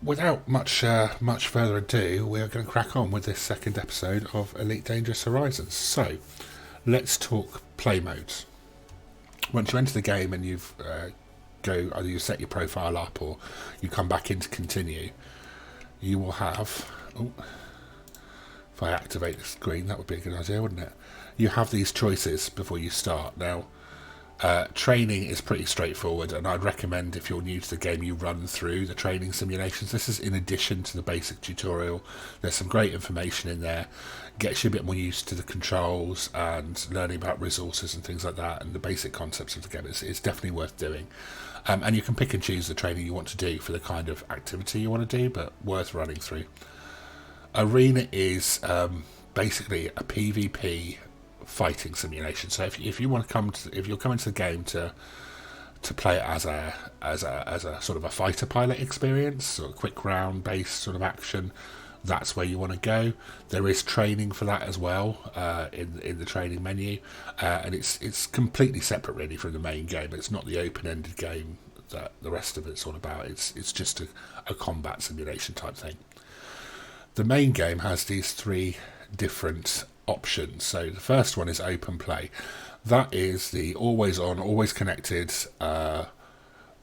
without much further ado, we are going to crack on with this second episode of Elite Dangerous Horizons. So, let's talk play modes. Once you enter the game and you've either you set your profile up or you come back in to continue, you will have. Oh, if I activate the screen, that would be a good idea, wouldn't it? You have these choices before you start. Now, training is pretty straightforward, and I'd recommend if you're new to the game you run through the training simulations. This is in addition to the basic tutorial. There's some great information in there, gets you a bit more used to the controls and learning about resources and things like that, and the basic concepts of the game. It's definitely worth doing. And you can pick and choose the training you want to do for the kind of activity you want to do, but worth running through. Arena is basically a PvP fighting simulation. So if you want to if you're coming to the game to play it as a sort of a fighter pilot experience or a quick round based sort of action, that's where you want to go. There is training for that as well in the training menu, and it's completely separate really from the main game. It's not the open-ended game that the rest of it's all about. It's just a combat simulation type thing. The main game has these three different options. So the first one is open play. That is the always on, always connected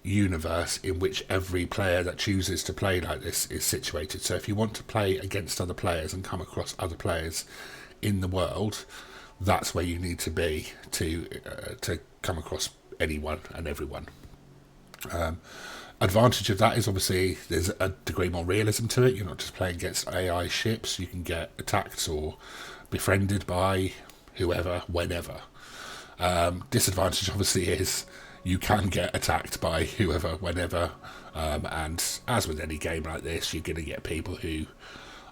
universe in which every player that chooses to play like this is situated. So if you want to play against other players and come across other players in the world, that's where you need to be to come across anyone and everyone. Advantage of that is obviously there's a degree more realism to it. You're not just playing against AI ships. You can get attacked or befriended by whoever, whenever. Disadvantage obviously is you can get attacked by whoever, whenever. And as with any game like this, you're going to get people who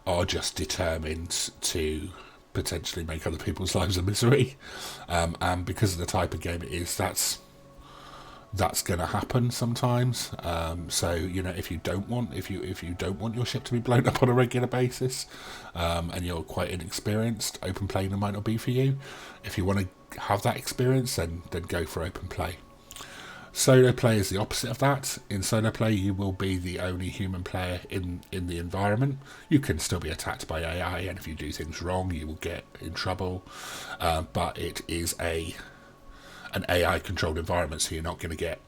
are just determined to potentially make other people's lives a misery. And because of the type of game it is, that's going to happen sometimes. So if you don't want your ship to be blown up on a regular basis, and you're quite inexperienced, open play might not be for you. If you want to have that experience, then go for open play. Solo play is the opposite of that. In solo play, you will be the only human player in the environment. You can still be attacked by AI, and if you do things wrong, you will get in trouble. But it is an AI controlled environment, so you're not going to get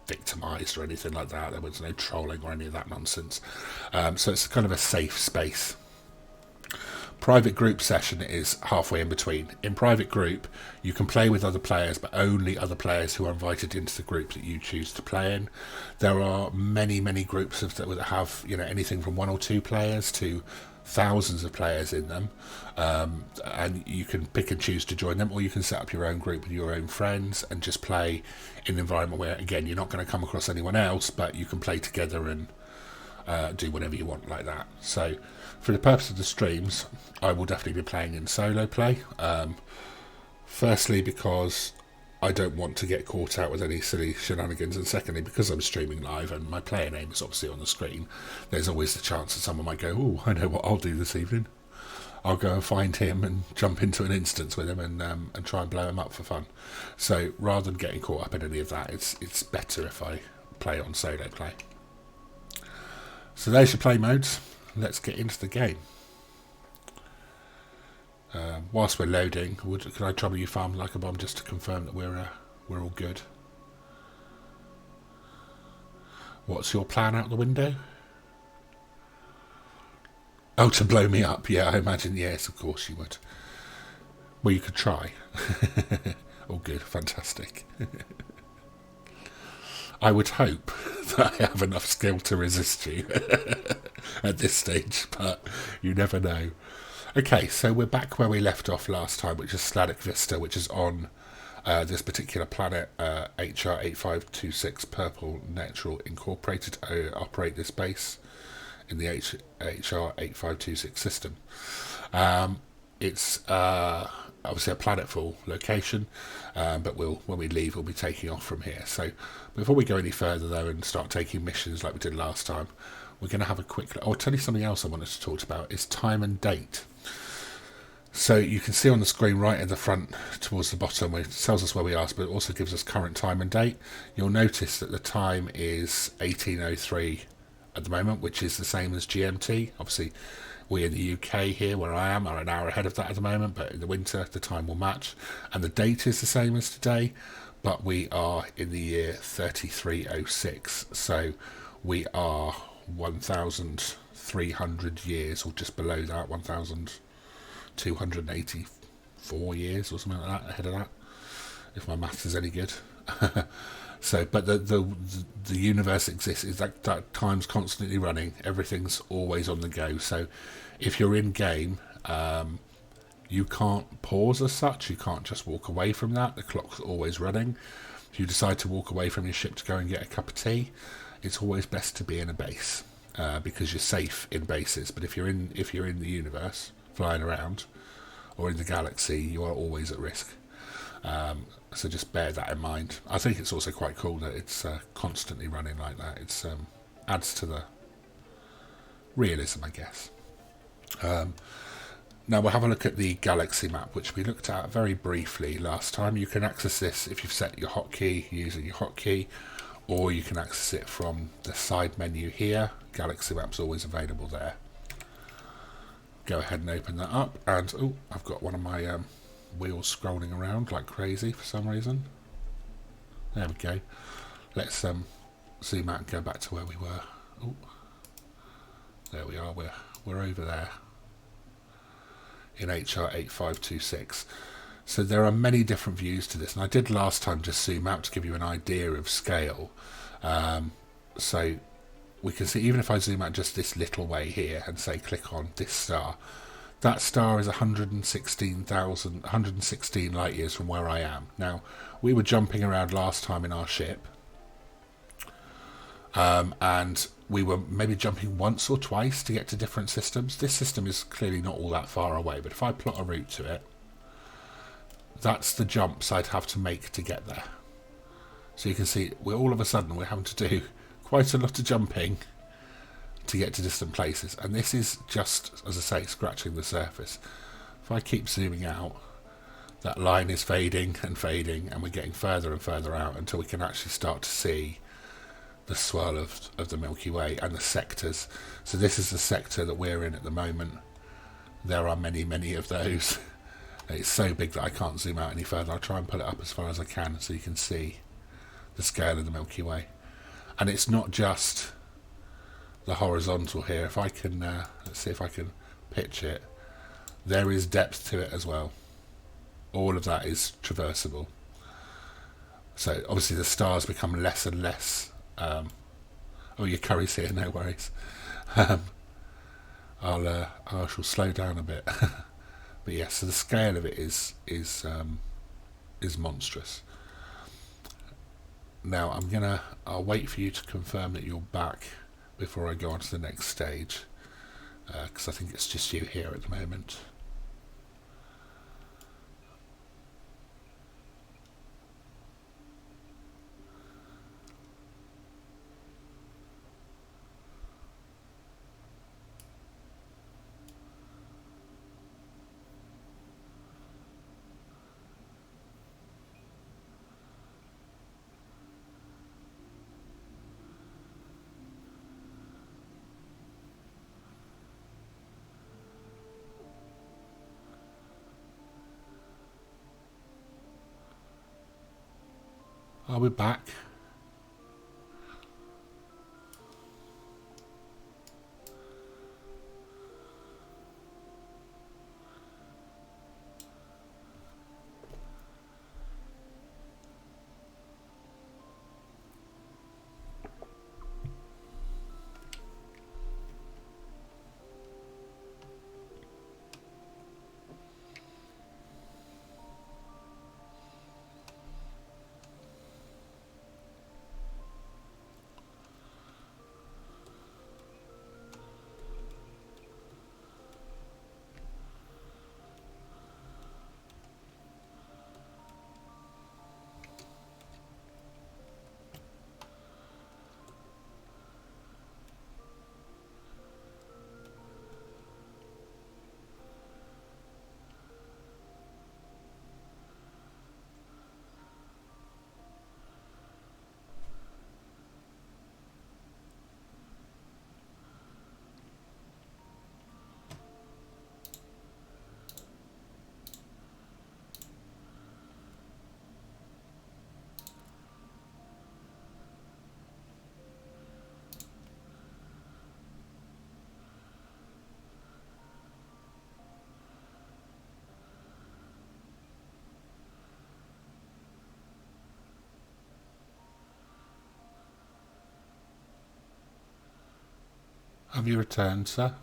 victimized or anything like that. There was no trolling or any of that nonsense. So it's kind of a safe space. Private group session is halfway in between. In private group, you can play with other players, but only other players who are invited into the group that you choose to play in. There are many groups that have anything from one or two players to thousands of players in them, and you can pick and choose to join them, or you can set up your own group with your own friends and just play in an environment where, again, you're not going to come across anyone else, but you can play together and do whatever you want like that. So for the purpose of the streams, I will definitely be playing in solo play, firstly because I don't want to get caught out with any silly shenanigans, and secondly because I'm streaming live and my player name is obviously on the screen, there's always the chance that someone might go, oh, I know what I'll do this evening. I'll go and find him and jump into an instance with him and try and blow him up for fun. So rather than getting caught up in any of that, it's better if I play on solo play. So there's your play modes. Let's get into the game. Whilst we're loading, could I trouble you, Farm Like a Bomb, just to confirm that we're all good? What's your plan out the window? Oh, to blow me up. Yeah, I imagine. Yes, of course you would. Well, you could try. All good. Fantastic. I would hope that I have enough skill to resist you at this stage, but you never know. Okay, so we're back where we left off last time, which is Slavic Vista, which is on this particular planet, HR8526 Purple Natural Incorporated, operate this base in the HR8526 system. It's obviously a planetful location, but when we leave, we'll be taking off from here. So before we go any further, though, and start taking missions like we did last time, we're going to have a quick look. I'll tell you something else I wanted to talk about, is time and date. So you can see on the screen right at the front towards the bottom where it tells us where we are, but it also gives us current time and date. You'll notice that the time is 1803 at the moment, which is the same as GMT. Obviously, we in the UK here, where I am, are an hour ahead of that at the moment, but in the winter, the time will match. And the date is the same as today, but we are in the year 3306. So we are 1,300 years, or just below that, 1,284 years or something like that, ahead of that, if my maths is any good. So, but the universe exists. Is that time's constantly running. Everything's always on the go. So, if you're in game, you can't pause as such. You can't just walk away from that. The clock's always running. If you decide to walk away from your ship to go and get a cup of tea, it's always best to be in a base because you're safe in bases. But if you're in the universe, flying around, or in the galaxy, you are always at risk. So just bear that in mind. I think it's also quite cool that it's constantly running like that. It's adds to the realism, I guess. Now we'll have a look at the galaxy map, which we looked at very briefly last time. You can access this if you've set your hotkey using your hotkey, or you can access it from the side menu here. Galaxy map's always available there. Go ahead and open that up, and oh, I've got one of my wheels scrolling around like crazy for some reason. There we go. Let's zoom out and go back to where we were. Oh, there we are. We're over there in HR 8526. So there are many different views to this, and I did last time just zoom out to give you an idea of scale. So we can see, even if I zoom out just this little way here and say click on this star, that star is 116 light years from where I am. Now, we were jumping around last time in our ship, and we were maybe jumping once or twice to get to different systems. This system is clearly not all that far away, but if I plot a route to it, that's the jumps I'd have to make to get there. So you can see, all of a sudden we're having to do quite a lot of jumping to get to distant places, and this is just, as I say, scratching the surface. If I keep zooming out, that line is fading and fading, and we're getting further and further out until we can actually start to see the swirl of the Milky Way and the sectors. So this is the sector that we're in at the moment. There are many, many of those. It's so big that I can't zoom out any further. I'll try and pull it up as far as I can so you can see the scale of the Milky Way. And it's not just the horizontal here. If I can, let's see if I can pitch it. There is depth to it as well. All of that is traversable. So obviously the stars become less and less. Oh, your curry's here, no worries. I shall slow down a bit. But yes, so the scale of it is monstrous. Now I'll wait for you to confirm that you're back before I go on to the next stage, because I think it's just you here at the moment. Are we back? Have you returned, sir?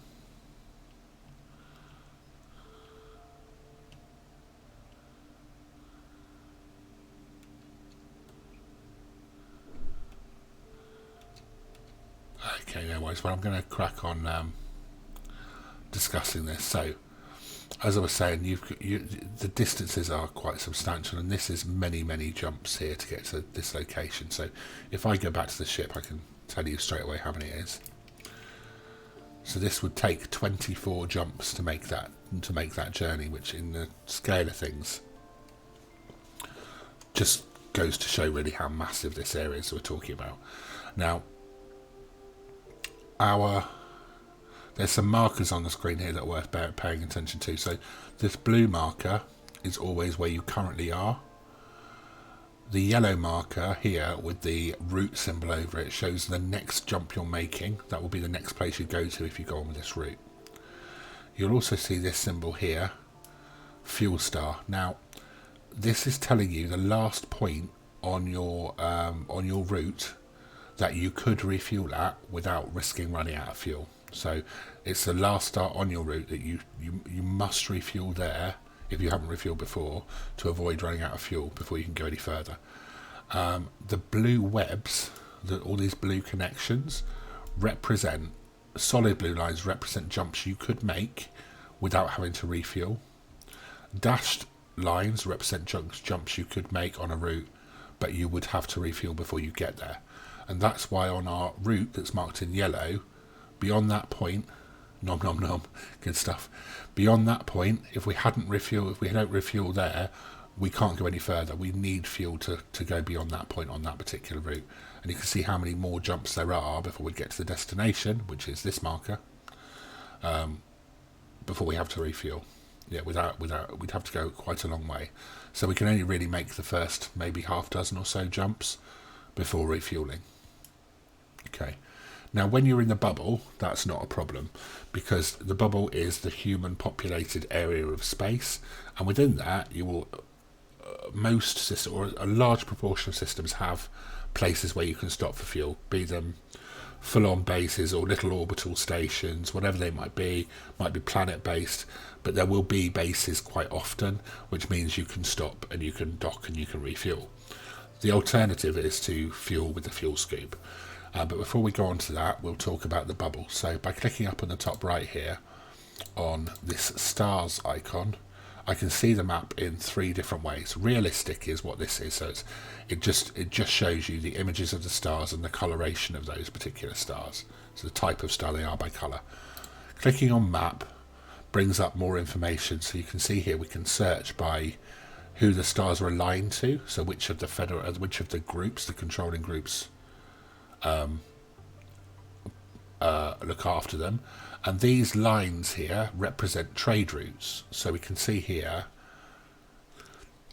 Okay, no worries. Well, I'm going to crack on discussing this. So, as I was saying, the distances are quite substantial, and this is many jumps here to get to this location. So, if I go back to the ship, I can tell you straight away how many it is. So this would take 24 jumps to make that journey, which in the scale of things just goes to show really how massive this area is we're talking about. Now, there's some markers on the screen here that are worth paying attention to. So this blue marker is always where you currently are. The yellow marker here with the route symbol over it shows the next jump you're making. That will be the next place you go to if you go on with this route. You'll also see this symbol here, fuel star. Now, this is telling you the last point on your route that you could refuel at without risking running out of fuel. So it's the last start on your route that you must refuel there if you haven't refueled before to avoid running out of fuel before you can go any further. The blue webs, all these blue connections, represent, solid blue lines represent jumps you could make without having to refuel. Dashed lines represent jumps you could make on a route, but you would have to refuel before you get there. And that's why on our route that's marked in yellow, beyond that point, nom nom nom, good stuff. Beyond that point, if we don't refuel there, we can't go any further. We need fuel to go beyond that point on that particular route. And you can see how many more jumps there are before we get to the destination, which is this marker, before we have to refuel. Yeah, we'd have to go quite a long way. So we can only really make the first maybe half dozen or so jumps before refueling. Okay. Now, when you're in the bubble, that's not a problem, because the bubble is the human populated area of space, and within that, you will most systems, or a large proportion of systems, have places where you can stop for fuel, be them full-on bases or little orbital stations, whatever they might be planet-based, but there will be bases quite often, which means you can stop and you can dock and you can refuel. The alternative is to fuel with the fuel scoop. But before we go on to that, we'll talk about the bubble. So by clicking up on the top right here on this stars icon, I can see the map in 3 different ways. Realistic is what this is. So it just shows you the images of the stars and the coloration of those particular stars. So the type of star they are by colour. Clicking on map brings up more information. So you can see here we can search by who the stars are aligned to. So which of the groups, the controlling groups, look after them, and these lines here represent trade routes. So we can see here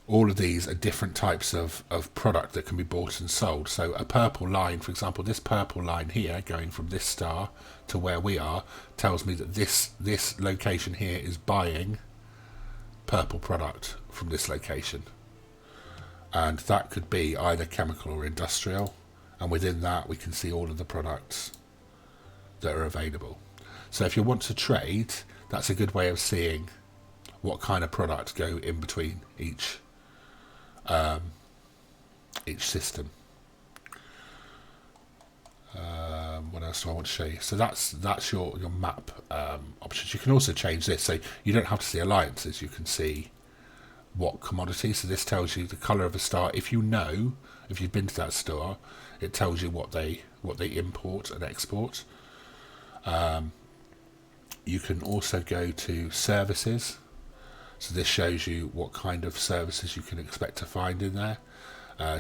all of these are different types of product that can be bought and sold. So a purple line, for example, this purple line here going from this star to where we are tells me that this location here is buying purple product from this location, and that could be either chemical or industrial. And within that, we can see all of the products that are available. So if you want to trade, that's a good way of seeing what kind of products go in between each system. What else do I want to show you? So that's your map options. You can also change this, so you don't have to see alliances. You can see what commodities. So this tells you the colour of a star. If you've been to that store, it tells you what they import and export. You can also go to services. So this shows you what kind of services you can expect to find in there.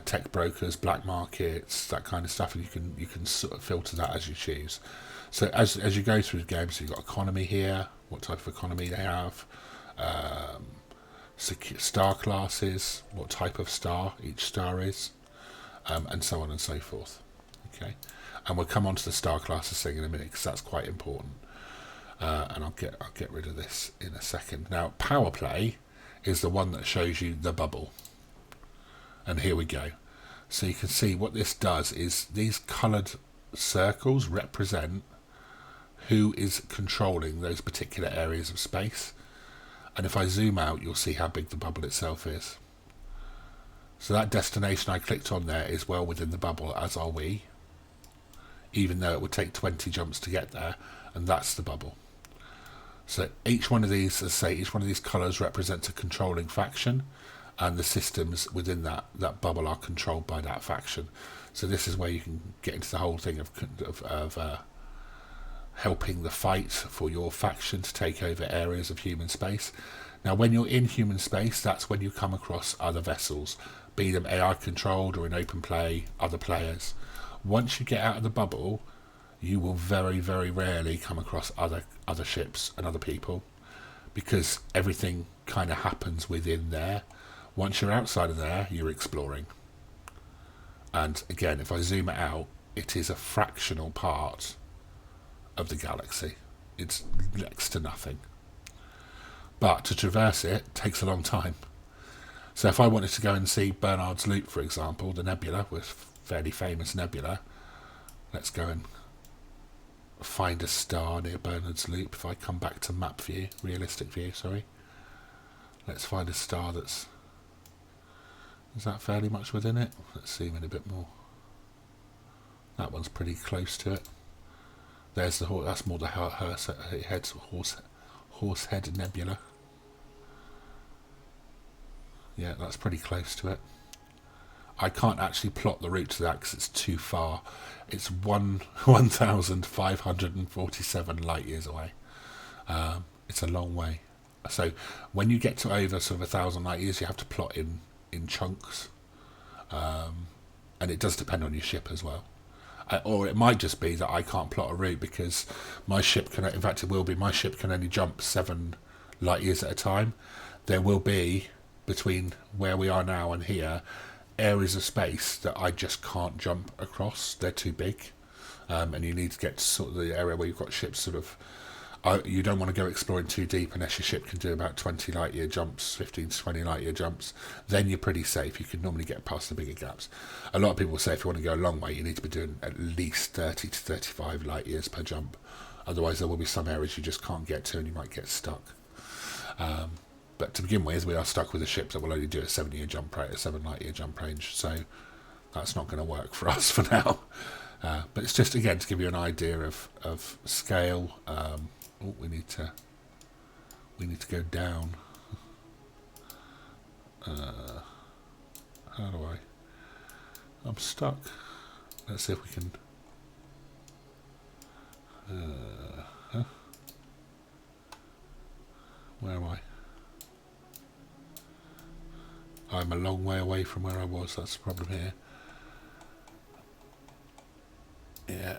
Tech brokers, black markets, that kind of stuff, and you can sort of filter that as you choose. So as you go through the game, so you've got economy here, what type of economy they have, star classes, what type of star each star is, and so on and so forth. Okay, and we'll come on to the star classes thing in a minute because that's quite important. And I'll get rid of this in a second. Now, power play is the one that shows you the bubble, and here we go. So you can see what this does is these coloured circles represent who is controlling those particular areas of space. And if I zoom out, you'll see how big the bubble itself is. So that destination I clicked on there is well within the bubble, as are we, even though it would take 20 jumps to get there, and that's the bubble. So each one of these, as I say, each one of these colours represents a controlling faction, and the systems within that bubble are controlled by that faction. So this is where you can get into the whole thing of helping the fight for your faction to take over areas of human space. Now, when you're in human space, that's when you come across other vessels, be them AI controlled or in open play, other players. Once you get out of the bubble, you will very, very rarely come across other ships and other people, because everything kind of happens within there. Once you're outside of there, you're exploring. And again, if I zoom it out, it is a fractional part of the galaxy. It's next to nothing. But to traverse it takes a long time. So if I wanted to go and see Bernard's Loop, for example, the nebula, was fairly famous nebula. Let's go and find a star near Bernard's Loop. If I come back to map view, realistic view, sorry. Let's find a star that's... Is that fairly much within it? Let's zoom in a bit more. That one's pretty close to it. There's the that's more the Horsehead Nebula. Yeah, that's pretty close to it. I can't actually plot the route to that because it's too far. It's 1,547 light years away. It's a long way. So when you get to over sort of 1,000 light years, you have to plot in chunks, and it does depend on your ship as well. Or it might just be that I can't plot a route because my ship can, in fact it will be, my ship can only jump 7 light years at a time. There will be, between where we are now and here, areas of space that I just can't jump across. They're too big, and you need to get to sort of the area where you've got ships sort of... you don't want to go exploring too deep unless your ship can do about 20 light year jumps, 15 to 20 light year jumps. Then you're pretty safe. You can normally get past the bigger gaps. A lot of people say if you want to go a long way, you need to be doing at least 30 to 35 light years per jump. Otherwise there will be some areas you just can't get to and you might get stuck. But to begin with, we are stuck with a ship that will only do a 7 light year jump range. So that's not going to work for us for now. But it's just, again, to give you an idea of scale. Oh, we need to go down. How do I? I'm stuck. Let's see if we can. Where am I? I'm a long way away from where I was. That's the problem here. Yeah.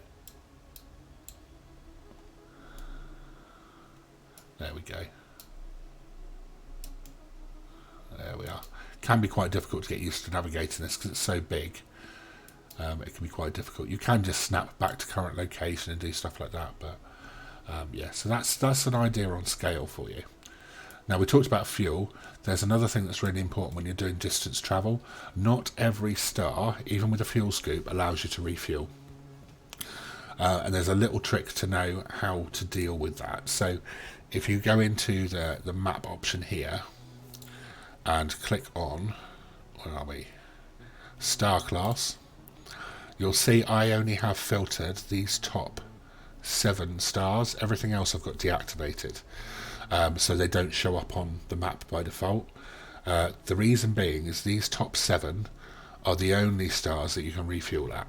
There we go. There we are. Can be quite difficult to get used to navigating this because it's so big. It can be quite difficult. You can just snap back to current location and do stuff like that, but yeah. So that's an idea on scale for you. Now we talked about fuel. There's another thing that's really important when you're doing distance travel. Not every star, even with a fuel scoop, allows you to refuel. And there's a little trick to know how to deal with that. So if you go into the map option here and click on, where are we? Star class, you'll see I only have filtered these top 7 stars. Everything else I've got deactivated, so they don't show up on the map by default. The reason being is these top 7 are the only stars that you can refuel at.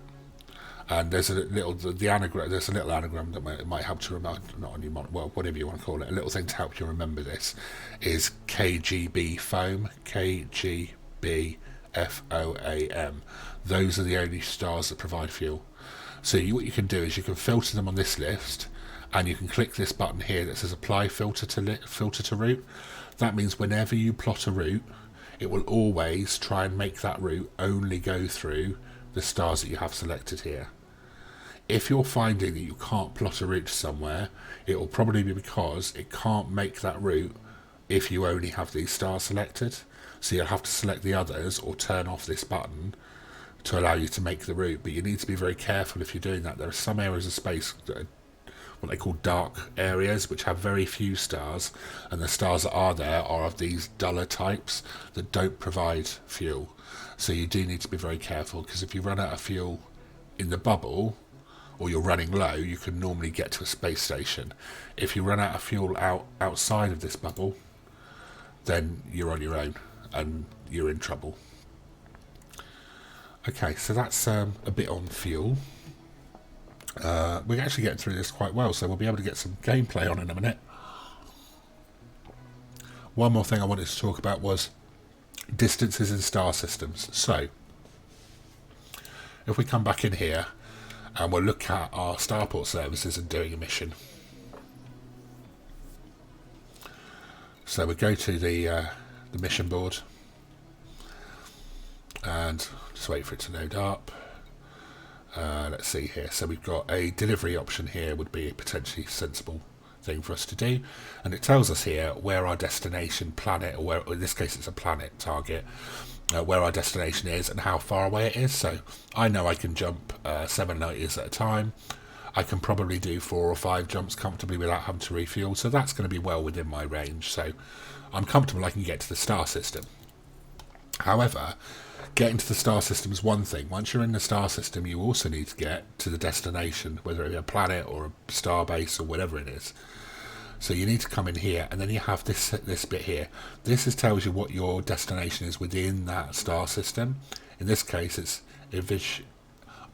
And there's a little anagram. There's a little anagram that might help to remember. Not on your well, whatever you want to call it. A little thing to help you remember this is KGB foam. KGB FOAM. Those are the only stars that provide fuel. So what you can do is you can filter them on this list, and you can click this button here that says Apply Filter to Route. That means whenever you plot a route, it will always try and make that route only go through the stars that you have selected here. If you're finding that you can't plot a route to somewhere, it will probably be because it can't make that route if you only have these stars selected. So you'll have to select the others or turn off this button to allow you to make the route. But you need to be very careful if you're doing that. There are some areas of space that are what they call dark areas, which have very few stars, and the stars that are there are of these duller types that don't provide fuel. So you do need to be very careful, because if you run out of fuel in the bubble, or you're running low, you can normally get to a space station. If you run out of fuel outside of this bubble, then you're on your own and you're in trouble. Okay, so that's a bit on fuel. We're actually getting through this quite well, so we'll be able to get some gameplay on in a minute. One more thing I wanted to talk about was distances in star systems. So, if we come back in here, and we'll look at our starport services and doing a mission. So we go to the mission board, and just wait for it to load up. Let's see here. So we've got a delivery option here, would be a potentially sensible thing for us to do, and it tells us here where our destination planet, or where, in this case it's a planet target, where our destination is and how far away it is. So I know I can jump 7 light years at a time. I can probably do 4 or 5 jumps comfortably without having to refuel, so that's going to be well within my range. So I'm comfortable I can get to the star system. However, getting to the star system is one thing. Once you're in the star system, you also need to get to the destination, whether it be a planet or a star base or whatever it is. So you need to come in here, and then you have this bit here. This tells you what your destination is within that star system. In this case, it's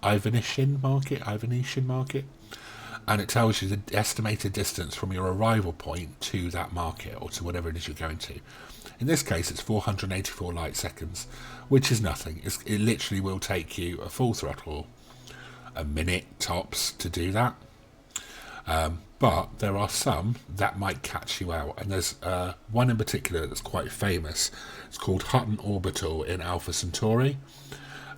Ivanician market, and it tells you the estimated distance from your arrival point to that market, or to whatever it is you're going to. In this case, it's 484 light seconds, which is nothing. It literally will take you a full throttle, a minute tops to do that. But there are some that might catch you out, and there's one in particular that's quite famous. It's called Hutton Orbital in Alpha Centauri.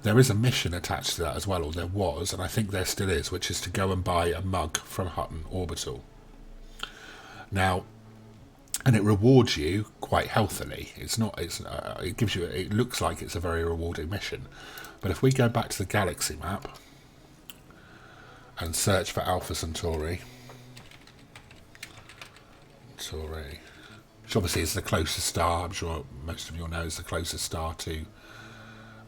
There is a mission attached to that as well, or there was, and I think there still is, which is to go and buy a mug from Hutton Orbital. Now, and it rewards you quite healthily. It gives you. It looks like it's a very rewarding mission. But if we go back to the galaxy map and search for Alpha Centauri, which obviously is the closest star. I'm sure most of you all know is the closest star to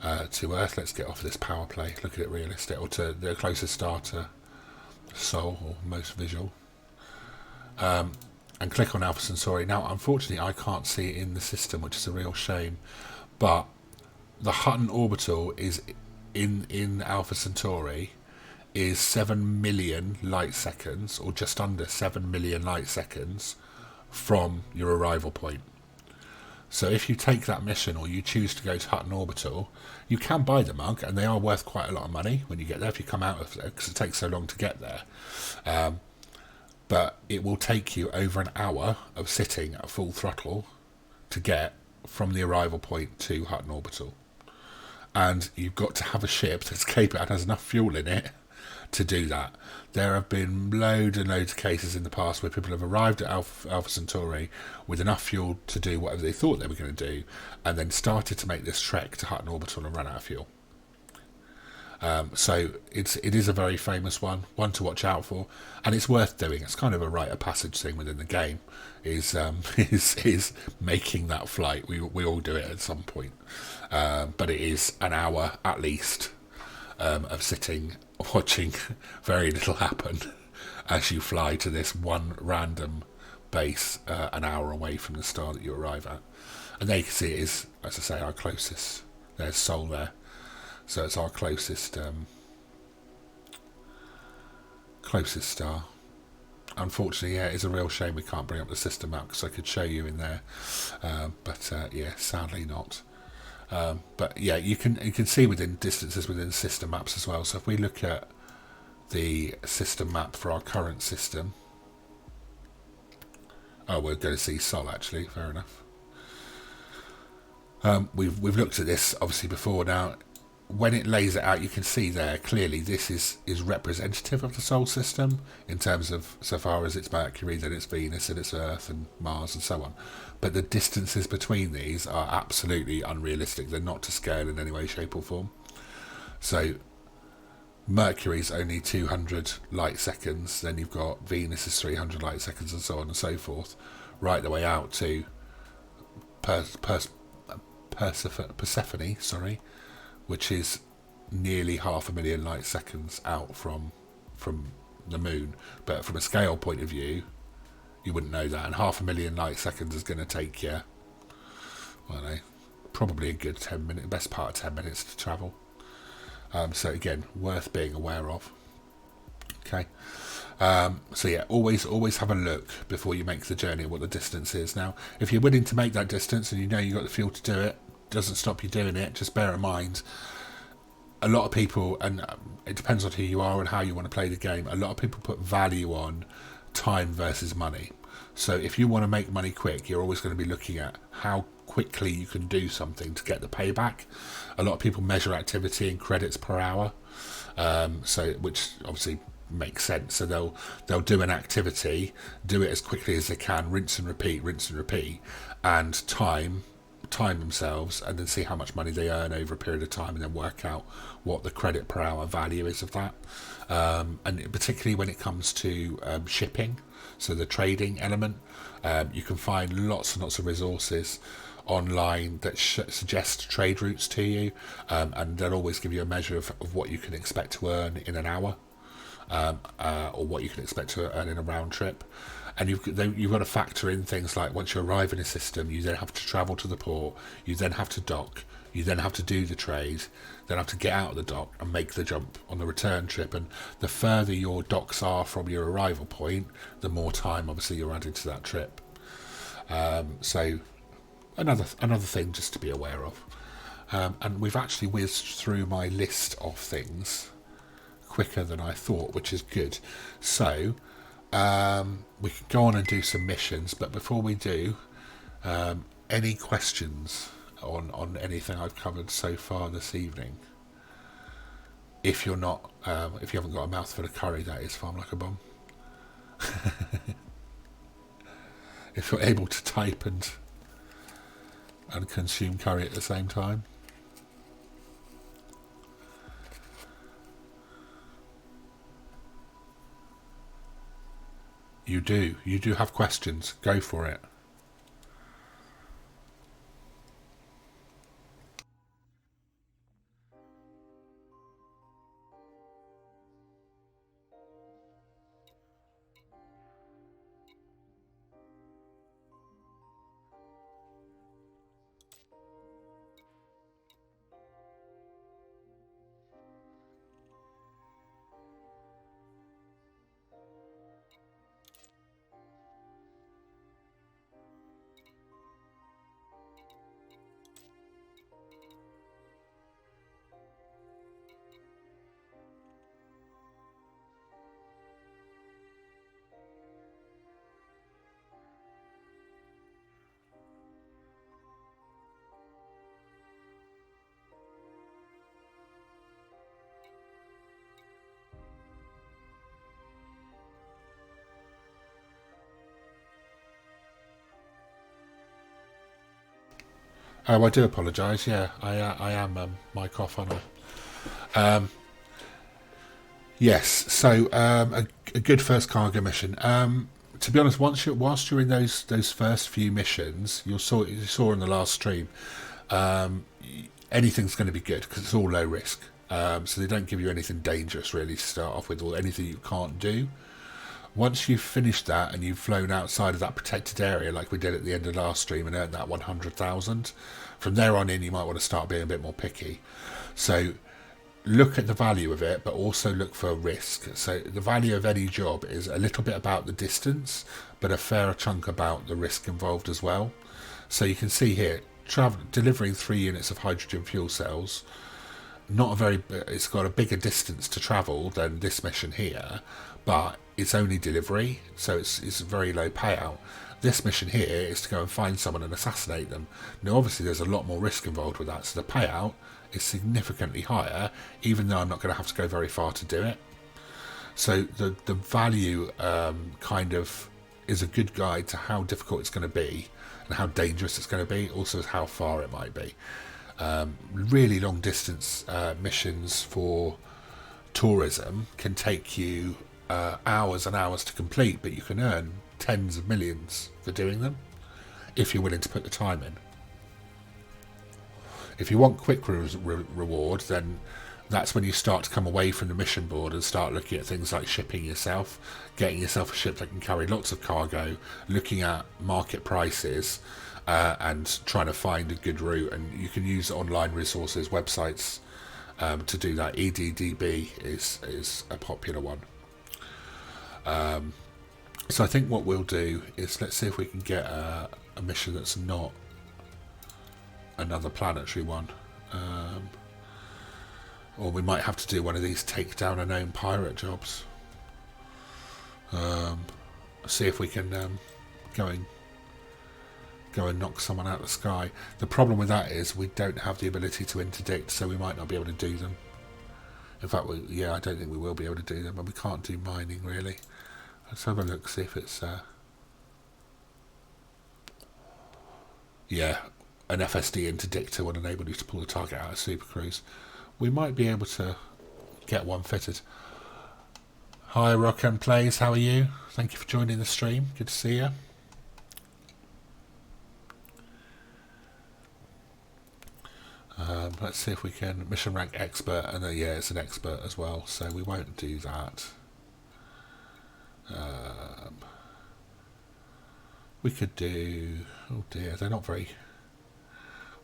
Earth. Let's get off this power play. Look at it realistic, or to the closest star to Sol, or most visual. And click on Alpha Centauri. Now, unfortunately, I can't see it in the system, which is a real shame. But the Hutton Orbital is in Alpha Centauri is 7 million light seconds, or just under 7 million light seconds from your arrival point. So if you take that mission, or you choose to go to Hutton Orbital, you can buy the mug, and they are worth quite a lot of money when you get there, if you come out of there, because it takes so long to get there. But it will take you over an hour of sitting at full throttle to get from the arrival point to Hutton Orbital. And you've got to have a ship that's capable and has enough fuel in it to do that. There have been loads and loads of cases in the past where people have arrived at Alpha Centauri with enough fuel to do whatever they thought they were going to do, and then started to make this trek to Hutton Orbital and run out of fuel. So it is a very famous one to watch out for, and it's worth doing. It's kind of a rite of passage thing within the game, is making that flight. We all do it at some point, but it is an hour at least of sitting watching very little happen as you fly to this one random base an hour away from the star that you arrive at. And there you can see it is, as I say, our closest. There's Sol there. So it's our closest star. Unfortunately, yeah, it's a real shame we can't bring up the system map, because I could show you in there, but yeah, sadly not. But yeah, you can see within distances within system maps as well. So if we look at the system map for our current system, oh, we're going to see Sol actually. Fair enough. We've looked at this obviously before. Now, when it lays it out, you can see there clearly this is representative of the Sol system in terms of, so far as it's Mercury, then it's Venus, and it's Earth and Mars and so on. But the distances between these are absolutely unrealistic. They're not to scale in any way, shape or form. So Mercury's only 200 light seconds, then you've got Venus is 300 light seconds, and so on and so forth, right the way out to Persephone, sorry, which is nearly 500,000 light seconds out from the moon. But from a scale point of view, you wouldn't know that, and 500,000 light seconds is going to take you, well, no, probably a good 10 minutes, best part of 10 minutes to travel. So again, worth being aware of. Okay. So yeah, always have a look before you make the journey at what the distance is. Now, if you're willing to make that distance and you know you've got the fuel to do it, doesn't stop you doing it. Just bear in mind, a lot of people, and it depends on who you are and how you want to play the game, a lot of people put value on time versus money. So if you want to make money quick, you're always going to be looking at how quickly you can do something to get the payback. A lot of people measure activity in credits per hour, so which obviously makes sense. So they'll do an activity, do it as quickly as they can, rinse and repeat, and time themselves, and then see how much money they earn over a period of time, and then work out what the credit per hour value is of that. And particularly when it comes to shipping, so the trading element, you can find lots and lots of resources online that suggest trade routes to you, and they'll always give you a measure of what you can expect to earn in an hour, or what you can expect to earn in a round trip. And you've got to factor in things like, once you arrive in a system, you then have to travel to the port, you then have to dock, you then have to do the trade, then have to get out of the dock and make the jump on the return trip. And the further your docks are from your arrival point, the more time obviously you're adding to that trip. So another thing just to be aware of. And we've actually whizzed through my list of things quicker than I thought, which is good. So we can go on and do some missions, but before we do, any questions on anything I've covered so far this evening? If you're not, if you haven't got a mouthful of curry, that is, Farm Like a Bomb. If you're able to type and consume curry at the same time. You do have questions. Go for it. Oh, I do apologise. Yeah, I am mic off on her. Yes, so a good first cargo mission. To be honest, whilst you're in those first few missions, you saw in the last stream, anything's going to be good because it's all low risk. So they don't give you anything dangerous really to start off with, or anything you can't do. Once you've finished that and you've flown outside of that protected area, like we did at the end of last stream, and earned that 100,000, from there on in you might want to start being a bit more picky. So look at the value of it, but also look for risk. So the value of any job is a little bit about the distance, but a fair chunk about the risk involved as well. So you can see here, delivering 3 units of hydrogen fuel cells, it's got a bigger distance to travel than this mission here, but it's only delivery, so it's a very low payout. This mission here is to go and find someone and assassinate them. Now obviously there's a lot more risk involved with that, so the payout is significantly higher, even though I'm not going to have to go very far to do it. So the value kind of is a good guide to how difficult it's going to be and how dangerous it's going to be, also how far it might be. Really long distance missions for tourism can take you hours and hours to complete, but you can earn tens of millions for doing them if you're willing to put the time in. If you want quick reward, then that's when you start to come away from the mission board and start looking at things like shipping yourself, getting yourself a ship that can carry lots of cargo, looking at market prices, and trying to find a good route. And you can use online resources, websites, to do that. EDDB is a popular one. So I think what we'll do is let's see if we can get a mission that's not another planetary one. Or we might have to do one of these take down a known pirate jobs. See if we can go and knock someone out of the sky. The problem with that is we don't have the ability to interdict, so we might not be able to do them. In fact, I don't think we will be able to do them, and we can't do mining really. Let's have a look, see if it's an FSD interdictor will enable you to pull the target out of Super Cruise. We might be able to get one fitted. Hi Rock and Plays, how are you? Thank you for joining the stream. Good to see you. Let's see if we can mission rank expert, and it's an expert as well, so we won't do that. We could do, oh dear, they're not very,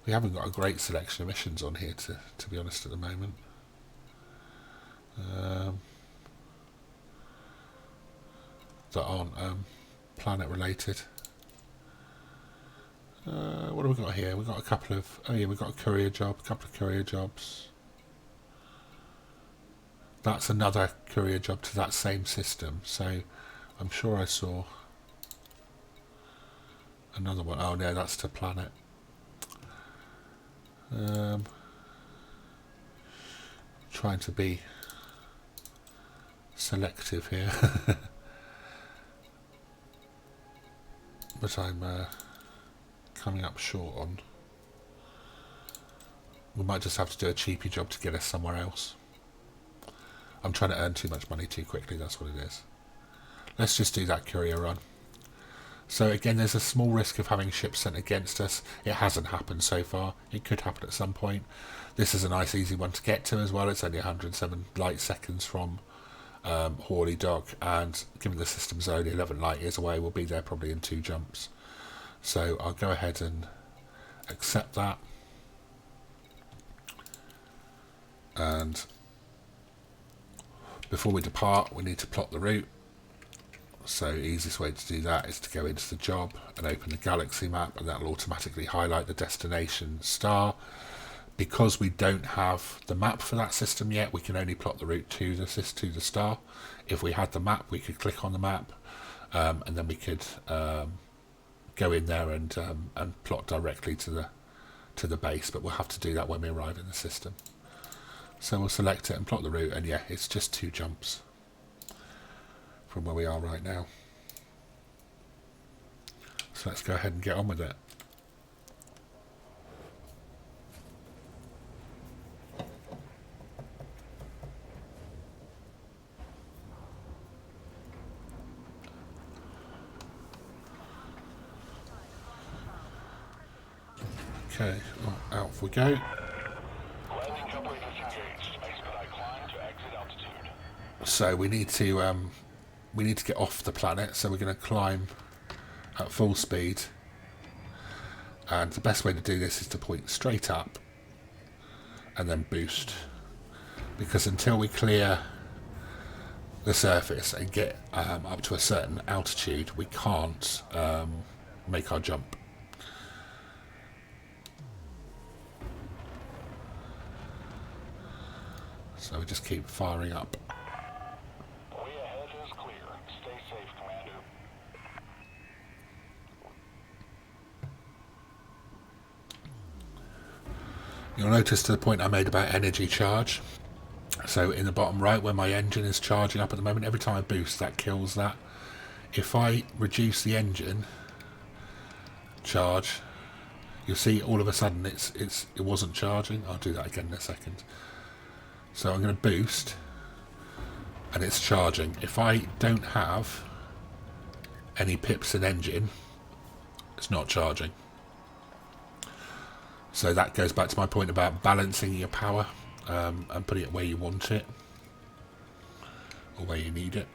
we haven't got a great selection of missions on here to be honest at the moment. That aren't planet related. What have we got here? We've got a couple of, we've got a courier job, a couple of courier jobs. That's another courier job to that same system, so I'm sure I saw another one. Oh no, that's to planet. Trying to be selective here. But I'm coming up short on. We might just have to do a cheapy job to get us somewhere else. I'm trying to earn too much money too quickly, that's what it is. Let's just do that courier run. So again, there's a small risk of having ships sent against us. It hasn't happened so far. It could happen at some point. This is a nice easy one to get to as well. It's only 107 light seconds from Hawley Dock, and given the system's only 11 light years away, we'll be there probably in 2 jumps. So I'll go ahead and accept that. And before we depart, we need to plot the route. So the easiest way to do that is to go into the job and open the galaxy map, and that will automatically highlight the destination star. Because we don't have the map for that system yet, we can only plot the route to the star. If we had the map, we could click on the map, and then we could go in there and plot directly to the base. But we'll have to do that when we arrive in the system. So we'll select it and plot the route, and it's just 2 jumps from where we are right now. So let's go ahead and get on with it. Okay, well, out we go. So we need to get off the planet, so we're going to climb at full speed, and the best way to do this is to point straight up and then boost, because until we clear the surface and get up to a certain altitude, we can't make our jump. So we just keep firing up. You'll notice to the point I made about energy charge. So in the bottom right, where my engine is charging up at the moment, every time I boost, that kills that. If I reduce the engine charge, you'll see all of a sudden it wasn't charging. I'll do that again in a second. So I'm going to boost, and it's charging. If I don't have any pips in engine, it's not charging. So that goes back to my point about balancing your power and putting it where you want it or where you need it.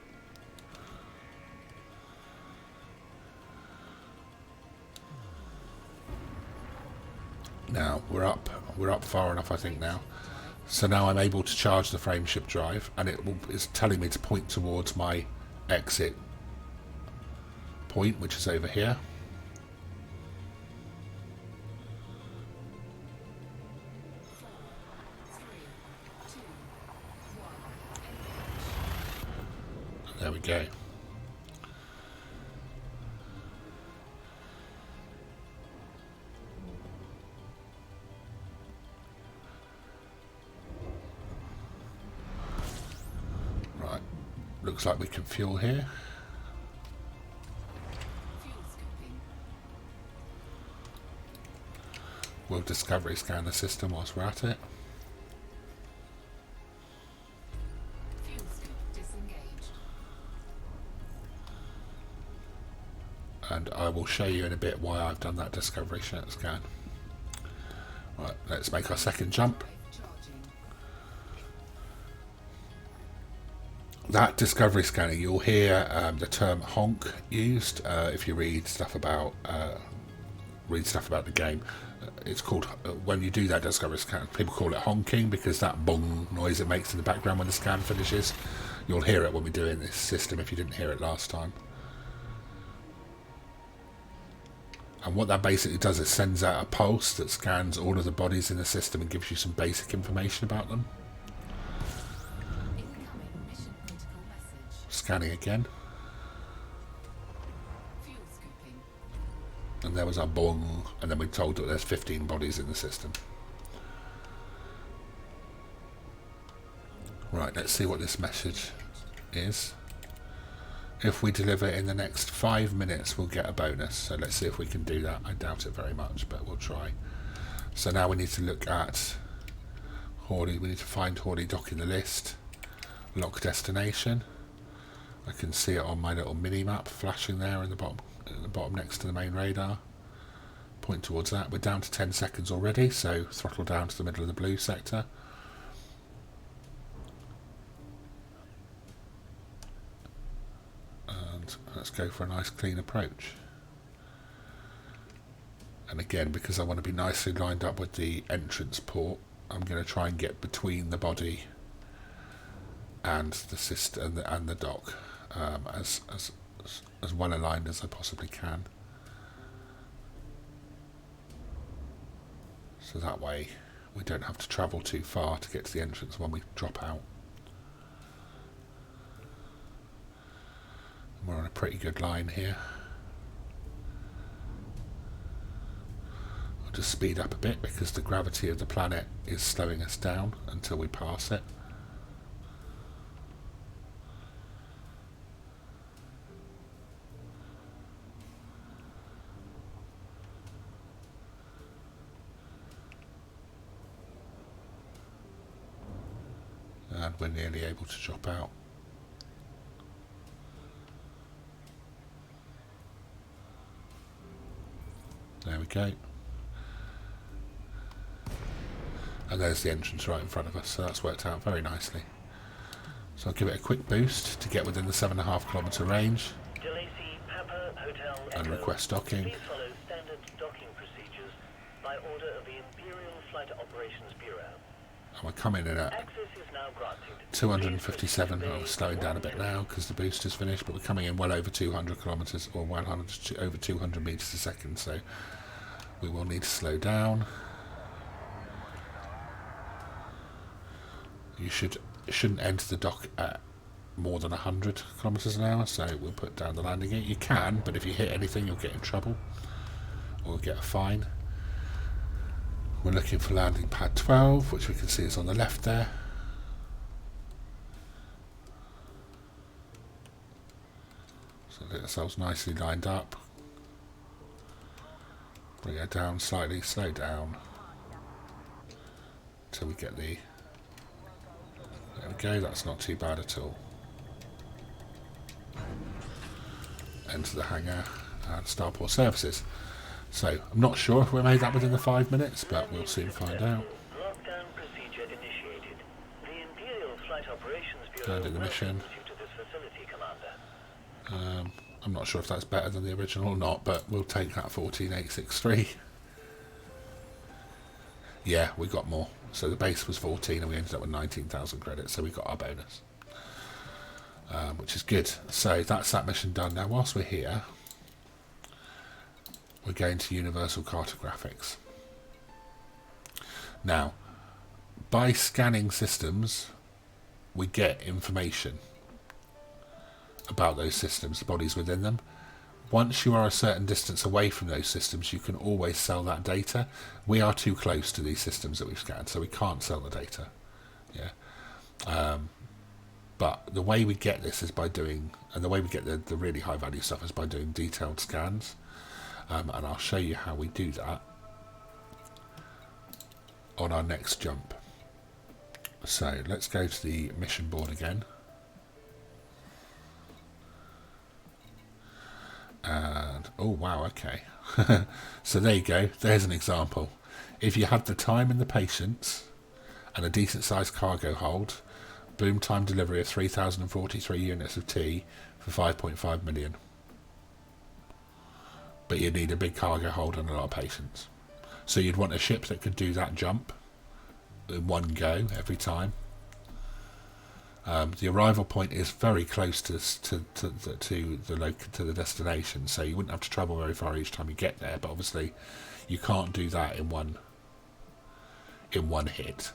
Now we're up far enough, I think now. So now I'm able to charge the frameshift drive, and it's telling me to point towards my exit point, which is over here. There we go. Right, looks like we can fuel here. We'll discovery scan the system whilst we're at it. And I will show you in a bit why I've done that discovery scan. Right, let's make our second jump. That discovery scanner, you'll hear the term honk used if you read stuff about the game. It's called, when you do that discovery scan, people call it honking because that bong noise it makes in the background when the scan finishes. You'll hear it when we do it in this system if you didn't hear it last time. And what that basically does is sends out a pulse that scans all of the bodies in the system and gives you some basic information about them. Scanning again. And there was our bong, and then we're told that there's 15 bodies in the system. Right, let's see what this message is. If we deliver in the next 5 minutes, we'll get a bonus. So let's see if we can do that. I doubt it very much, but we'll try. So now we need to look at Hawley. We need to find Hawley Dock in the list. Lock destination. I can see it on my little mini map flashing there in the bottom next to the main radar. Point towards that. We're down to 10 seconds already, so throttle down to the middle of the blue sector. And let's go for a nice clean approach. And again, because I want to be nicely lined up with the entrance port, I'm going to try and get between the body and the system and the dock as well aligned as I possibly can. So that way we don't have to travel too far to get to the entrance when we drop out. And we're on a pretty good line here. I'll just speed up a bit because the gravity of the planet is slowing us down until we pass it. And we're nearly able to drop out. There we go. And there's the entrance right in front of us, so that's worked out very nicely. So I'll give it a quick boost to get within the 7.5 kilometre range. And request docking. Please follow standard docking procedures by order of the Imperial Flight Operations Bureau. And we're coming in at 257. Oh, we're slowing down a bit now because the boost is finished, but we're coming in well over 200 kilometres or over 200 metres a second, so we will need to slow down. You shouldn't enter the dock at more than 100 kilometres an hour, so we'll put down the landing gear. You can, but if you hit anything, you'll get in trouble or get a fine. We're looking for landing pad 12, which we can see is on the left there. So get ourselves nicely lined up. Bring her down slightly, slow down until we get the... There we go, that's not too bad at all. enter the hangar and starport services. So I'm not sure if we made that within the 5 minutes, but we'll soon find out. Lockdown procedure initiated. The Imperial Flight Operations Bureau Landing the mission. welcomes you to this facility, Commander. I'm not sure if that's better than the original or not, but we'll take that 14863. Yeah, we got more. So the base was 14 and we ended up with 19,000 credits, so we got our bonus. Which is good. So that's that mission done. Now, whilst we're here, we're going to Universal Cartographics. Now, by scanning systems, we get information about those systems, the bodies within them. Once you are a certain distance away from those systems, you can always sell that data. We are too close to these systems that we've scanned, so we can't sell the data. Yeah. But the way we get this is by doing, and the way we get the really high value stuff is by doing detailed scans. And I'll show you how we do that on our next jump. So let's go to the mission board again. And oh wow, okay. So there you go, there's an example. If you had the time and the patience and a decent sized cargo hold, boom time delivery of 3,043 units of tea for 5.5 million. But you'd need a big cargo hold and a lot of patience. So you'd want a ship that could do that jump in one go every time. The arrival point is very close to the destination, so you wouldn't have to travel very far each time you get there. But obviously, you can't do that in one hit.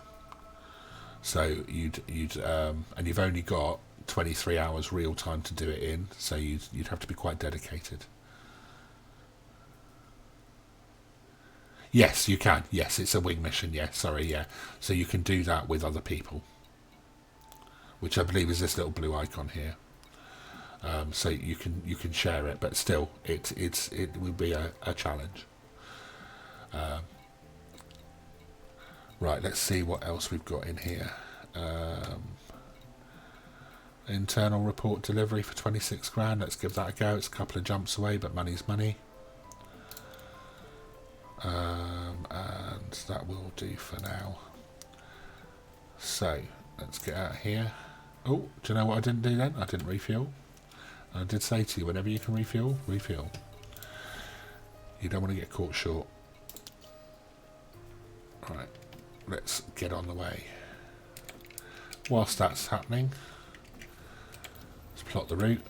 So you'd and you've only got 23 hours real time to do it in, so you'd have to be quite dedicated. Yes, you can. Yes, it's a wing mission. Yes, sorry, yeah. So you can do that with other people, which I believe is this little blue icon here. So you can share it, but still, it will be a challenge. Right, let's see what else we've got in here. Internal report delivery for 26 grand. Let's give that a go. It's a couple of jumps away, but money's money. And that will do for now. So let's get out of here. Oh, do you know what I didn't do then? I didn't refuel. I did say to you, whenever you can refuel, refuel. You don't want to get caught short. Right, let's get on the way. Whilst that's happening, let's plot the route.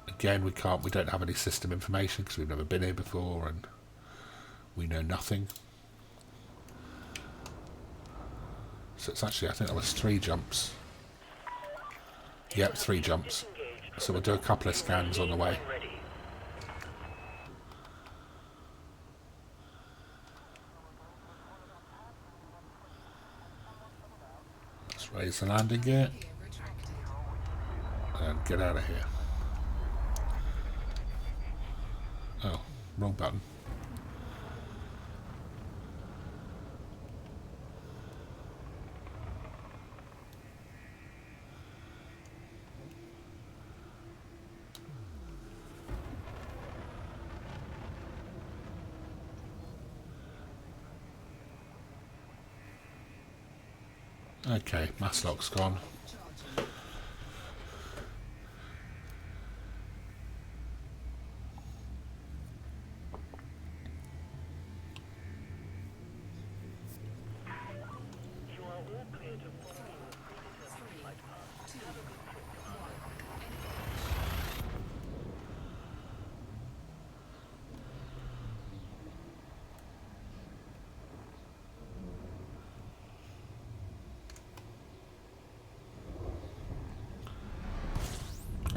Again, we don't have any system information because we've never been here before and we know nothing. So it's actually, I think that was 3 jumps. Yep, 3 jumps. So we'll do a couple of scans on the way. Let's raise the landing gear and get out of here. Oh, wrong button. Okay, mass lock's gone. You are all clear to follow your predetermined flight path. Have a good trip, Commander.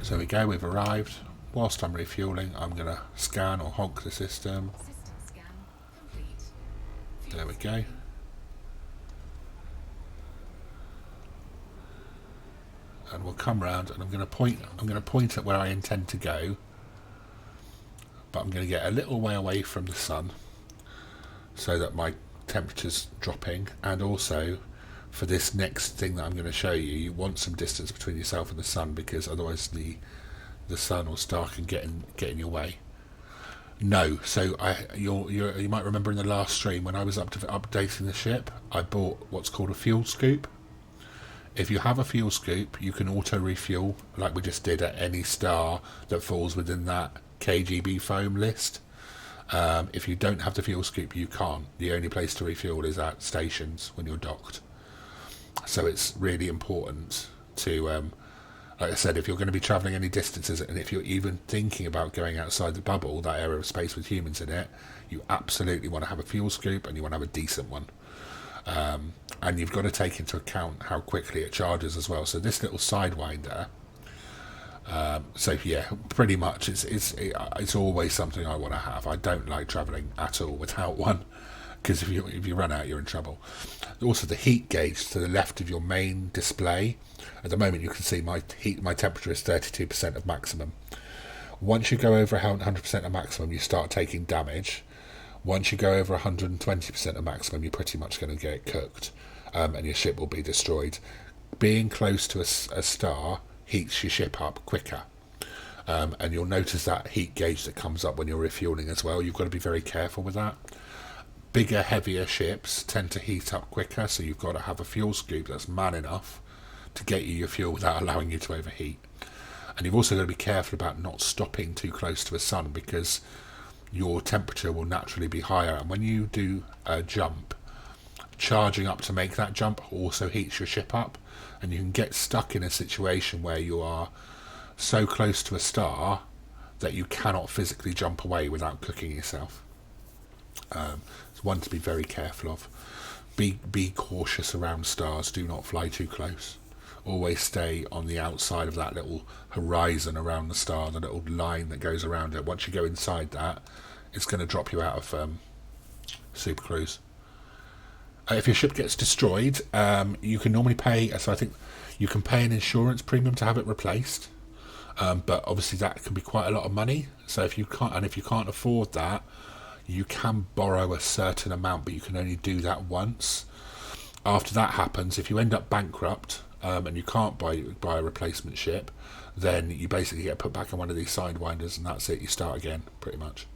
So we go, we've arrived. Whilst I'm refueling, I'm going to scan or honk the system. System scan complete. There we go. And we'll come round and I'm going to point at where I intend to go. But I'm going to get a little way away from the sun so that my temperature's dropping, and also for this next thing that I'm going to show you, you want some distance between yourself and the sun, because otherwise the the sun or star can get in your way. No, so you might remember in the last stream when I was updating the ship, I bought what's called a fuel scoop. If you have a fuel scoop, you can auto refuel like we just did at any star that falls within that KGB foam list. If you don't have the fuel scoop, you can't. The only place to refuel is at stations when you're docked. So it's really important to, like I said, if you're going to be travelling any distances, and if you're even thinking about going outside the bubble, that area of space with humans in it, you absolutely want to have a fuel scoop, and you want to have a decent one. And you've got to take into account how quickly it charges as well. So this little sidewinder, so yeah, pretty much it's always something I want to have. I don't like travelling at all without one, because if you run out, you're in trouble. Also, the heat gauge to the left of your main display. At the moment, you can see my temperature is 32% of maximum. Once you go over 100% of maximum, you start taking damage. Once you go over 120% of maximum, you're pretty much going to get cooked, and your ship will be destroyed. Being close to a star heats your ship up quicker, and you'll notice that heat gauge that comes up when you're refueling as well. You've got to be very careful with that. Bigger, heavier ships tend to heat up quicker, so you've got to have a fuel scoop that's man enough to get you your fuel without allowing you to overheat. And you've also got to be careful about not stopping too close to a sun, because your temperature will naturally be higher, and when you do a jump, charging up to make that jump also heats your ship up, and you can get stuck in a situation where you are so close to a star that you cannot physically jump away without cooking yourself. It's one to be very careful of. Be cautious around stars. Do not fly too close. Always stay on the outside of that little horizon around the star, the little line that goes around it. Once you go inside that, it's going to drop you out of Super Cruise. If your ship gets destroyed, you can normally pay. So I think you can pay an insurance premium to have it replaced, but obviously that can be quite a lot of money. So if you can't afford that, you can borrow a certain amount, but you can only do that once. After that happens, if you end up bankrupt, and you can't buy a replacement ship, then you basically get put back on one of these sidewinders, and that's it. You start again, pretty much.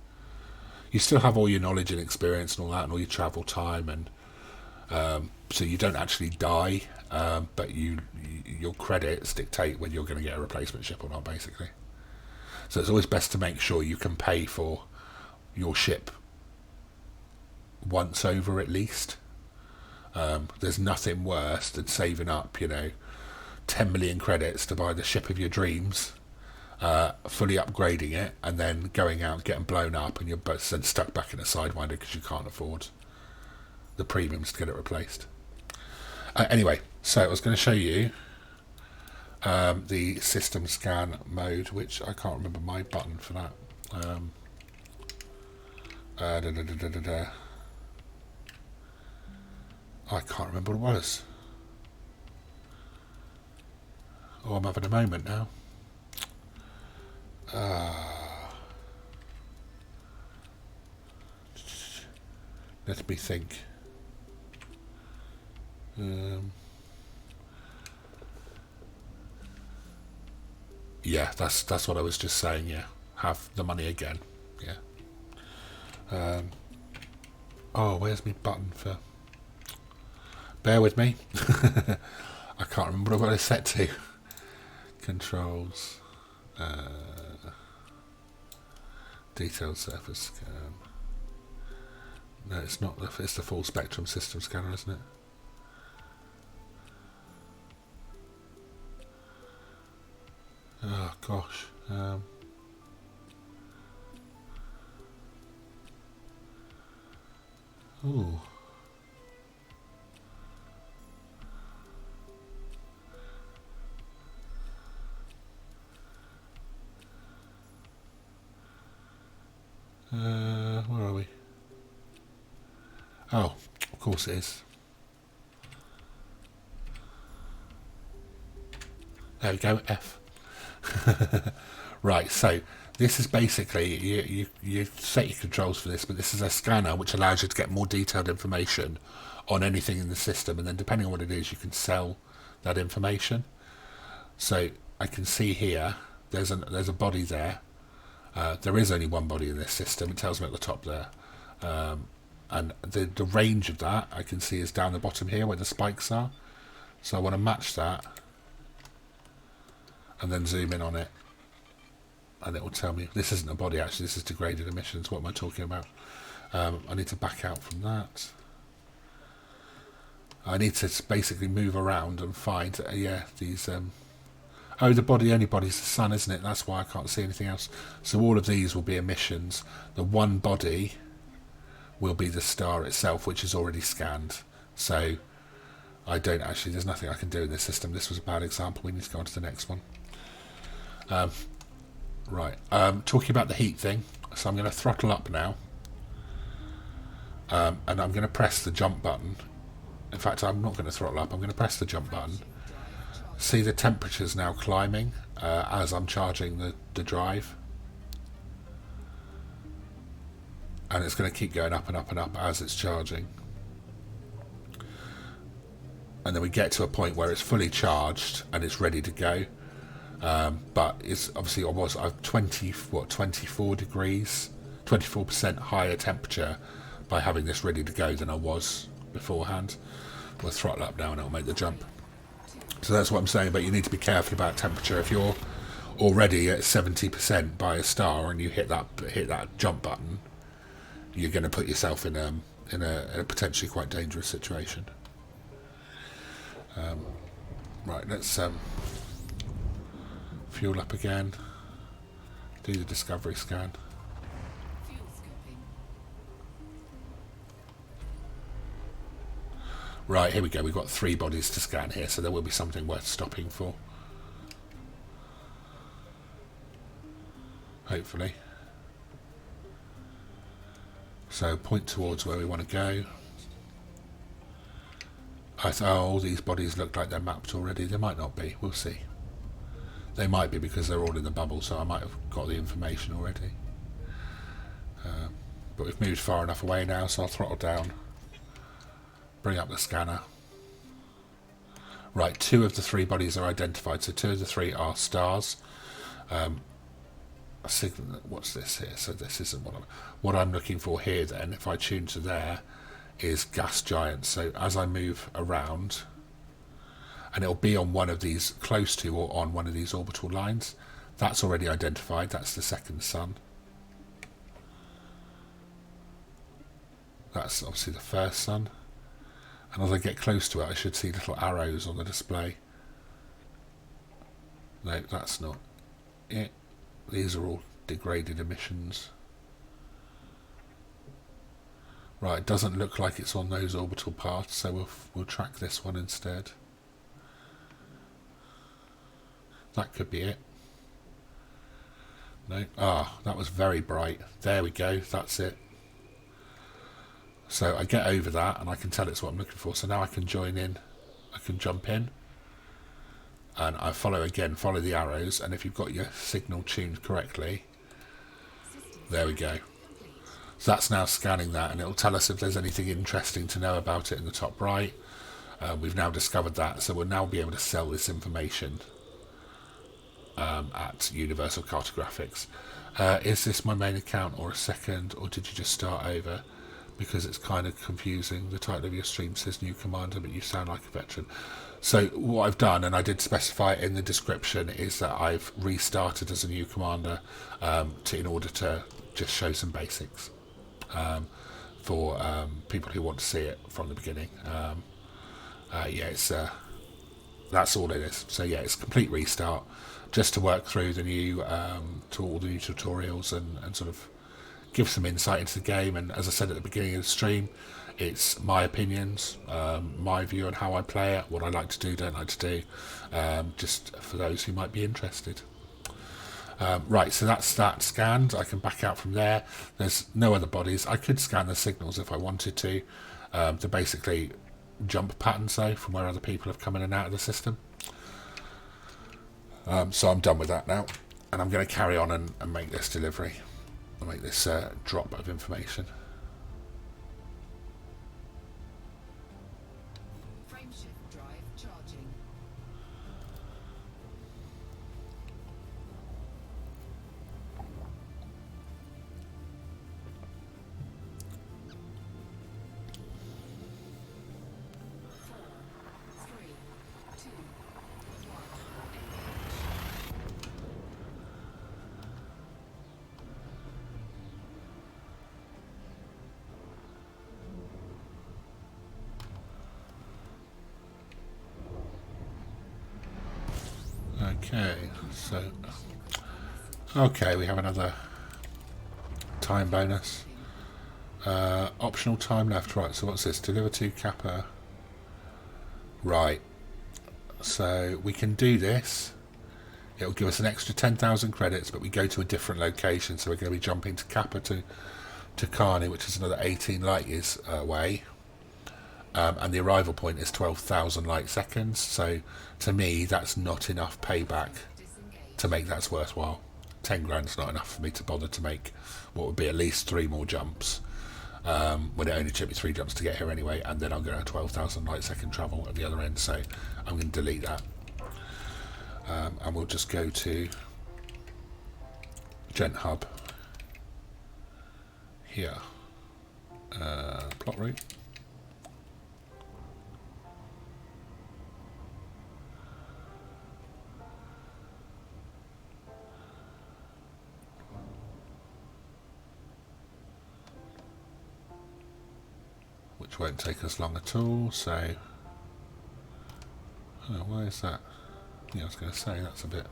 You still have all your knowledge and experience and all that, and all your travel time, and so you don't actually die, but your credits dictate whether you're going to get a replacement ship or not, basically. So it's always best to make sure you can pay for your ship once over at least. There's nothing worse than saving up, 10 million credits to buy the ship of your dreams, fully upgrading it, and then going out, getting blown up, and you're both then stuck back in a sidewinder because you can't afford the premiums to get it replaced. Anyway, so I was going to show you the system scan mode, which I can't remember my button for that. I can't remember what it was. Oh, I'm having a moment now. Let me think. Yeah, that's what I was just saying. Yeah, have the money again. Yeah. Oh, where's my button for? Bear with me. I can't remember what I set to. Controls. Detailed surface scan. No, it's not. It's the full spectrum system scanner, isn't it? Oh gosh. Ooh. Where are we? Oh, of course it is. There we go, F. Right, so this is basically, you set your controls for this, but this is a scanner which allows you to get more detailed information on anything in the system, and then depending on what it is, you can sell that information. So I can see here there's a body there. There is only one body in this system. It tells me at the top there. And the range of that I can see is down the bottom here where the spikes are. So I want to match that and then zoom in on it, and it will tell me this isn't a body actually, this is degraded emissions. What am I talking about? I need to back out from that. I need to basically move around and find these oh, the only body's the sun, isn't it? That's why I can't see anything else. So all of these will be emissions. The one body will be the star itself, which is already scanned. So I don't actually, there's nothing I can do in this system. This was a bad example. We need to go on to the next one. Right, talking about the heat thing. So I'm going to throttle up now. And I'm going to press the jump button. In fact, I'm not going to throttle up. I'm going to press the jump button. See the temperature's now climbing as I'm charging the drive. And it's going to keep going up and up and up as it's charging. And then we get to a point where it's fully charged and it's ready to go. But it's obviously I've 24 degrees, 24% higher temperature by having this ready to go than I was beforehand. We'll throttle up now and it'll make the jump. So that's what I'm saying, but you need to be careful about temperature. If you're already at 70% by a star and you hit that jump button, you're going to put yourself in a potentially quite dangerous situation. Right, let's fuel up again, do the discovery scan. Fuel scoping. Right, here we go. We've got 3 bodies to scan here, so there will be something worth stopping for. Hopefully. So point towards where we want to go. All these bodies look like they're mapped already. They might not be. We'll see. They might be because they're all in the bubble, so I might have got the information already. But we've moved far enough away now, so I'll throttle down. Bring up the scanner. Right, 2 of the 3 bodies are identified, so 2 of the 3 are stars. What's this here? So this isn't what I'm looking for here then, if I tune to there, is gas giants. So as I move around, and it'll be on one of these, close to or on one of these orbital lines. That's already identified, that's the second sun. That's obviously the first sun. And as I get close to it, I should see little arrows on the display. No, that's not it. These are all degraded emissions. Right, it doesn't look like it's on those orbital paths, so we'll track this one instead. That could be it. No, that was very bright. There we go, that's it. So I get over that and I can tell it's what I'm looking for. So now I can join in, I can jump in, and I follow the arrows, and if you've got your signal tuned correctly, there we go. So that's now scanning that, and it'll tell us if there's anything interesting to know about it in the top right. We've now discovered that, so we'll now be able to sell this information at Universal Cartographics. Is this my main account or a second, or did you just start over? Because it's kind of confusing. The title of your stream says new commander, but you sound like a veteran. So what I've done, and I did specify it in the description, is that I've restarted as a new commander in order to just show some basics for people who want to see it from the beginning. That's all it is. So yeah, it's a complete restart, just to work through the new all the new tutorials and sort of give some insight into the game. And as I said at the beginning of the stream, it's my opinions, my view on how I play it, what I like to do, don't like to do, just for those who might be interested. Right, so that's that scanned. I can back out from there. There's no other bodies. I could scan the signals if I wanted to. They're basically jump patterns, though, from where other people have come in and out of the system. So I'm done with that now, and I'm going to carry on and make this delivery. I'll make this drop of information. Frameshift drive charging. Okay, so okay, we have another time bonus. Optional time left. Right, so what's this? Deliver to Kappa. Right, so we can do this. It'll give us an extra 10,000 credits, but we go to a different location, so we're going to be jumping to Kappa to Carney, which is another 18 light years away. And the arrival point is 12,000 light seconds, so to me that's not enough payback to make that worthwhile. 10 grand's not enough for me to bother to make what would be at least 3 more jumps, when it only took me 3 jumps to get here anyway, and then I'm going to have 12,000 light second travel at the other end, so I'm going to delete that. And we'll just go to Gent Hub here, plot route. Which won't take us long at all, so why is that? Yeah, I was going to say that's a bit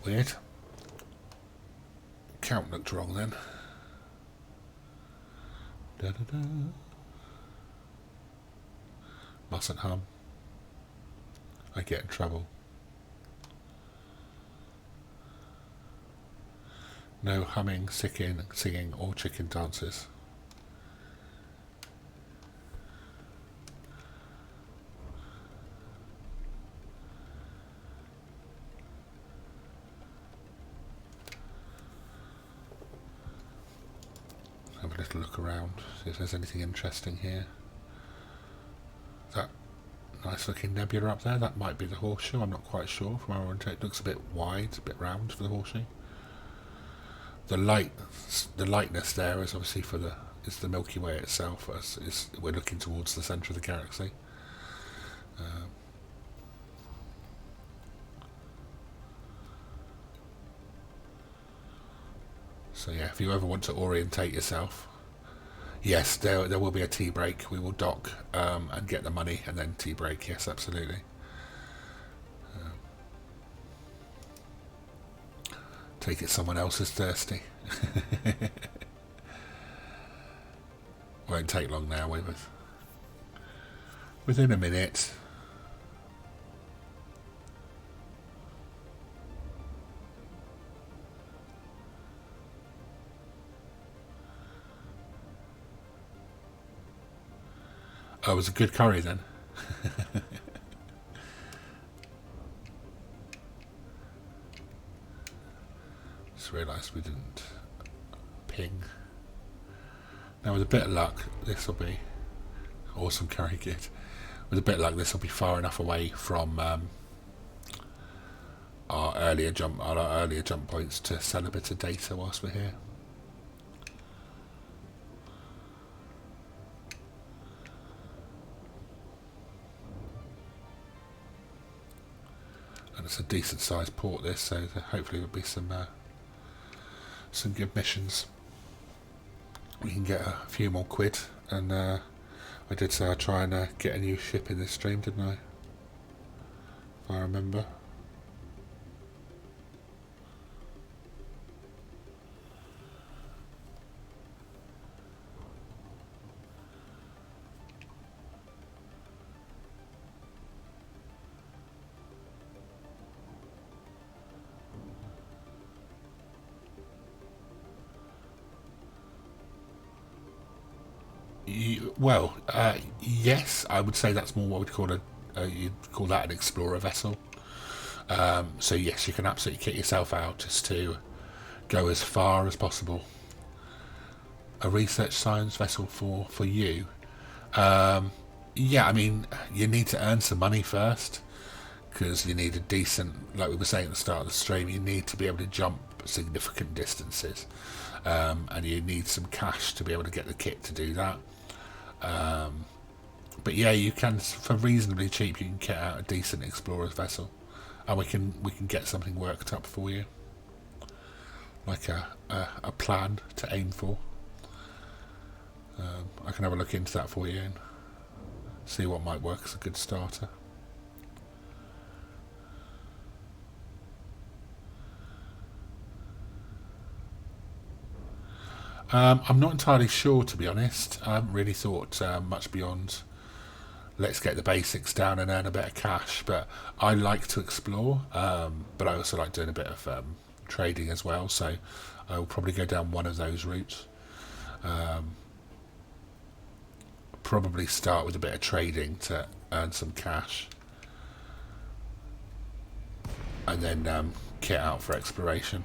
weird. Count looked wrong then. Da -da -da. Mustn't hum. I get in trouble. No humming, singing or chicken dances. Have a little look around, see if there's anything interesting here. That nice looking nebula up there, that might be the horseshoe, I'm not quite sure from our orientation. It looks a bit wide, a bit round for the horseshoe. The lightness there is obviously is the Milky Way itself, as we're looking towards the centre of the galaxy. So yeah, if you ever want to orientate yourself, yes, there will be a tea break. We will dock and get the money and then tea break. Yes, absolutely. Take it someone else is thirsty. Won't take long now, within a minute. Oh, it was a good curry then. Just realised we didn't ping. Now with a bit of luck, this will be awesome curry kit. With a bit of luck, this will be far enough away from our earlier jump points to sell a bit of data whilst we're here. And it's a decent sized port this, so hopefully there'll be some good missions. We can get a few more quid, and I did say I'd try and get a new ship in this stream, didn't I? If I remember. Well, yes, I would say that's more what we'd call you'd call that an explorer vessel. So yes, you can absolutely kit yourself out just to go as far as possible. A research science vessel for you. Yeah, I mean, you need to earn some money first, because you need a decent, like we were saying at the start of the stream, you need to be able to jump significant distances, and you need some cash to be able to get the kit to do that. But yeah, you can, for reasonably cheap, you can get out a decent explorer's vessel, and we can get something worked up for you, like a plan to aim for. I can have a look into that for you and see what might work as a good starter. I'm not entirely sure, to be honest. I haven't really thought much beyond let's get the basics down and earn a bit of cash. But I like to explore, but I also like doing a bit of trading as well. So I'll probably go down one of those routes. Probably start with a bit of trading to earn some cash, and then kit out for exploration.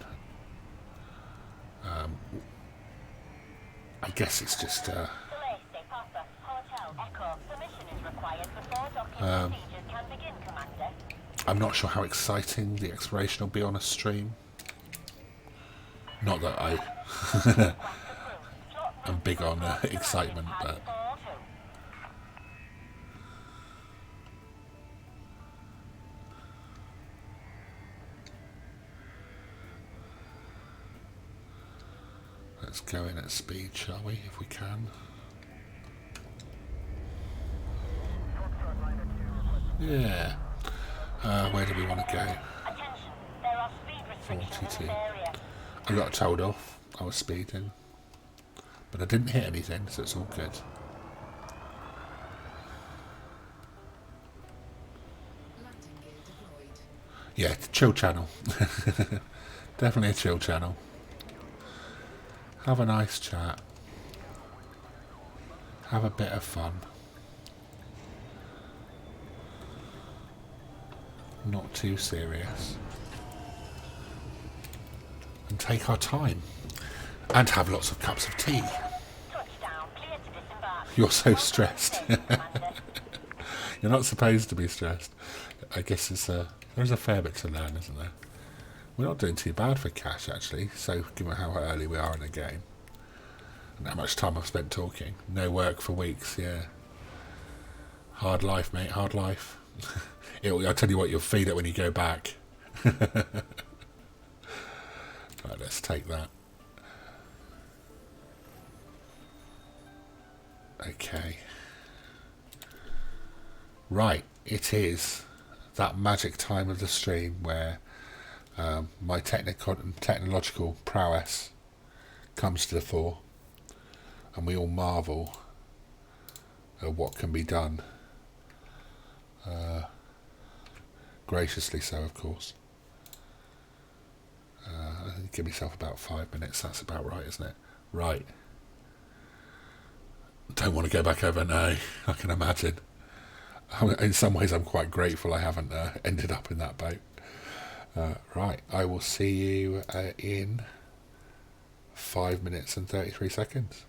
I guess it's just Celeste, Papa, Hotel, Echo. Permission is required before docking procedures can begin, Commander. I'm not sure how exciting the exploration will be on a stream. Not that I'm big on excitement, but let's go in at speed, shall we, if we can? Yeah. Where do we want to go? Attention, there are speed restrictions in 42. this area. I got told off. I was speeding. But I didn't hit anything, so it's all good. Landing gear deployed. Yeah, chill channel. Definitely a chill channel. Have a nice chat. Have a bit of fun. Not too serious. And take our time. And have lots of cups of tea. Touchdown, clear to disembark. You're so stressed. Commander. You're not supposed to be stressed. I guess there's a fair bit to learn, isn't there? We're not doing too bad for cash, actually. So, given how early we are in the game. And how much time I've spent talking. No work for weeks, yeah. Hard life, mate, hard life. I'll tell you what, you'll feel it when you go back. Right, let's take that. Okay. Right, it is that magic time of the stream where my technological prowess comes to the fore, and we all marvel at what can be done. Graciously so, of course. Give myself about 5 minutes. That's about right, isn't it? Right. Don't want to go back over now. I can imagine. In some ways, I'm quite grateful I haven't ended up in that boat. Right. I will see you in 5 minutes and 33 seconds.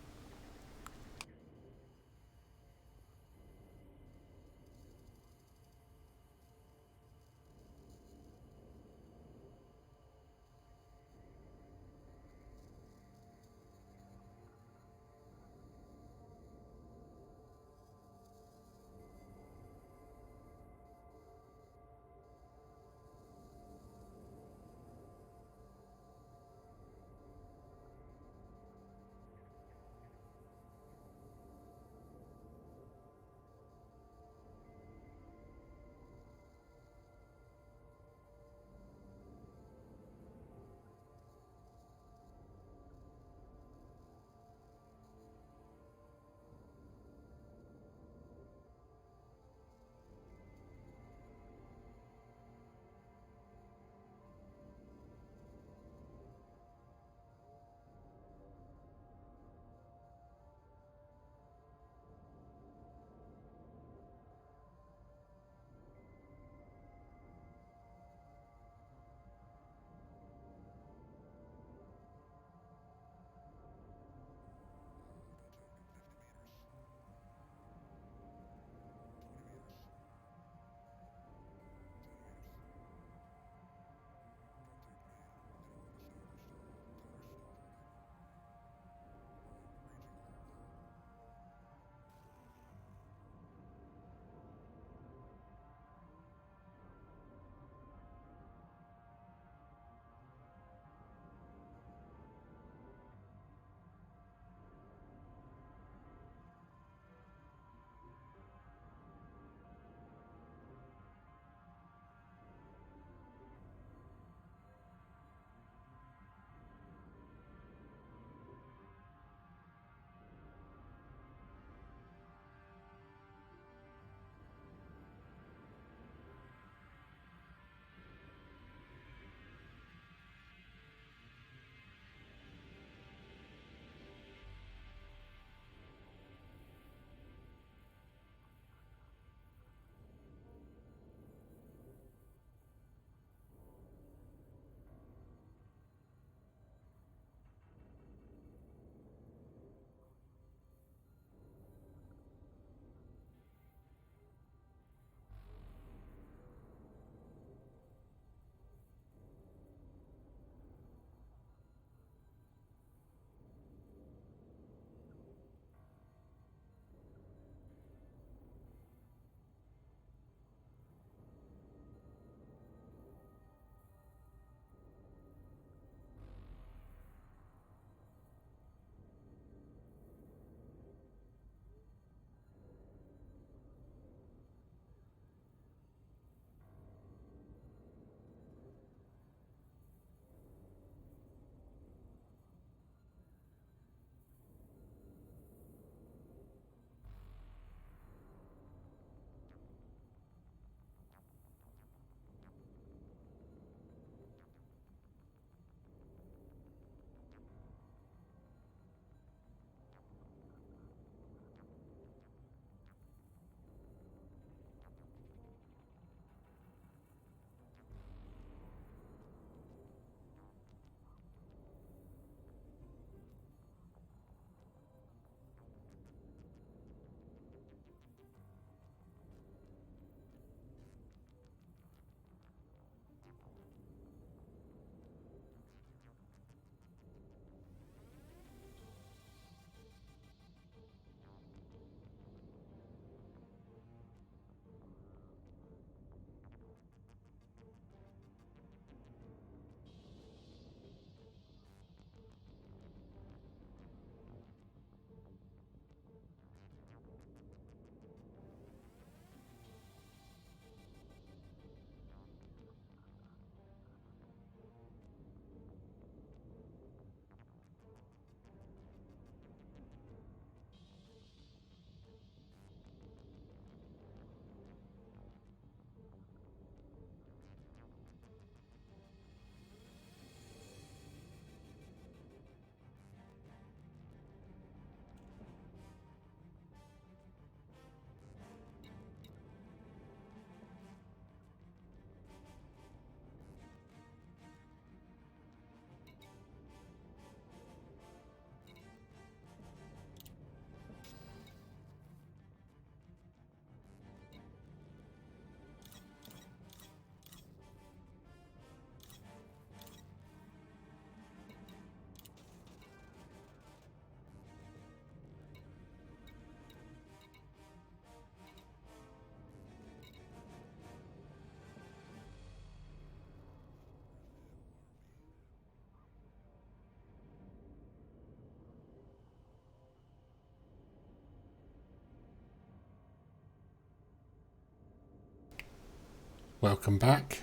Welcome back.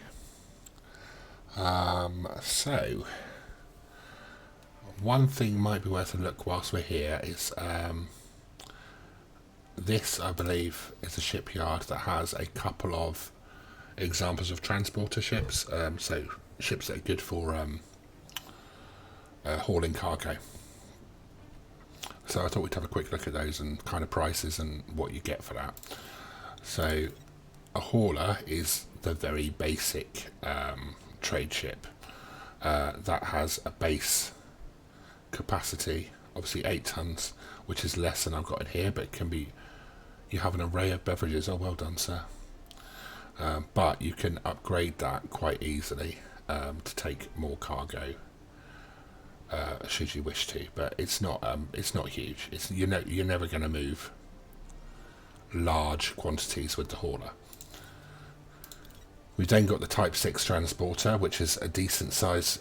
So, one thing might be worth a look whilst we're here is this, I believe, is a shipyard that has a couple of examples of transporter ships, so ships that are good for hauling cargo. So I thought we'd have a quick look at those and kind of prices and what you get for that. So a hauler is the very basic trade ship that has a base capacity, obviously 8 tons, which is less than I've got in here, but it can be, you have an array of beverages. Oh, well done, sir. But you can upgrade that quite easily to take more cargo should you wish to, but it's not huge. You're never going to move large quantities with the hauler. We've then got the Type 6 transporter, which is a decent size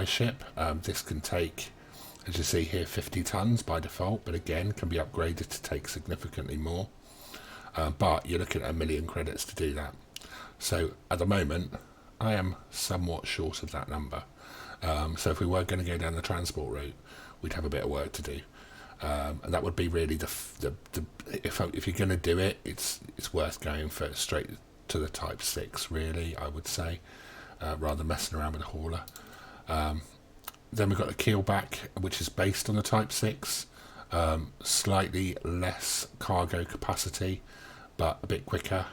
ship. This can take, as you see here, 50 tons by default, but again can be upgraded to take significantly more. But you're looking at 1 million credits to do that. So at the moment, I am somewhat short of that number. So if we were going to go down the transport route, we'd have a bit of work to do, and that would be really if you're going to do it, it's worth going for straight to the Type 6, really, I would say, rather than messing around with a hauler. Then we've got the Keelback, which is based on the Type 6, slightly less cargo capacity, but a bit quicker.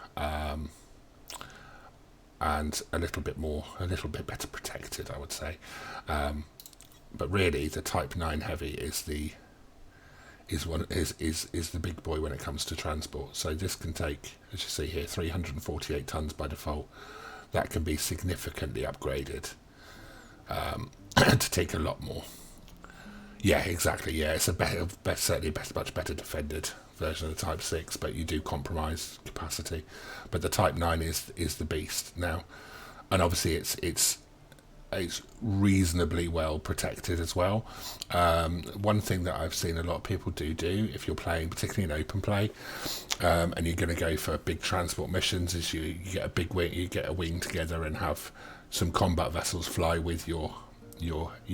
And a little bit better protected, I would say. But really, the Type 9 Heavy is the big boy when it comes to transport. So this can take, as you see here, 348 tons by default. That can be significantly upgraded to take a lot more. Yeah, exactly. Yeah, it's certainly much better defended version of the Type 6, but you do compromise capacity. But the Type 9 is the beast now, and obviously it's reasonably well protected as well. One thing that I've seen a lot of people do if you're playing, particularly in open play, and you're going to go for big transport missions, is you get a big wing, you get a wing together and have some combat vessels fly with your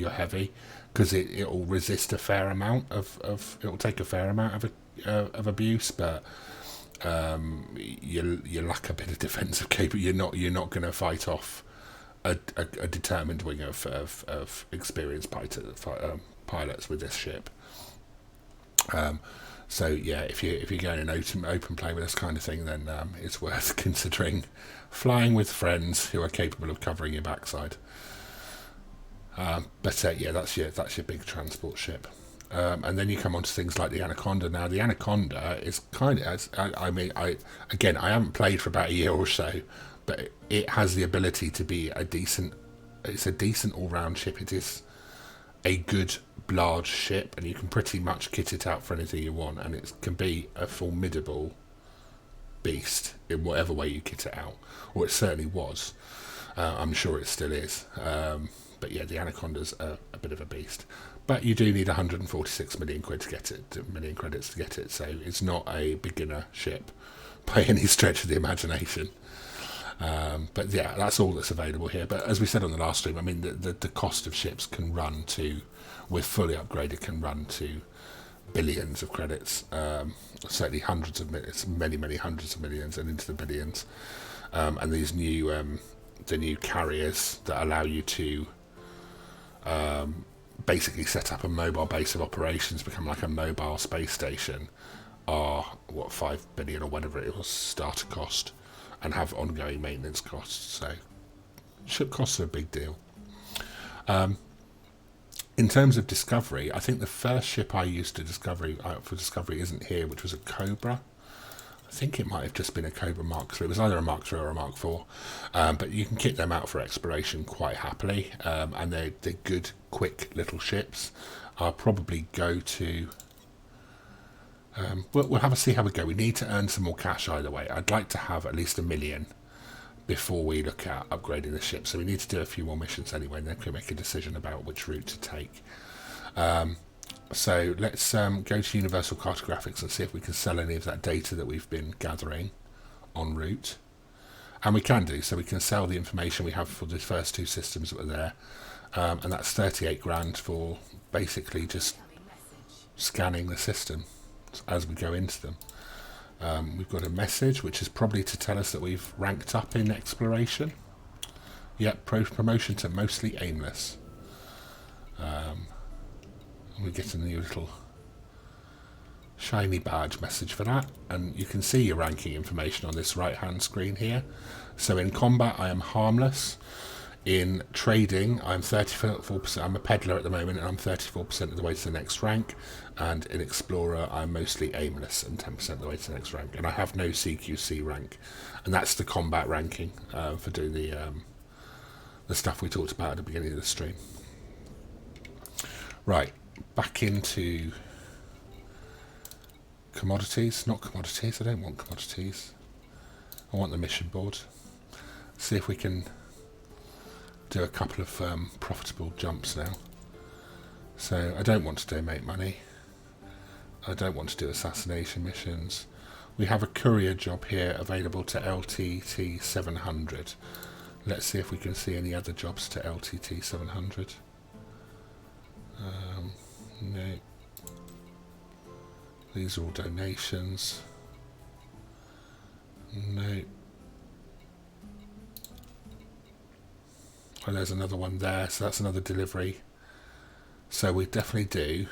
heavy, because it will resist a fair amount of it will take a fair amount of abuse, but you lack a bit of defensive capability. You're not going to fight off a determined wing of experienced pilots with this ship. So yeah, if you're going in open play with this kind of thing, then it's worth considering flying with friends who are capable of covering your backside. But yeah, that's your big transport ship. And then you come on to things like the Anaconda. Now, the Anaconda is kind of, I haven't played for about a year or so, but it has the ability to be it's a decent all-round ship. It is a good, large ship, and you can pretty much kit it out for anything you want, and it can be a formidable beast in whatever way you kit it out, or it certainly was. I'm sure it still is. But yeah, the Anaconda's a bit of a beast. But you do need 146 million quid to get it, million credits to get it, so it's not a beginner ship by any stretch of the imagination. But yeah, that's all that's available here. But as we said on the last stream, I mean, the cost of ships can run to, with fully upgraded, can run to billions of credits. Certainly hundreds of millions, many hundreds of millions, and into the billions. And these new the new carriers that allow you to basically set up a mobile base of operations, become like a mobile space station, are 5 billion or whatever it was starter cost, and have ongoing maintenance costs. So ship costs are a big deal. In terms of Discovery, I think the first ship I used for Discovery isn't here, which was a Cobra. I think it might have just been a Cobra Mark III. It was either a Mark III or a Mark IV. But you can kit them out for exploration quite happily. And they're good, quick little ships. I'll probably go to... we'll have a see how we go. We need to earn some more cash either way. I'd like to have at least 1 million before we look at upgrading the ship. So we need to do a few more missions anyway, and then we can make a decision about which route to take. So let's go to Universal Cartographics and see if we can sell any of that data that we've been gathering en route. And we can do, so we can sell the information we have for the first two systems that were there. And that's 38 grand for basically just scanning the system as we go into them. We've got a message which is probably to tell us that we've ranked up in exploration. Yep, promotion to mostly aimless. We get a new little shiny badge message for that, and you can see your ranking information on this right hand screen here. So in combat I am harmless. In trading I'm 34%, I'm a peddler at the moment, and I'm 34% of the way to the next rank. And in explorer I'm mostly aimless and 10% of the way to the next rank, and I have no CQC rank, and that's the combat ranking for doing the stuff we talked about at the beginning of the stream. Right, back into commodities. Not commodities, I don't want commodities. I want the mission board. See if we can do a couple of profitable jumps now. So I don't want to donate money. I don't want to do assassination missions. We have a courier job here available to LTT 700. Let's see if we can see any other jobs to LTT 700. No. These are all donations. No. Oh, there's another one there, so that's another delivery. So we definitely do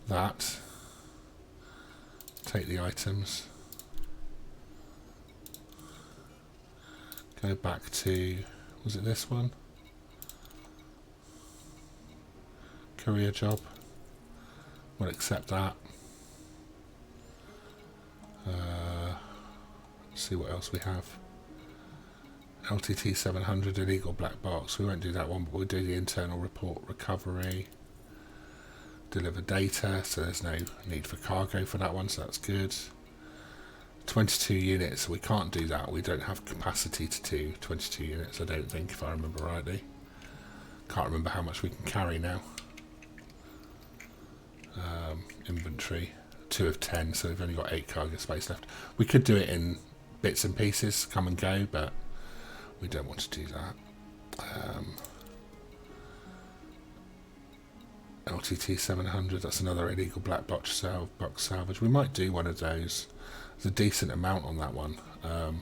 that. Take the items. Go back to, was it this one? Courier job. We'll accept that. See what else we have. LTT 700 illegal black box. We won't do that one, but we'll do the internal report recovery. Deliver data, so there's no need for cargo for that one, so that's good. 22 units, we can't do that. We don't have capacity to do 22 units, I don't think, if I remember rightly. Can't remember how much we can carry now. Inventory 2 of 10, so we've only got 8 cargo space left. We could do it in bits and pieces, come and go, but we don't want to do that. LTT 700, that's another illegal black box salvage. We might do one of those. There's a decent amount on that one,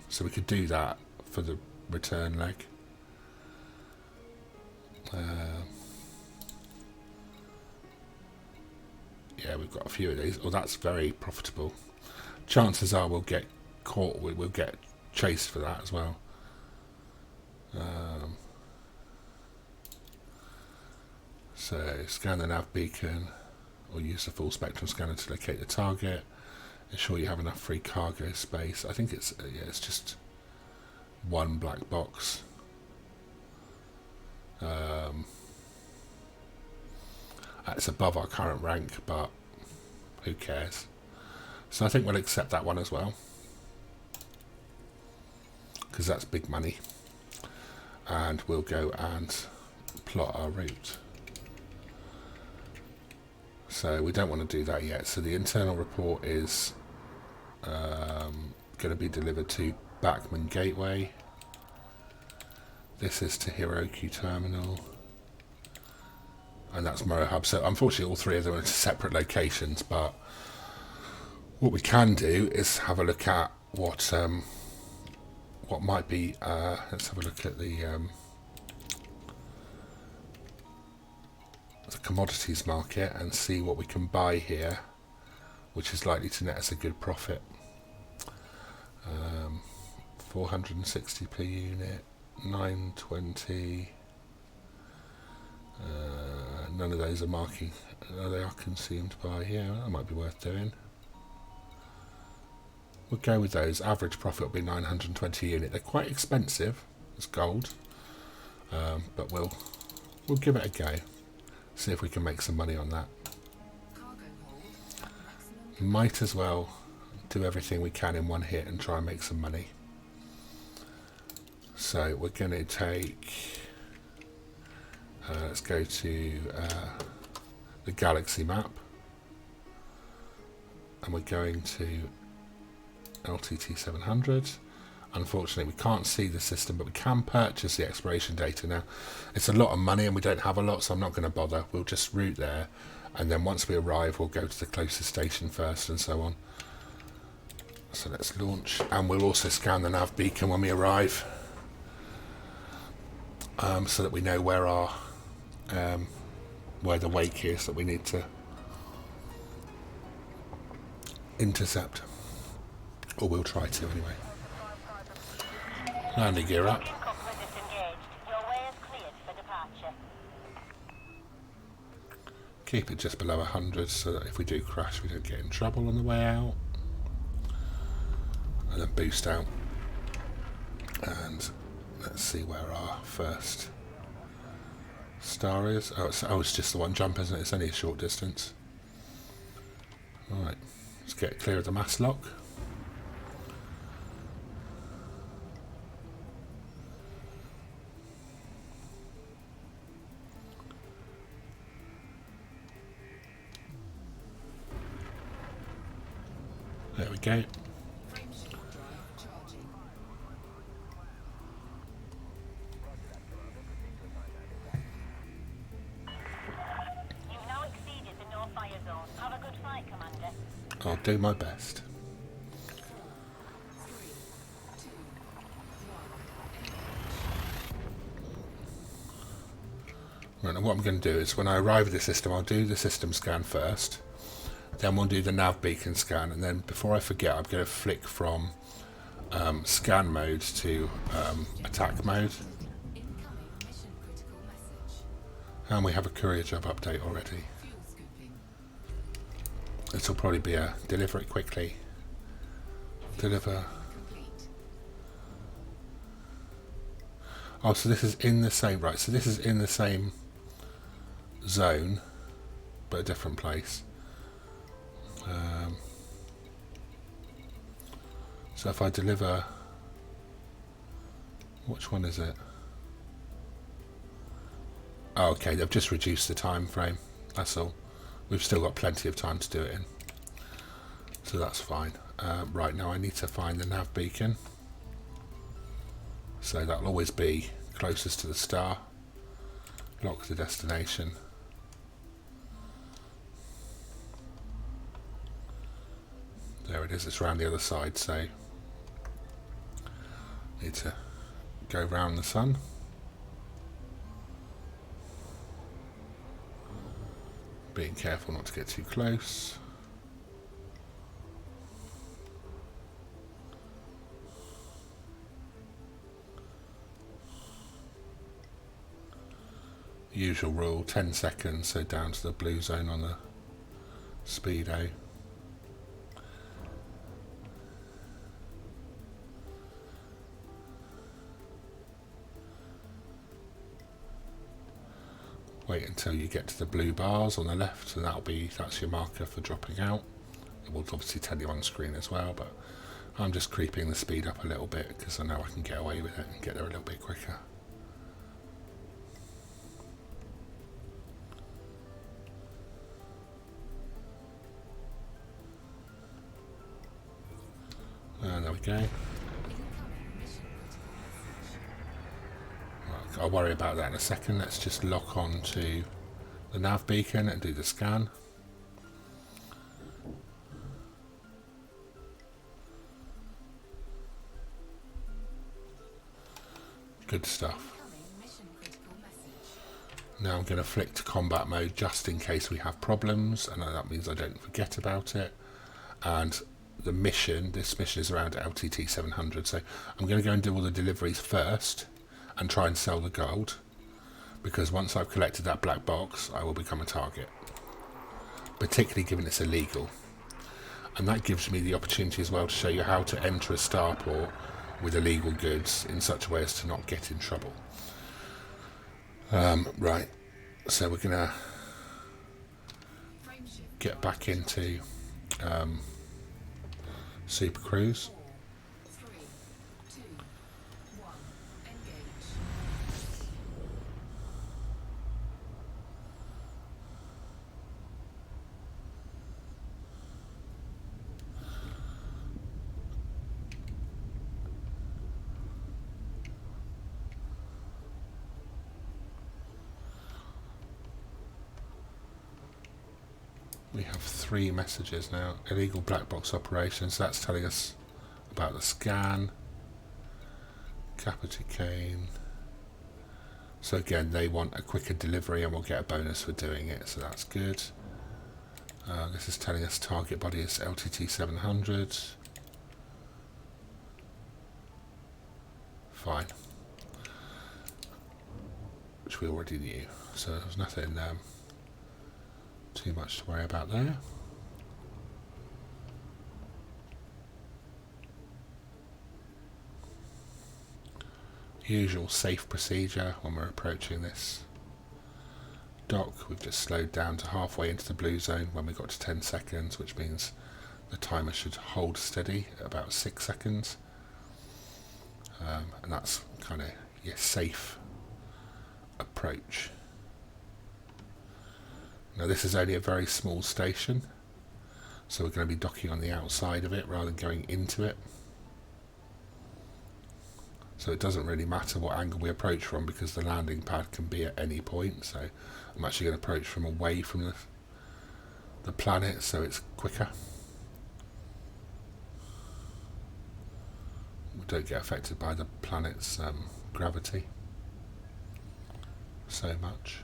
so we could do that for the return leg. Yeah, we've got a few of these. Oh, that's very profitable. Chances are we'll get caught, we'll get chased for that as well. So scan the nav beacon, or use the full spectrum scanner to locate the target. Ensure you have enough free cargo space. I think it's yeah, it's just one black box. It's above our current rank, but who cares? So I think we'll accept that one as well, because that's big money. And we'll go and plot our route. So we don't want to do that yet. So the internal report is going to be delivered to Bachman Gateway. This is to Hiroki Terminal. And that's Moro Hub. So unfortunately all three of them are separate locations, but what we can do is have a look at what might be, let's have a look at the commodities market and see what we can buy here, which is likely to net us a good profit. 460 per unit, 920. None of those are marking. They are consumed by. Yeah, that might be worth doing. We'll go with those. Average profit will be 920 a unit. They're quite expensive. It's gold, but we'll give it a go. See if we can make some money on that. Might as well do everything we can in one hit and try and make some money. So we're going to take. Let's go to the galaxy map, and we're going to LTT 700. Unfortunately, we can't see the system, but we can purchase the exploration data. Now, it's a lot of money and we don't have a lot, so I'm not going to bother. We'll just route there, and then once we arrive, we'll go to the closest station first and so on. So let's launch, and we'll also scan the nav beacon when we arrive, so that we know where our where the wake is that we need to intercept, or we'll try to anyway. Landing gear up. Coupler disengaged. Your way is cleared for departure. Keep it just below 100 so that if we do crash we don't get in trouble on the way out. And then boost out. And let's see where our first star is. Oh, it's just the one jump, isn't it? It's only a short distance. Alright, let's get clear of the mass lock. There we go. Frameshift drive charging. You've now exceeded the no fire zone. Have a good fight, Commander. I'll do my best. 4, 3, 2, 1. Right, now what I'm going to do is when I arrive at the system, I'll do the system scan first. Then we'll do the nav beacon scan, and then before I forget, I'm going to flick from scan mode to attack mode. Incoming mission critical message. And we have a courier job update already. Fuel scooping. This will probably be a deliver it quickly. Deliver. Complete. Oh, so this is in the same, right, so this is in the same zone, but a different place. So if I deliver, which one is it? Oh, okay, they've just reduced the time frame, that's all. We've still got plenty of time to do it in, so that's fine. Right, now I need to find the nav beacon, so that'll always be closest to the star. Lock the destination. There it is, it's around the other side, so need to go round the sun. Being careful not to get too close. Usual rule, 10 seconds, so down to the blue zone on the speedo. Wait until you get to the blue bars on the left, and that's your marker for dropping out. It will obviously tell you on screen as well, but I'm just creeping the speed up a little bit because I know I can get away with it and get there a little bit quicker. And there we go. Incoming mission critical message. Right, I'll worry about that in a second. Let's just lock on to the nav beacon and do the scan. Good stuff. Incoming mission critical message. Now I'm going to flick to combat mode just in case we have problems, and that means I don't forget about it. And the mission, this mission is around LTT 700, so I'm going to go and do all the deliveries first and try and sell the gold, because once I've collected that black box I will become a target, particularly given it's illegal. And that gives me the opportunity as well to show you how to enter a starport with illegal goods in such a way as to not get in trouble. Right, so we're going to Frameshift get back into Super Cruise. 3, 2, 1. Engage. We have 3 messages now. Illegal black box operations. That's telling us about the scan. Capita Cane. So again, they want a quicker delivery and we'll get a bonus for doing it, so that's good. This is telling us target body is LTT 700. Fine. Which we already knew, so there's nothing too much to worry about there. Usual safe procedure when we're approaching this dock. We've just slowed down to halfway into the blue zone when we got to 10 seconds, which means the timer should hold steady at about 6 seconds. And that's kind of your safe approach. Now this is only a very small station, so we're going to be docking on the outside of it rather than going into it. So it doesn't really matter what angle we approach from because the landing pad can be at any point. So I'm actually going to approach from away from the planet so it's quicker. We don't get affected by the planet's gravity so much.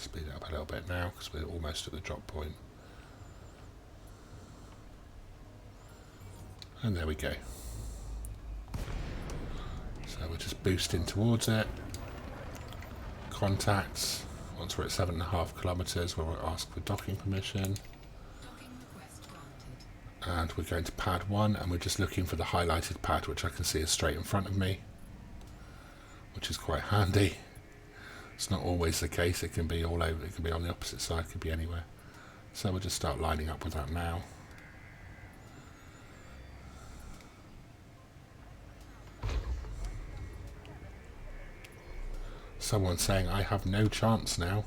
Speed it up a little bit now because we're almost at the drop point. And there we go. So we're just boosting towards it. Contacts. Once we're at 7.5 kilometres, we'll ask for docking permission. Docking request granted. And we're going to pad 1, and we're just looking for the highlighted pad, which I can see is straight in front of me, which is quite handy. It's not always the case, it can be all over, it can be on the opposite side, it could be anywhere. So we'll just start lining up with that now. Someone's saying, I have no chance now.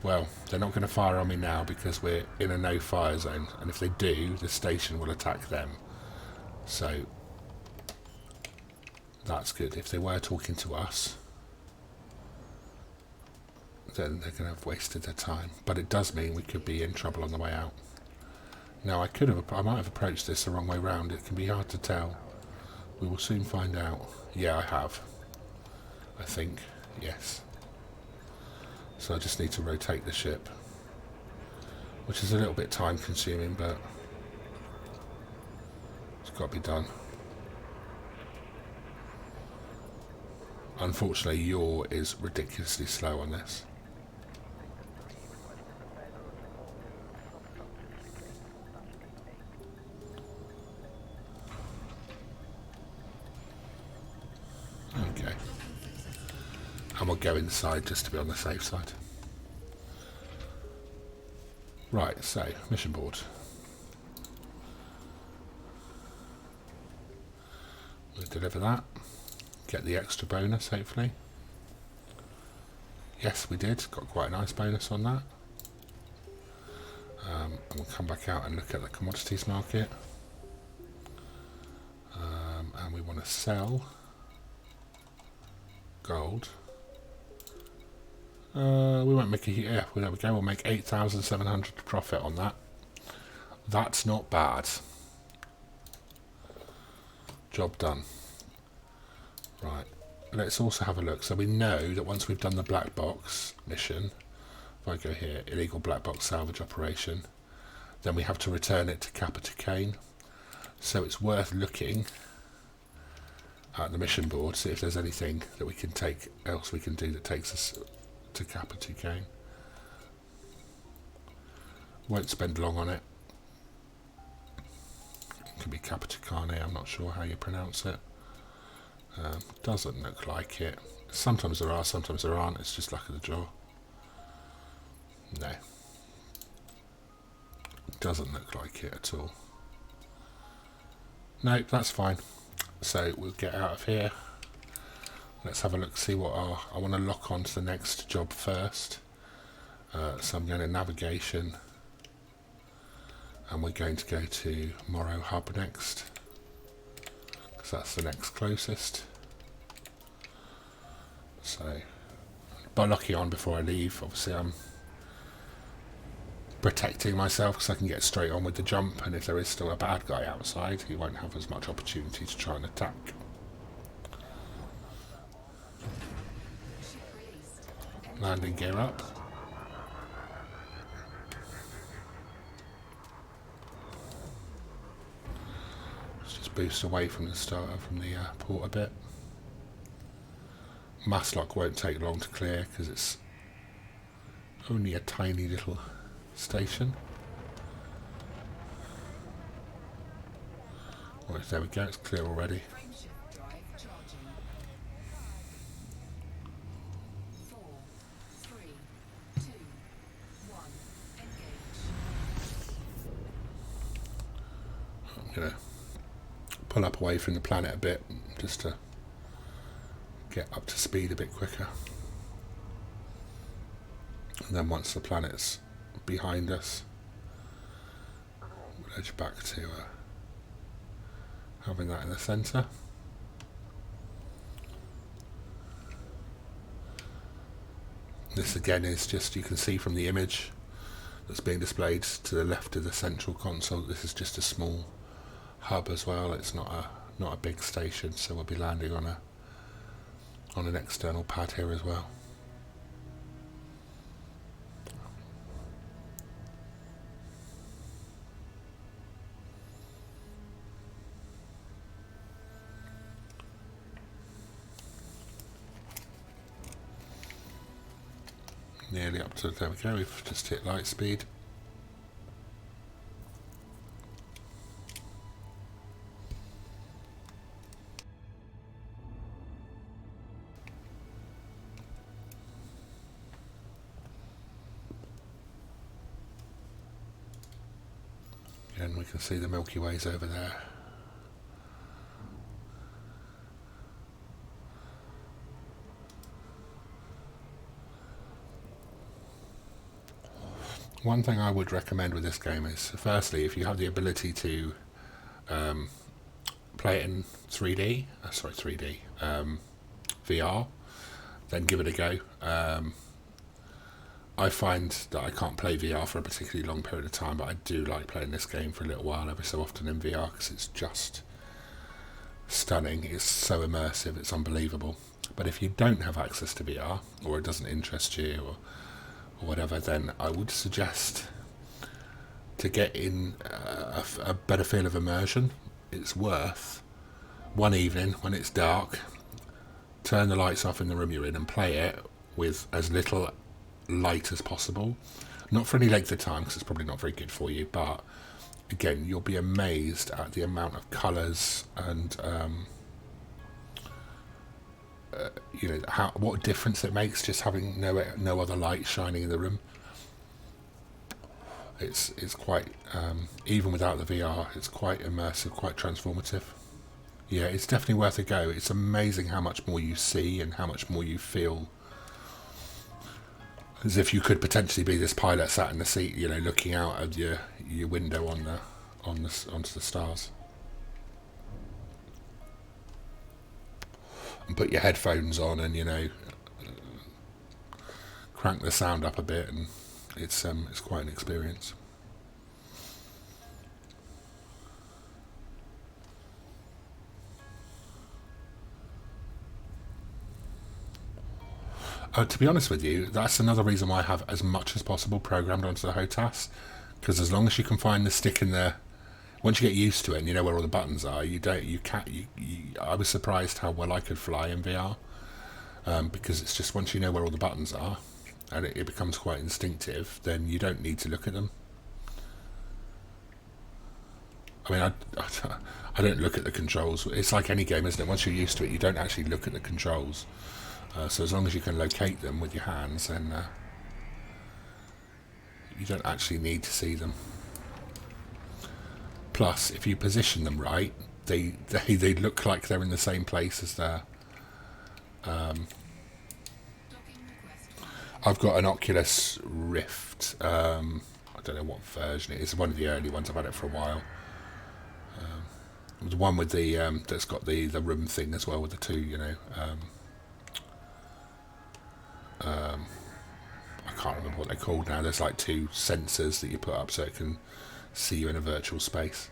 Well, they're not going to fire on me now because we're in a no-fire zone, and if they do, the station will attack them. So, that's good. If they were talking to us, then they're going to have wasted their time. But it does mean we could be in trouble on the way out. Now, I might have approached this the wrong way round. It can be hard to tell. We will soon find out. Yeah, I have. I think. Yes. So I just need to rotate the ship, which is a little bit time consuming, but it's got to be done. Unfortunately, yaw is ridiculously slow on this. Okay. And we'll go inside just to be on the safe side. Right, so, mission board. We'll deliver that. Get the extra bonus, hopefully. Yes, we did. Got quite a nice bonus on that. And we'll come back out and look at the commodities market. And we want to sell gold. We won't make there we go. We'll make 8,700 profit on that. That's not bad. Job done. Right. Let's also have a look. So we know that once we've done the black box mission, if I go here, illegal black box salvage operation, then we have to return it to Capita Cane. So it's worth looking at the mission board, see if there's anything that we can take, else we can do that takes us to Capita Cane. Won't spend long on it. It could be Capita Cane, I'm not sure how you pronounce it. Doesn't look like it. Sometimes there are, sometimes there aren't. It's just luck of the draw. No. Doesn't look like it at all. No, that's fine. So we'll get out of here. Let's have a look, see what I want to lock on to the next job first. So I'm going to navigation. And we're going to go to Morrow Hub next, because that's the next closest. So, by locking on before I leave, obviously I'm protecting myself because I can get straight on with the jump, and if there is still a bad guy outside, he won't have as much opportunity to try and attack. Landing gear up. Let's just boost away from the port a bit. Maslock won't take long to clear because it's only a tiny little station. Right, there we go, it's clear already. Frameshift drive charging. 4, 3, 2, 1. Engage. I'm going to pull up away from the planet a bit just to get up to speed a bit quicker. And then once the planet's behind us, we'll edge back to having that in the centre. This again is just, you can see from the image that's being displayed to the left of the central console, this is just a small hub as well. It's not a big station, so we'll be landing on an external pad here as well. Nearly up to, there we go, we've just hit light speed. Again, we can see the Milky Way's over there. One thing I would recommend with this game is, firstly, if you have the ability to play it in 3D, VR, then give it a go. I find that I can't play VR for a particularly long period of time, but I do like playing this game for a little while every so often in VR because it's just stunning. It's so immersive, it's unbelievable. But if you don't have access to VR, or it doesn't interest you, or whatever, then I would suggest to get in a better feel of immersion. It's worth one evening when it's dark, turn the lights off in the room you're in and play it with as little light as possible. Not for any length of time because it's probably not very good for you, but again, you'll be amazed at the amount of colours and what difference it makes just having no other light shining in the room. It's quite even without the VR, it's quite immersive, quite transformative. Yeah, it's definitely worth a go. It's amazing how much more you see and how much more you feel, as if you could potentially be this pilot sat in the seat, looking out of your window onto the stars. And put your headphones on and crank the sound up a bit, and it's quite an experience. To be honest with you, that's another reason why I have as much as possible programmed onto the HOTAS, because as long as you can find the stick in there, once you get used to it and you know where all the buttons are, I was surprised how well I could fly in VR, because it's just once you know where all the buttons are, and it becomes quite instinctive, then you don't need to look at them. I mean, I don't look at the controls. It's like any game, isn't it? Once you're used to it, you don't actually look at the controls. So as long as you can locate them with your hands, then you don't actually need to see them. Plus, if you position them right, they look like they're in the same place as their... I've got an Oculus Rift. I don't know what version it is. One of the early ones. I've had it for a while. The one with the that's got the room thing as well with the two, you know. I can't remember what they're called now. There's like two sensors that you put up so it can see you in a virtual space.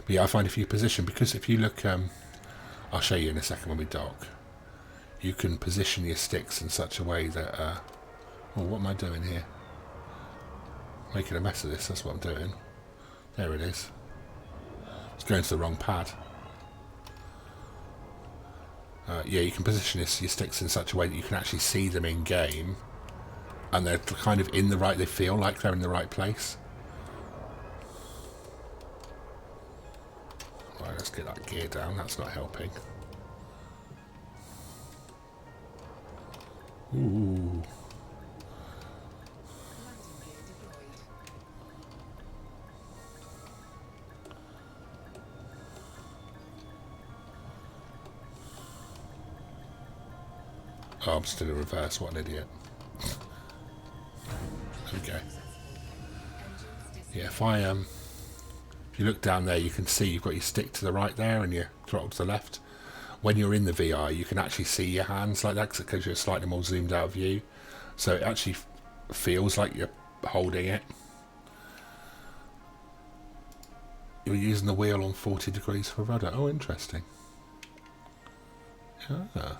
But yeah, I find if you position, because if you look, I'll show you in a second when we dock. You can position your sticks in such a way that, well, what am I doing here? Making a mess of this. That's what I'm doing. There it is. It's going to the wrong pad. Yeah, you can position your sticks in such a way that you can actually see them in game, and they're kind of in the right. They feel like they're in the right place. Right, let's get that gear down. That's not helping. Ooh. Landing gear deployed. Oh, I'm still in reverse. What an idiot. There we go. Yeah, if you look down there, you can see you've got your stick to the right there and your throttle to the left. When you're in the VR, you can actually see your hands like that because you're slightly more zoomed out view. So it actually feels like you're holding it. You're using the wheel on 40 degrees for rudder. Oh, interesting. Yeah.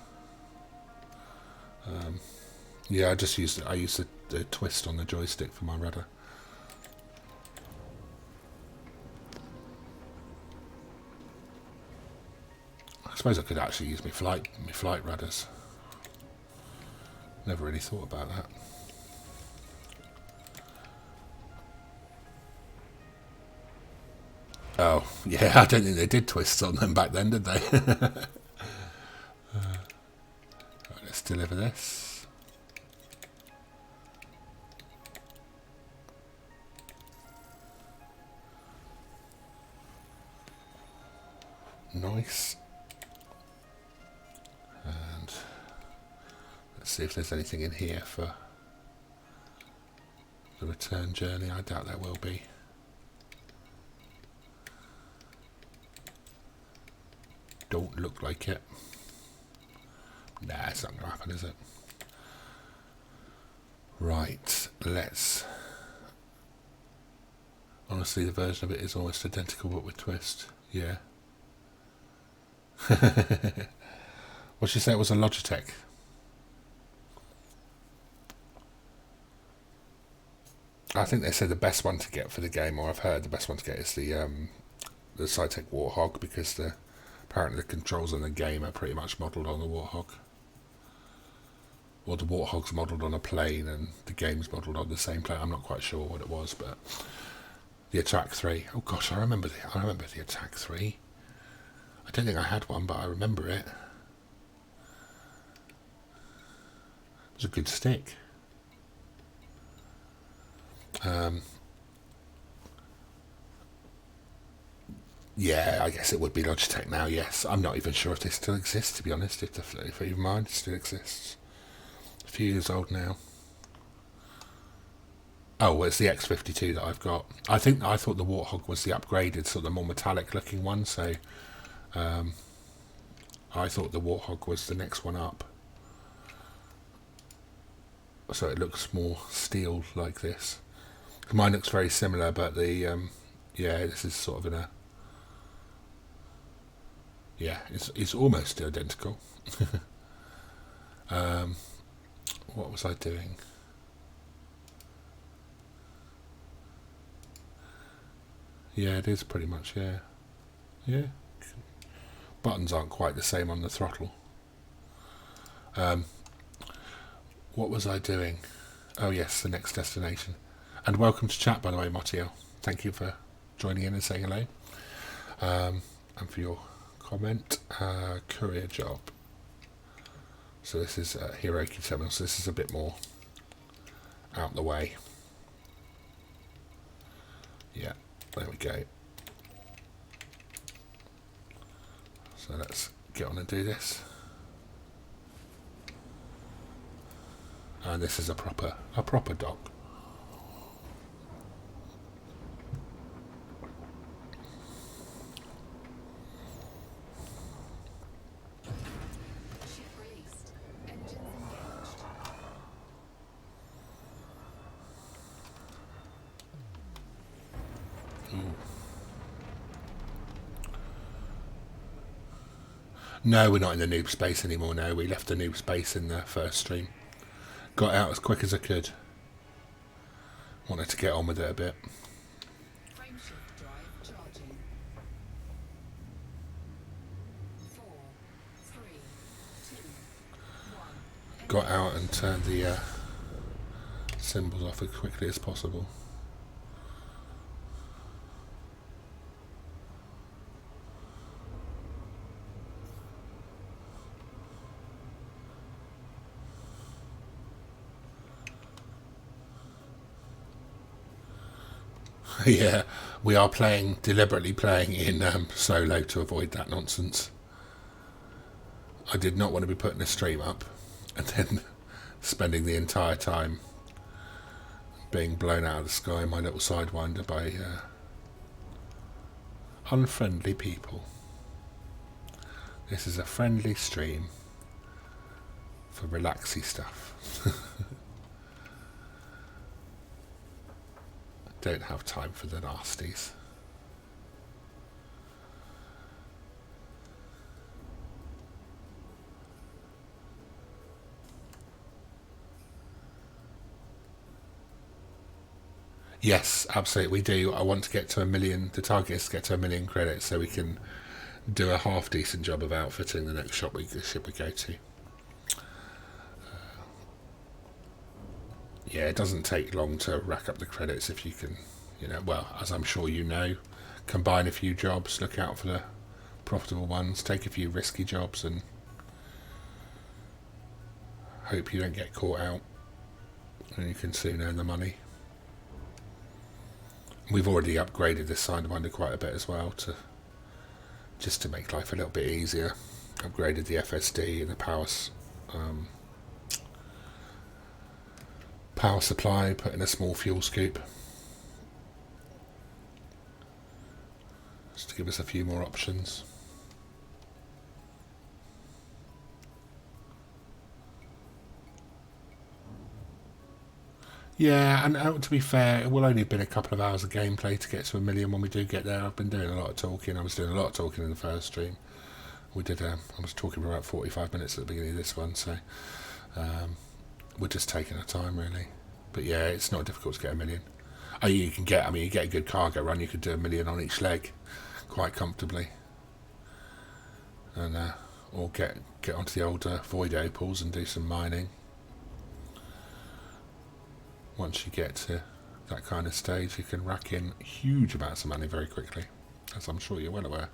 Yeah, I use the twist on the joystick for my rudder. I suppose I could actually use my flight rudders. Never really thought about that. Oh, yeah, I don't think they did twists on them back then, did they? Right, let's deliver this. Nice. And let's see if there's anything in here for the return journey. I doubt there will be. Don't look like it. Nah, it's not going to happen, is it? Right, let's... Honestly, the version of it is almost identical, but with twist. Yeah. What'd she say it was a Logitech? I think they said the best one to get for the game, or I've heard the best one to get is the Cytec Warthog, because apparently the controls in the game are pretty much modelled on the Warthog. Or the Warthog's modelled on a plane and the game's modelled on the same plane. I'm not quite sure what it was, but the Attack 3. Oh gosh, I remember the Attack 3. I don't think I had one, but I remember it. It was a good stick. Yeah, I guess it would be Logitech now, yes. I'm not even sure if they still exist, to be honest, if even mine still exists. A few years old now. Oh, well, it's the X52 that I've got. I thought the Warthog was the upgraded, sort of the more metallic looking one, so I thought the Warthog was the next one up. So it looks more steel like this. Mine looks very similar, but the yeah, this is sort of in a, yeah, it's almost identical. What was I doing? Yeah, it is pretty much, yeah. Yeah. Buttons aren't quite the same on the throttle. What was I doing? Oh yes, the next destination. And welcome to chat, by the way, Motiel. Thank you for joining in and saying hello. And for your comment. Courier job. So this is Hiroki Terminal, so this is a bit more out the way. Yeah, there we go. So let's get on and do this. And this is a proper dock. No, we're not in the noob space anymore now. We left the noob space in the first stream. Got out as quick as I could. Wanted to get on with it a bit. Frameshift drive charging. 4, 3, 2, 1. Got out and turned the symbols off as quickly as possible. Yeah, we are deliberately playing in solo to avoid that nonsense. I did not want to be putting a stream up and then spending the entire time being blown out of the sky in my little sidewinder by unfriendly people. This is a friendly stream for relaxy stuff. Don't have time for the nasties. Yes, absolutely, we do. I want to get to 1 million. The target is to get to 1 million credits so we can do a half decent job of outfitting the next ship we go to. Yeah, it doesn't take long to rack up the credits if you can, well, as I'm sure you know, combine a few jobs, look out for the profitable ones, take a few risky jobs and hope you don't get caught out and you can soon earn the money. We've already upgraded this Sidewinder quite a bit as well just to make life a little bit easier. Upgraded the FSD and the power supply, put in a small fuel scoop just to give us a few more options. Yeah, and to be fair, it will only have been a couple of hours of gameplay to get to 1 million when we do get there. I've been doing a lot of talking. I was doing a lot of talking in the first stream. I was talking for about 45 minutes at the beginning of this one, so we're just taking our time really. But yeah, it's not difficult to get 1 million. You get a good cargo run, you could do 1 million on each leg quite comfortably. And or get onto the older void opals and do some mining. Once you get to that kind of stage, you can rack in huge amounts of money very quickly, as I'm sure you're well aware.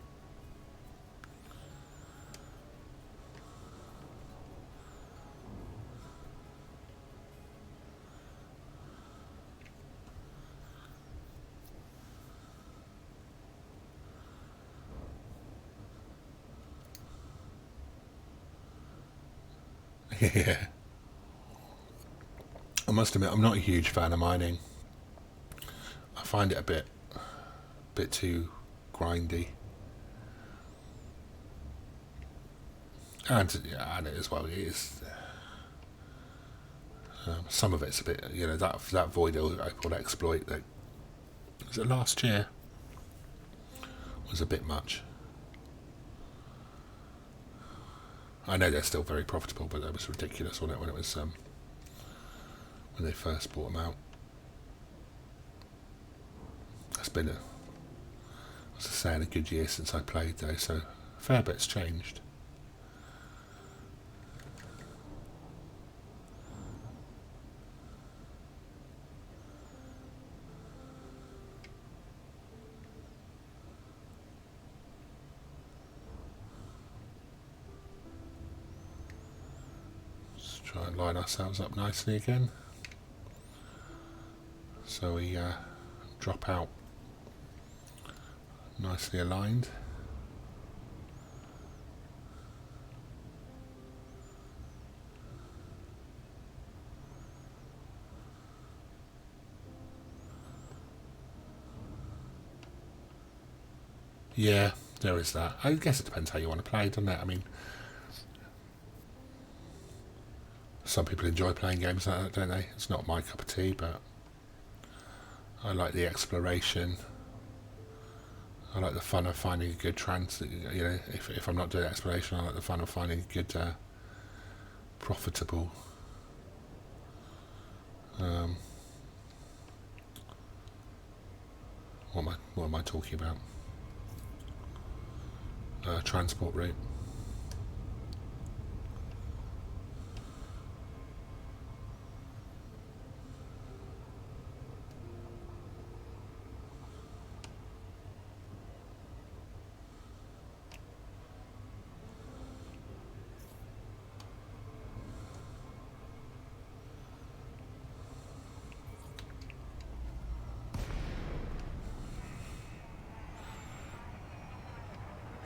Yeah. I must admit, I'm not a huge fan of mining. I find it a bit too grindy, and it as well. It is. Some of it's a bit, that void opal exploit that was it last year was a bit much. I know they're still very profitable, but that was ridiculous, wasn't it, when it was when they first brought them out. It's been a good year since I played though, so a fair bit's changed. Let's try and line ourselves up nicely again. So we drop out nicely aligned. Yeah, there is that. I guess it depends how you want to play, doesn't it? I mean, some people enjoy playing games like that, don't they? It's not my cup of tea, but I like the exploration. I like the fun of finding a good if I'm not doing exploration, I like the fun of finding a good, profitable, what am I talking about? Transport route.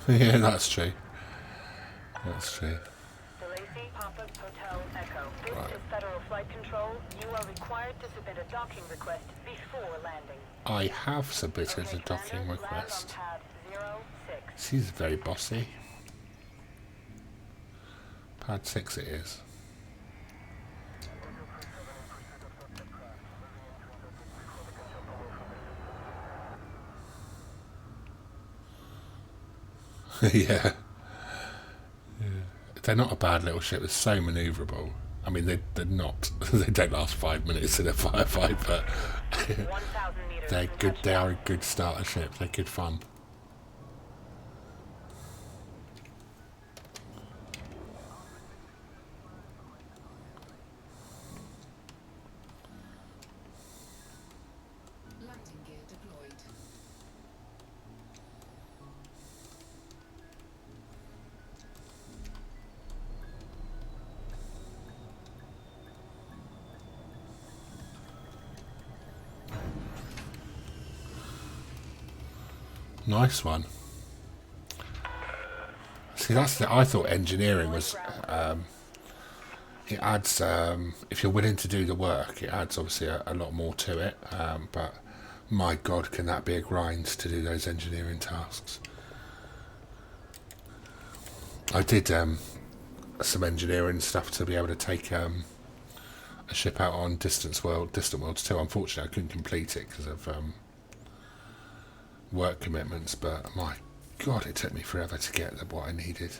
Yeah, that's true. That's true. Lacey, Papa, Hotel, Echo. This Right. is Federal Flight Control. You are required to submit a docking request before landing. I have submitted Okay, a docking Commander, request. Land on pad 06. She's very bossy. Pad 6 it is. Yeah. They're not a bad little ship. They're so manoeuvrable. I mean, they're not. They don't last 5 minutes in a firefight, but 1,000 meters they're from good. They are a touchdown. good starter ship. They're good fun. Landing gear deployed. Nice one. See, that's the. I thought engineering was. It adds. If you're willing to do the work, it adds obviously a lot more to it. But my God, can that be a grind to do those engineering tasks? I did some engineering stuff to be able to take a ship out on Distant Worlds 2. Unfortunately, I couldn't complete it because of work commitments. But my God, it took me forever to get what I needed.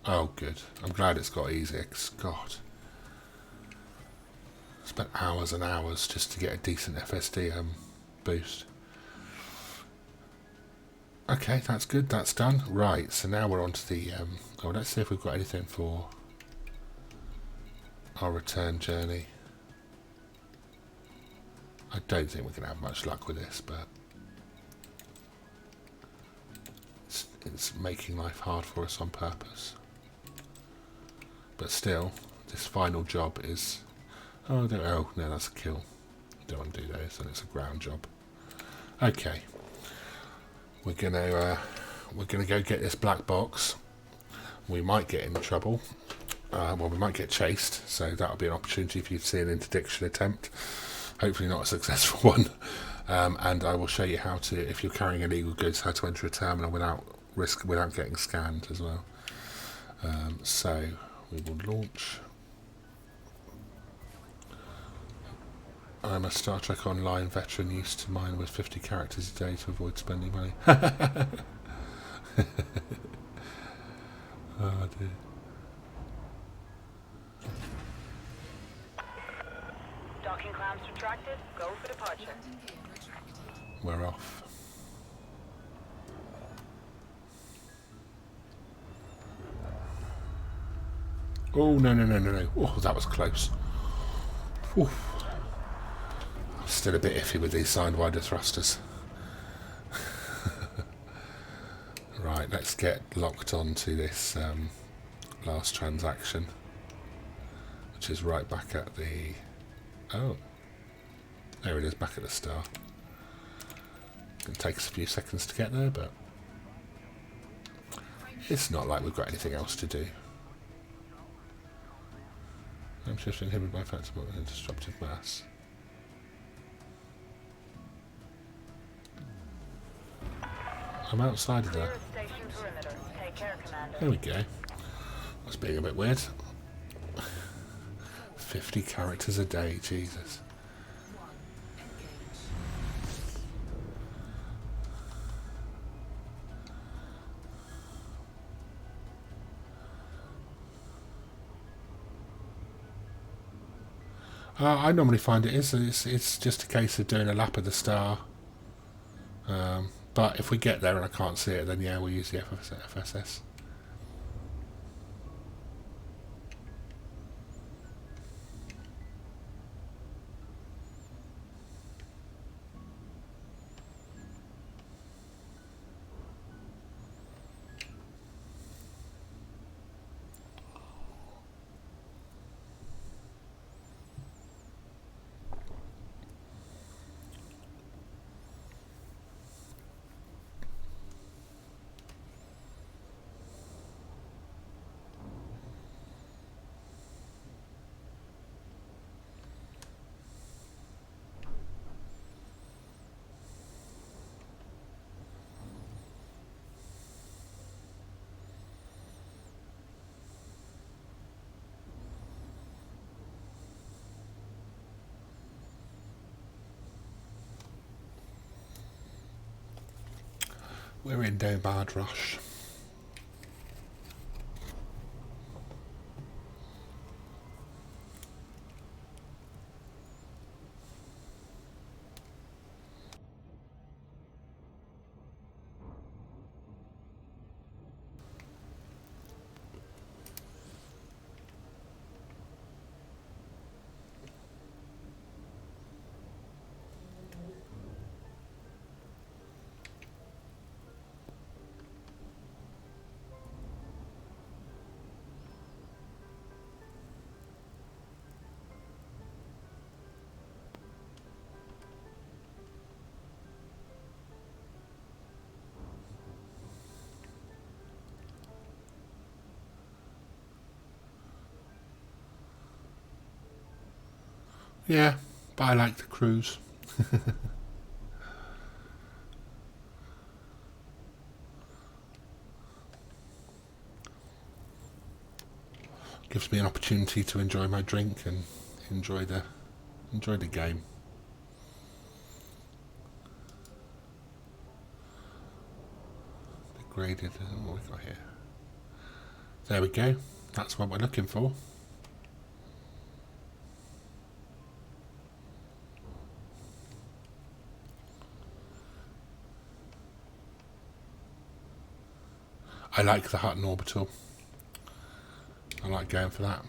Oh, good. I'm glad it's got easier. 'Cause God, I spent hours and hours just to get a decent FSD boost. Okay, that's good. That's done. Right. So now we're on to the. Let's see if we've got anything for our return journey. I don't think we're going to have much luck with this, but it's making life hard for us on purpose. But still, this final job is... Oh, no, that's a kill. Don't want to do those, and it's a ground job. Okay. We're gonna go get this black box. We might get in trouble. Well, we might get chased, so that'll be an opportunity for you to see an interdiction attempt. Hopefully not a successful one. And I will show you how to, if you're carrying illegal goods, how to enter a terminal without getting scanned as well. So we will launch. I'm a Star Trek Online veteran used to mine with 50 characters a day to avoid spending money. Oh dear. Docking clamps retracted. Go for departure. Landing gear retracted. We're off. Oh, no. Oh, that was close. Oof. I'm still a bit iffy with these sidewinder thrusters. Right, let's get locked onto this last transaction, which is right back at the... Oh, there it is, back at the star. It takes a few seconds to get there, but it's not like we've got anything else to do. I'm just inhibited by factor and disruptive mass. I'm outside of Clear that. of station perimeter. Take care, Commander. There we go. That's being a bit weird. 50 characters a day, Jesus. I normally find it's just a case of doing a lap of the star. But if we get there and I can't see it, then yeah, we'll use the FSS. We're in Dobard Rush. Yeah, but I like the cruise. Gives me an opportunity to enjoy my drink and enjoy the game. Degraded, what we got here? There we go. That's what we're looking for. I like the Hutton Orbital. I like going for that.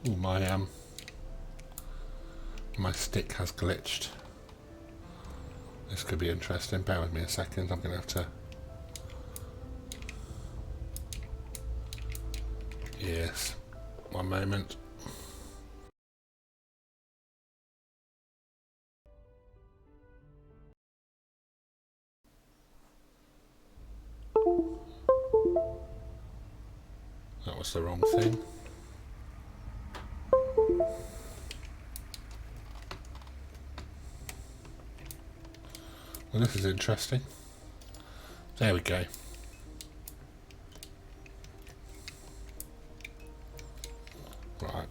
Ooh, my stick has glitched. This could be interesting. Bear with me a second. I'm going to have to... Yes. One moment. That was the wrong thing. Well, this is interesting. There we go. Right.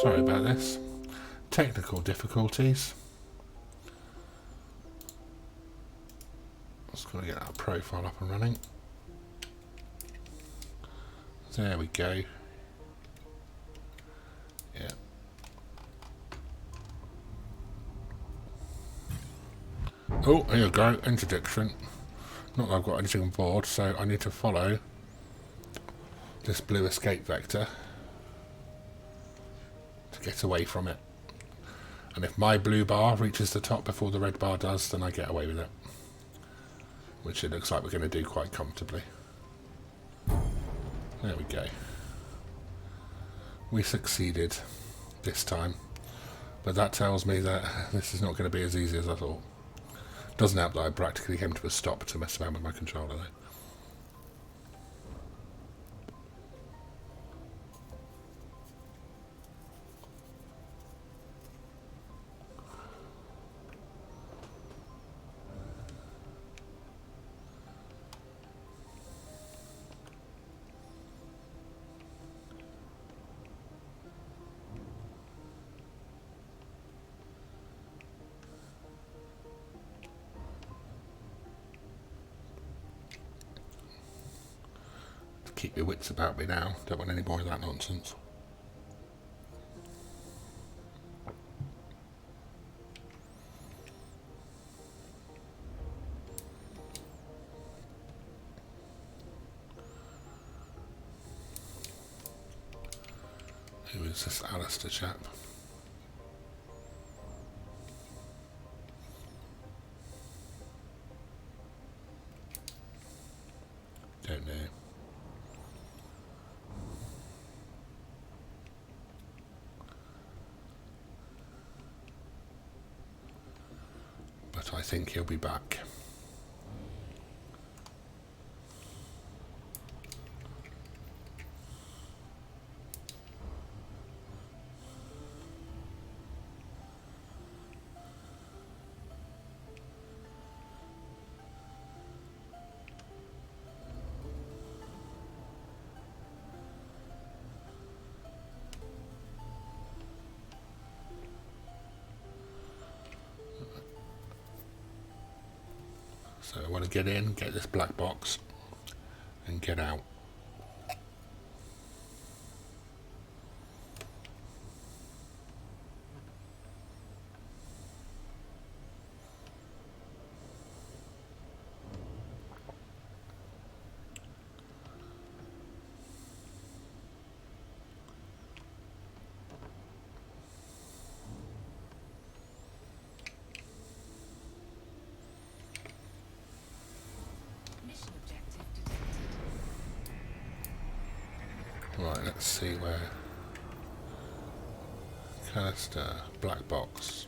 Sorry about this. Technical difficulties. Just got to get that profile up and running. There we go. Yeah. Oh, here we go. Interdiction. Not that I've got anything on board, so I need to follow this blue escape vector to get away from it. And if my blue bar reaches the top before the red bar does, then I get away with it. Which it looks like we're going to do quite comfortably. There we go. We succeeded this time. But that tells me that this is not going to be as easy as I thought. Doesn't help that I practically came to a stop to mess around with my controller though. keep your wits about me now. Don't want any more of that nonsense. Who is this Alistair chap? Don't know. But I think he'll be back. So I want to get in, get this black box, and get out. Mission objective detected. Right, let's see where. Canister, black box.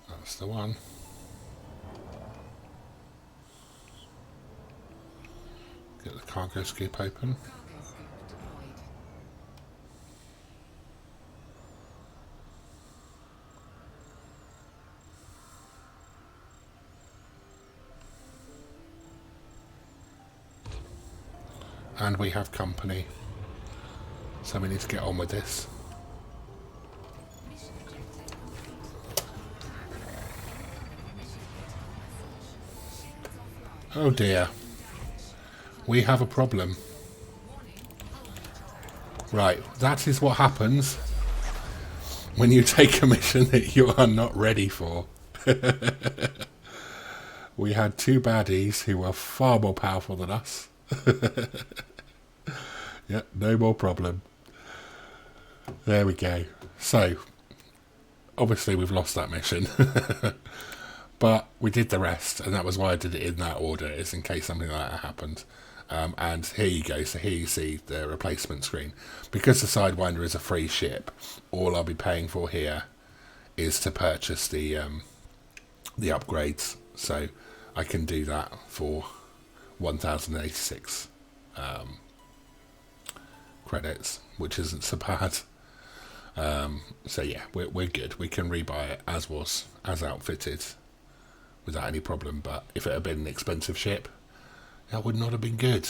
That's the one. Get the cargo scoop open. Cargo scoop deployed. And we have company. So we need to get on with this. Mission objective complete. Mission critical message. Shields offline. Oh dear. We have a problem. Warning, hull detected. Right, that is what happens when you take a mission that you are not ready for. We had two baddies who were far more powerful than us. Yeah, no more problem. There we go. So, obviously we've lost that mission. But we did the rest, and that was why I did it in that order, is in case something like that happened. And here you go, so here you see the replacement screen. Because the Sidewinder is a free ship, all I'll be paying for here is to purchase the upgrades. So I can do that for 1,086 credits, which isn't so bad. So yeah, we're good. We can rebuy it as was, as outfitted, without any problem. But if it had been an expensive ship, that would not have been good.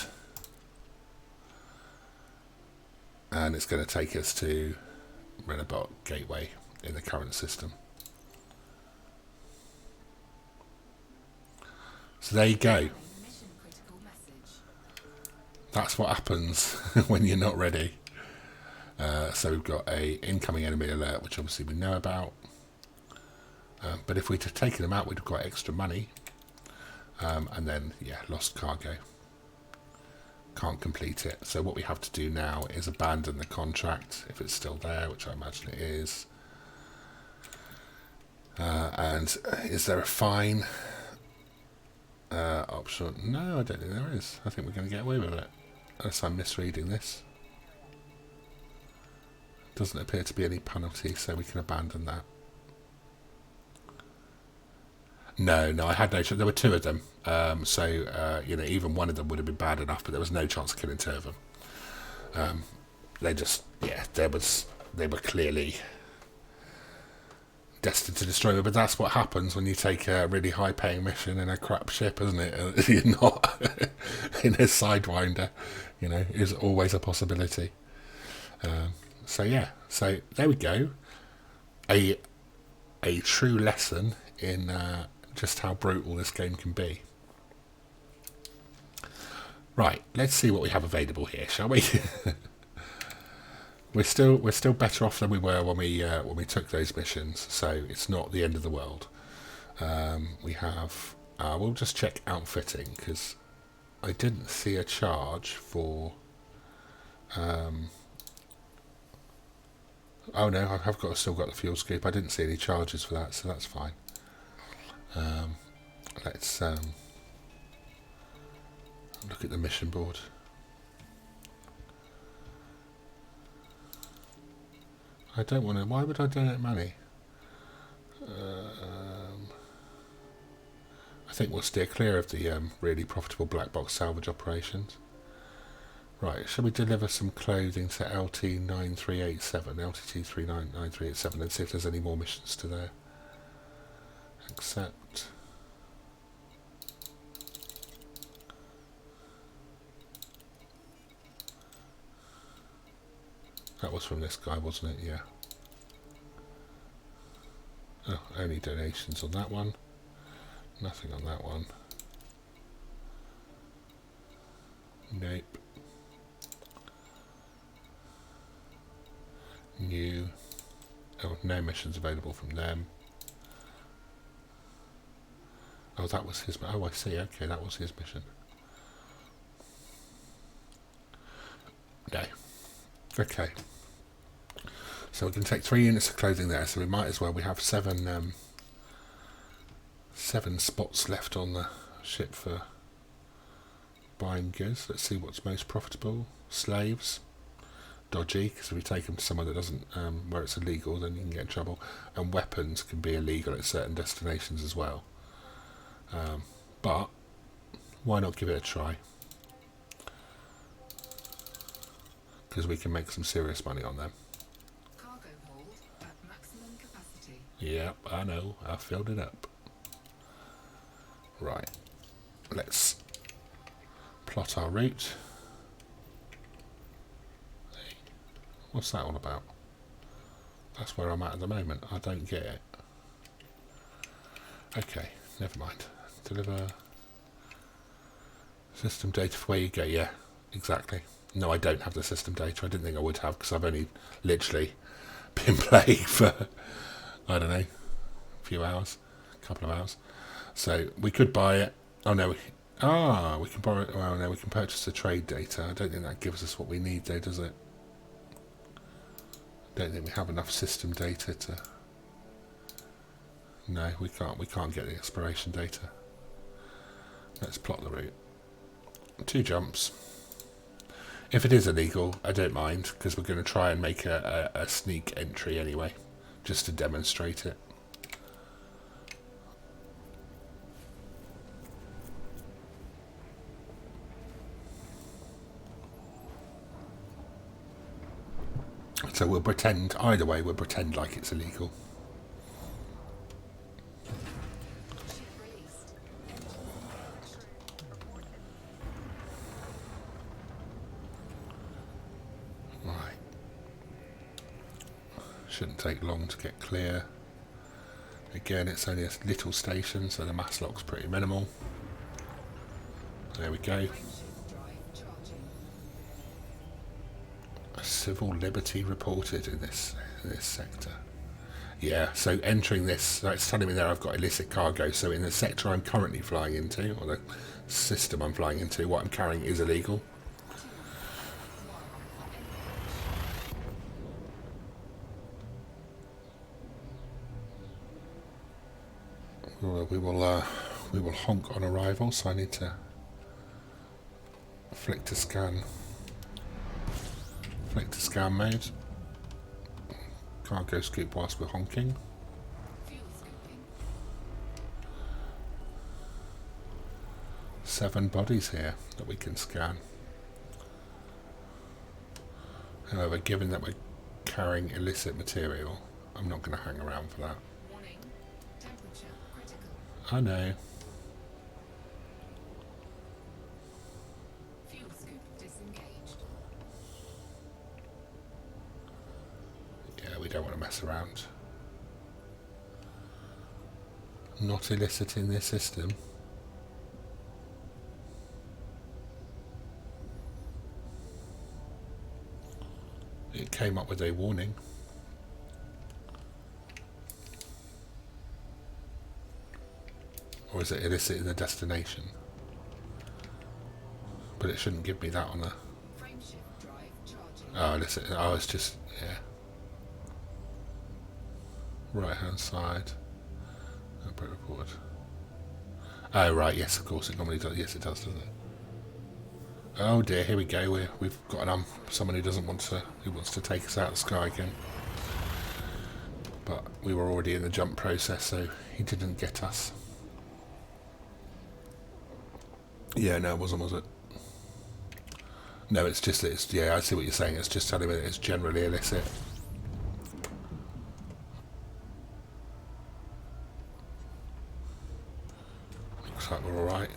And it's going to take us to Renabot Gateway in the current system. So there you go. Mission critical message. That's what happens when you're not ready. So we've got a incoming enemy alert, which obviously we know about. But if we'd have taken them out, we'd have got extra money. And then, yeah, lost cargo. Can't complete it. So what we have to do now is abandon the contract, if it's still there, which I imagine it is. And is there a fine option? No, I don't think there is. I think we're going to get away with it. Unless I'm misreading this. Doesn't appear to be any penalty, so we can abandon that. No, I had no chance. There were two of them. So, even one of them would have been bad enough, but there was no chance of killing two of them. They were clearly destined to destroy me, but that's what happens when you take a really high-paying mission in a crap ship, isn't it? You're not in a Sidewinder, is always a possibility. So there we go. A true lesson in just how brutal this game can be. Right, let's see what we have available here, shall we? we're still better off than we were when we took those missions, so it's not the end of the world. We have. We'll just check outfitting because I didn't see a charge for. Oh no, I have still got the fuel scoop. I didn't see any charges for that, so that's fine. Let's look at the mission board. I don't want to. Why would I donate money? I think we'll steer clear of the really profitable black box salvage operations. Right, shall we deliver some clothing to LT9387, LTT9387, and see if there's any more missions to there? Accept. That was from this guy, wasn't it? Yeah. Oh, only donations on that one. Nothing on that one. Nope. New. Oh, no missions available from them. Oh, that was his. Oh, I see. Okay, that was his mission. No. Okay. So we can take 3 units of clothing there. So we might as well. We have 7 spots left on the ship for buying goods. Let's see what's most profitable. Slaves. Dodgy, because if we take them to somewhere that doesn't, where it's illegal, then you can get in trouble. And weapons can be illegal at certain destinations as well. But why not give it a try? Because we can make some serious money on them. Cargo hold at maximum capacity. Yep, I know. I filled it up. Right. Let's plot our route. What's that all about? That's where I'm at the moment. I don't get it. Okay, never mind. Deliver system data for where you go. Yeah, exactly. No, I don't have the system data. I didn't think I would have because I've only literally been playing for, I don't know, a few hours, a couple of hours. So we could buy it. Oh no, we can borrow it. Well, no, we can purchase the trade data. I don't think that gives us what we need though, does it? Don't think we have enough system data to. No, we can't get the exploration data. Let's plot the route. 2 jumps. If it is illegal, I don't mind because we're going to try and make a sneak entry anyway, just to demonstrate it. So we'll pretend, either way, we'll pretend like it's illegal. Ship released. Right. Shouldn't take long to get clear. Again, it's only a little station, so the mass lock's pretty minimal. There we go. Shield drive charging. A civil liberty reported in this sector. Yeah, so entering this, so it's telling me there I've got illicit cargo, so in the sector I'm currently flying into, or the system I'm flying into, what I'm carrying is illegal. We will honk on arrival, so I need to flick to scan mode. Cargo scoop whilst we're honking. Fuel scooping. 7 bodies here that we can scan. However, given that we're carrying illicit material, I'm not going to hang around for that. Warning. Temperature critical. I know. Fuel scoop disengaged. Yeah, we don't want to mess around. Not illicit in this system. came up with a warning. Or is it illicit in the destination? But it shouldn't give me that on a... Frameshift drive charging. Oh, illicit. Oh, it's just... yeah. Right hand side. Outbreak report. Oh, right. Yes, of course. It normally does. Yes, it does, doesn't it? Oh dear, here we go. We've got someone who doesn't want to... who wants to take us out of the sky again. But we were already in the jump process, so he didn't get us. Yeah, no, it wasn't, was it? No, it's just, yeah, I see what you're saying. It's just telling me that it's generally illicit. Looks like we're alright.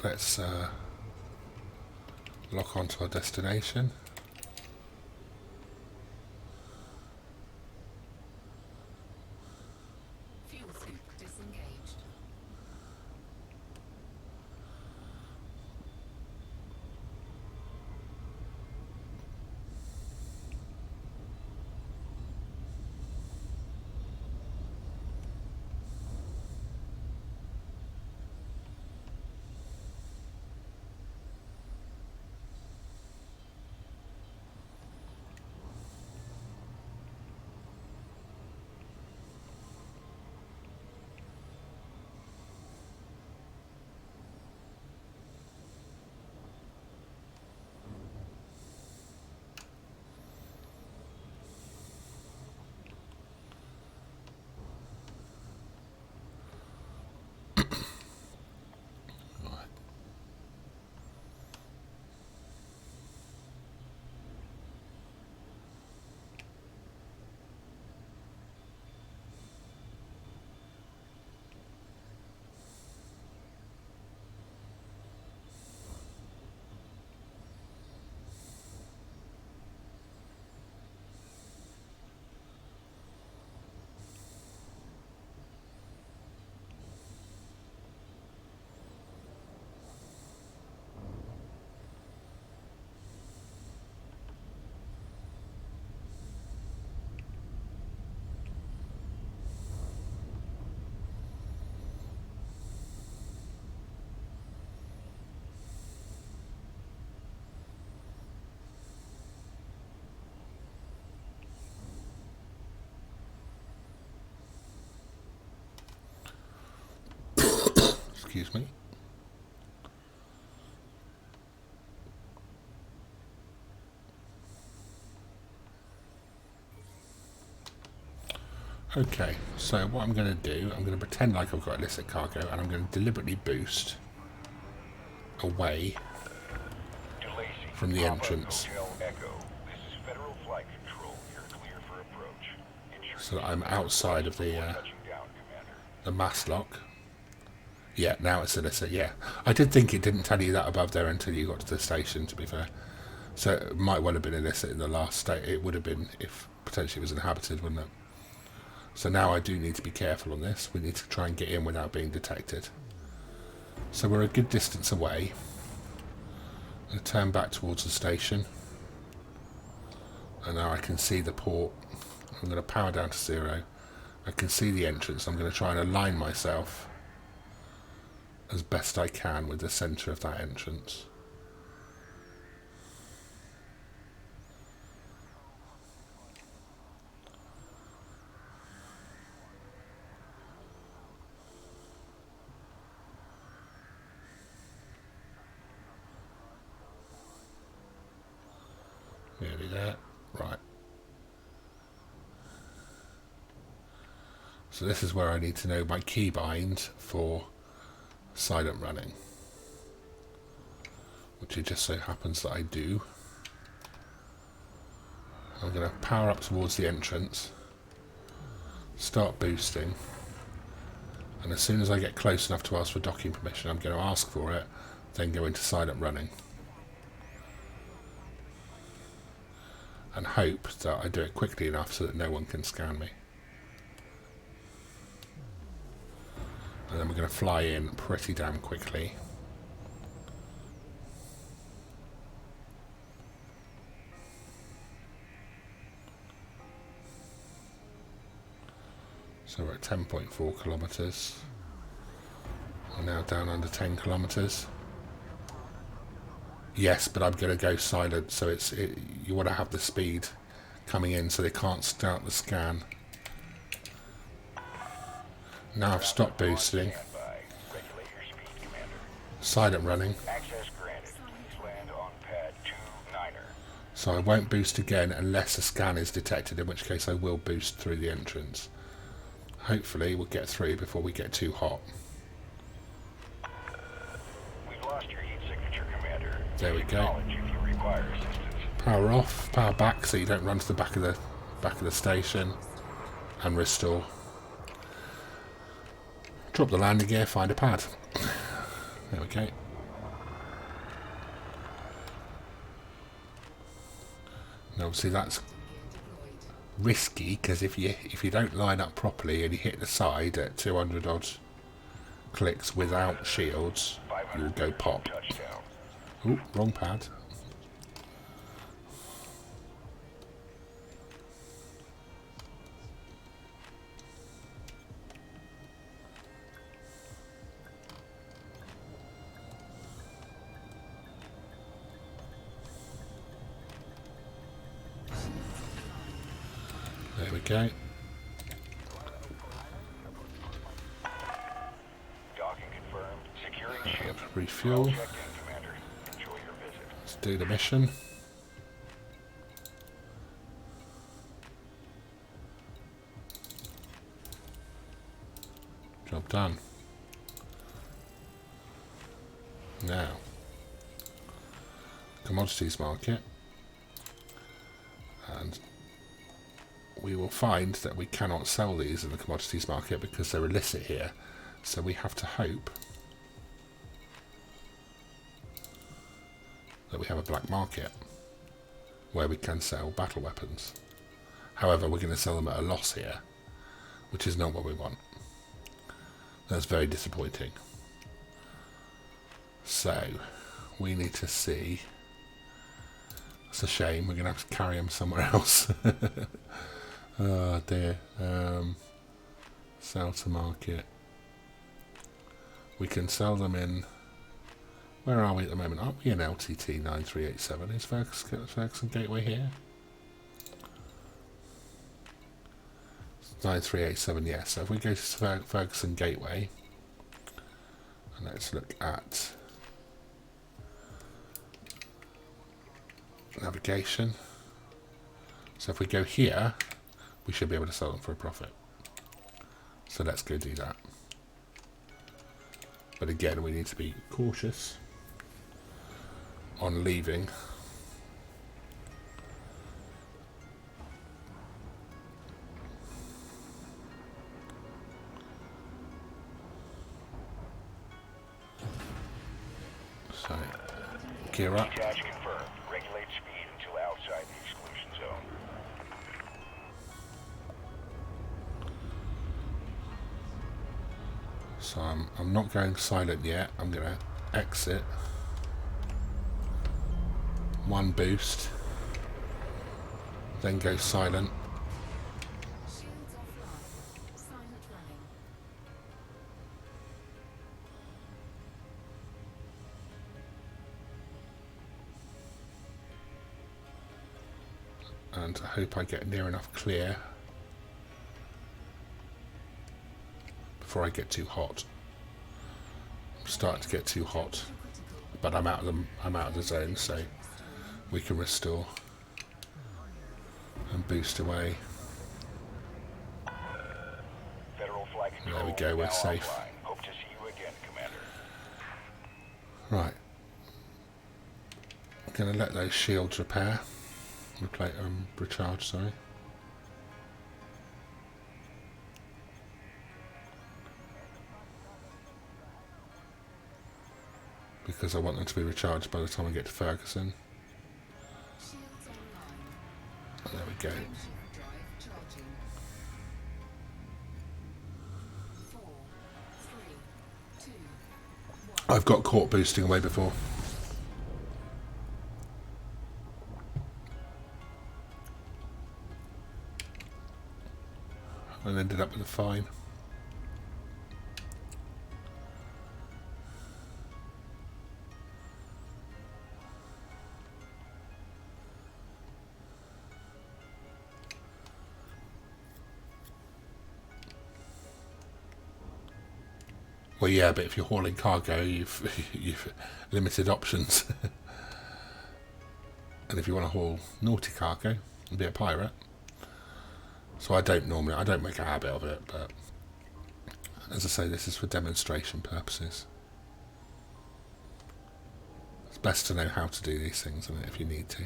Let's lock onto our destination. Fuel sync disengaged. Excuse me. Okay, so what I'm going to do, I'm going to pretend like I've got illicit cargo, and I'm going to deliberately boost away from the entrance, so that I'm outside of the mass lock. Yeah, now it's illicit, yeah. I did think it didn't tell you that above there until you got to the station, to be fair. So it might well have been illicit in the last state. It would have been if potentially it was inhabited, wouldn't it? So now I do need to be careful on this. We need to try and get in without being detected. So we're a good distance away. I'm going to turn back towards the station. And now I can see the port. I'm going to power down to 0. I can see the entrance. I'm going to try and align myself as best I can with the centre of that entrance. Nearly there. Right. So this is where I need to know my keybind for silent running, which it just so happens that I do. I'm going to power up towards the entrance, start boosting, and as soon as I get close enough to ask for docking permission, I'm going to ask for it, then go into silent running. And hope that I do it quickly enough so that no one can scan me. And then we're going to fly in pretty damn quickly. So we're at 10.4 kilometres. We're now down under 10 kilometres. Yes, but I'm going to go silent, so you want to have the speed coming in so they can't start the scan. Now I've stopped boosting. Standby. Regulate your speed, Commander. Silent running. Access granted. Please land on pad 2-9er. So I won't boost again unless a scan is detected, in which case I will boost through the entrance. Hopefully we'll get through before we get too hot. We've lost your heat signature, Commander. There we go. Acknowledge if you require assistance. Power off, power back so you don't run to the back of the station, and restore. Drop the landing gear, find a pad. There we go. And obviously that's risky because if you don't line up properly and you hit the side at 200 odd clicks without shields, you'll go pop. Touchdown. Ooh, wrong pad. There we go. Docking confirmed. Securing ship. Refuel. Checked in, Commander. Enjoy your visit. Let's do the mission. Job done. Now, commodities market, and we will find that we cannot sell these in the commodities market because they're illicit here, so we have to hope that we have a black market where we can sell battle weapons. However, we're going to sell them at a loss here, which is not what we want. That's very disappointing. So we need to see. It's a shame, we're going to have to carry them somewhere else. Oh dear. Sell to market. We can sell them in... Where are we at the moment? Aren't we in LTT 9387? Is Ferguson Gateway here? 9387, yes. So if we go to Ferguson Gateway, and let's look at navigation. So if we go here, we should be able to sell them for a profit. So let's go do that. But again, we need to be cautious on leaving. So, gear up. Detach confirmed. Regulate speed until outside the exclusion zone. So I'm not going silent yet. I'm going to exit. One boost. Then go silent. Shields offline. Silent running. And I hope I get near enough clear before I get too hot. I'm starting to get too hot, but I'm out of the zone, so we can restore and boost away. Federal flight control. There we go, we're now safe. offline. Hope to see you again, Commander. Right. I'm going to let those shields recharge, sorry. Because I want them to be recharged by the time I get to Ferguson. Shields online. There we go. Drive charging. 4, 3, 2, 1. I've got caught boosting away before. and ended up with a fine. Well, yeah, but if you're hauling cargo, you've limited options. And if you want to haul naughty cargo and be a pirate, so I don't make a habit of it, but as I say, this is for demonstration purposes. It's best to know how to do these things, isn't it, if you need to.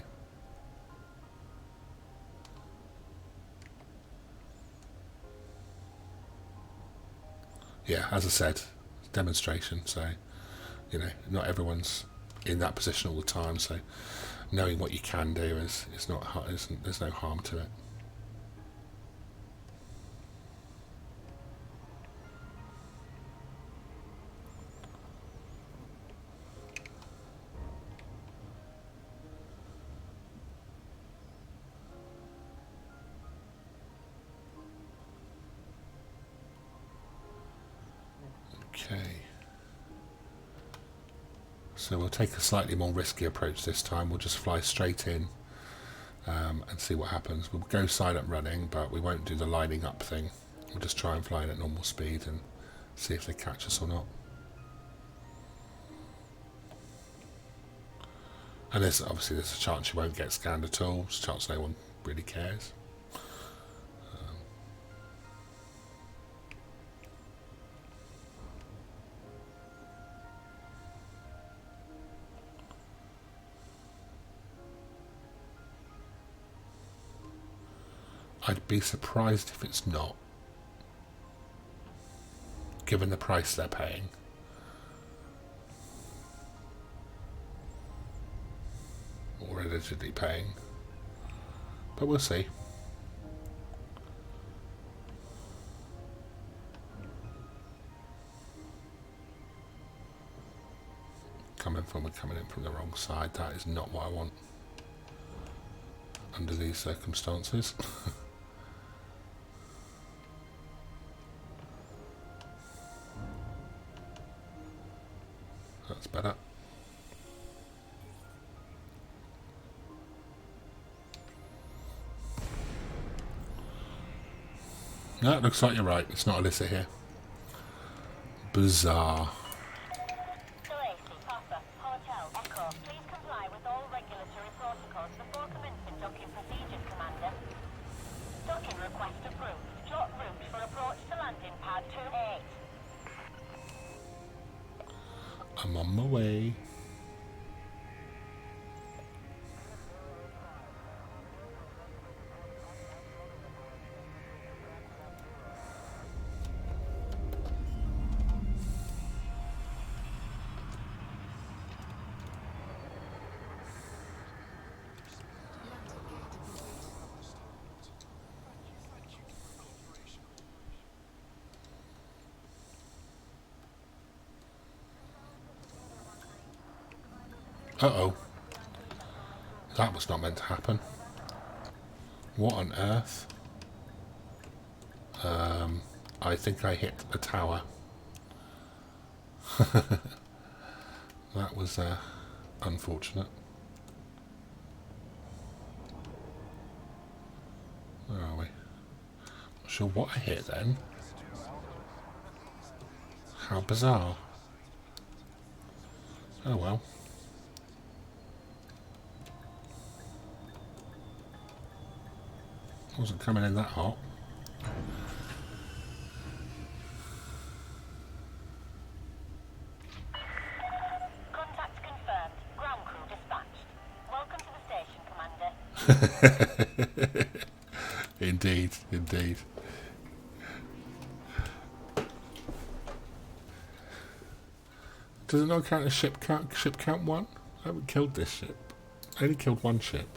Yeah, as I said, demonstration, so you know, not everyone's in that position all the time, so knowing what you can do is not there's no harm to it. Okay. So we'll take a slightly more risky approach this time. We'll just fly straight in and see what happens. We'll go silent running, but we won't do the lining up thing. We'll just try and fly in at normal speed and see if they catch us or not. And there's a chance you won't get scanned at all. There's a chance no one really cares. I'd be surprised if it's not, given the price they're paying. Or allegedly paying. But we'll see. We're coming in from the wrong side. That is not what I want under these circumstances. That's better. No, it looks like you're right. It's not Alyssa here. Bizarre. Solace, Papa, Hotel, Echo, please comply with all regulatory protocols before commencing docking procedures, Commander. Docking request approved. Jot route for approach to landing pad 28. I'm on my way. Uh-oh. That was not meant to happen. What on earth? I think I hit a tower. That was unfortunate. Where are we? Not sure what I hit then. How bizarre. Oh well. Wasn't coming in that hot. Contact confirmed. Ground crew dispatched. Welcome to the station, Commander. Indeed, indeed. Does it not count as ship count 1? I haven't killed this ship. I only killed one ship.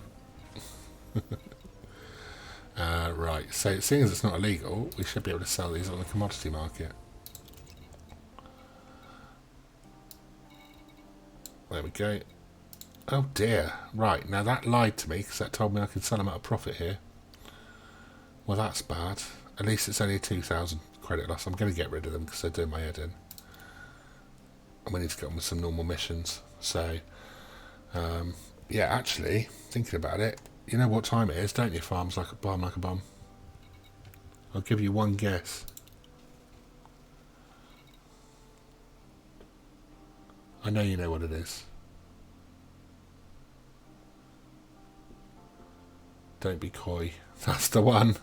Right, so seeing as it's not illegal, we should be able to sell these on the commodity market. There we go. Oh dear. Right, now that lied to me because that told me I could sell them at a profit here. Well, that's bad. At least it's only a 2,000 credit loss. I'm going to get rid of them because they're doing my head in. And we need to get on with some normal missions. So, yeah, actually, thinking about it, you know what time it is, don't you? Farms like a bomb, like a bomb. I'll give you one guess. I know you know what it is. Don't be coy. That's the one.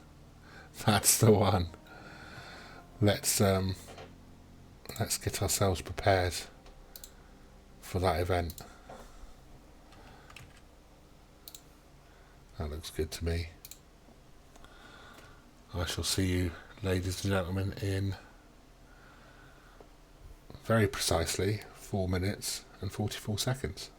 That's the one. Let's get ourselves prepared for that event. That looks good to me. I shall see you, ladies and gentlemen, in very precisely 4 minutes and 44 seconds.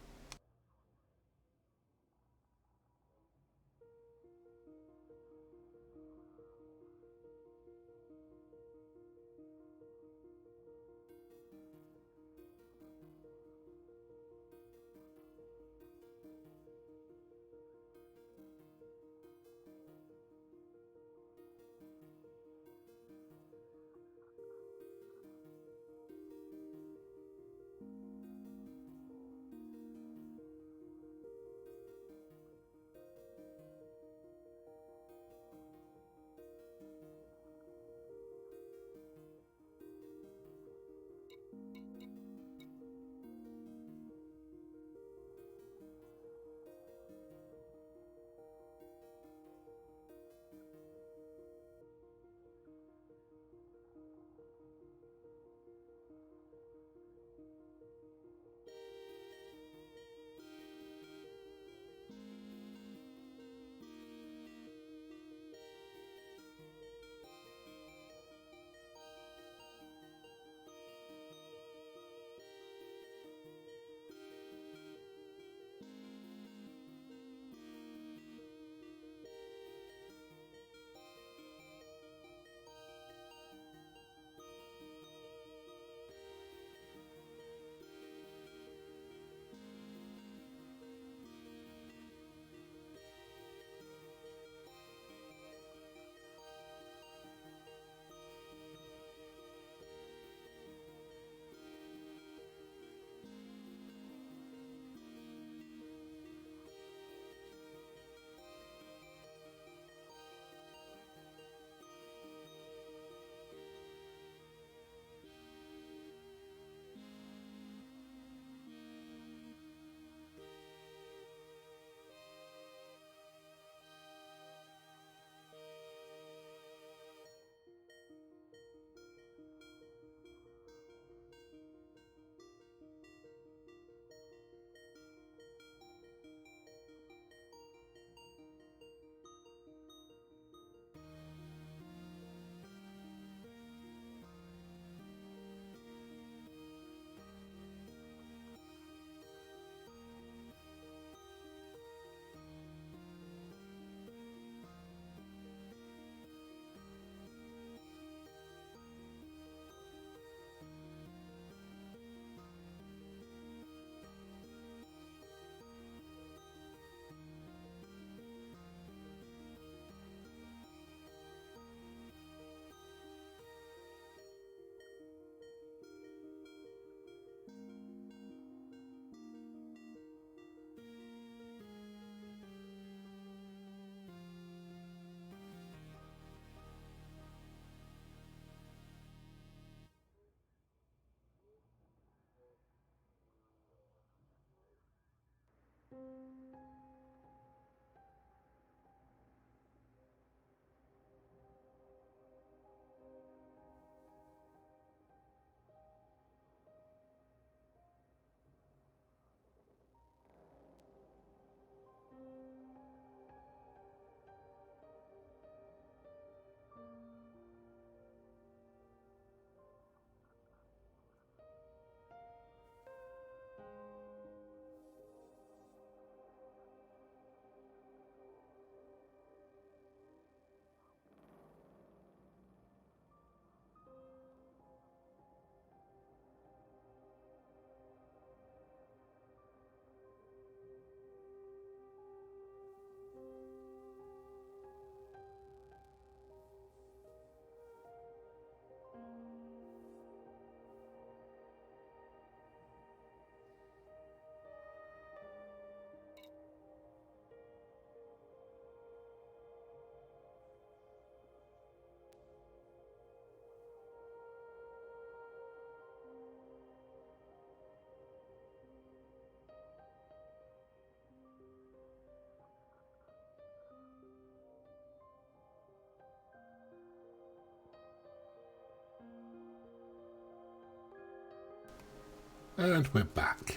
And we're back.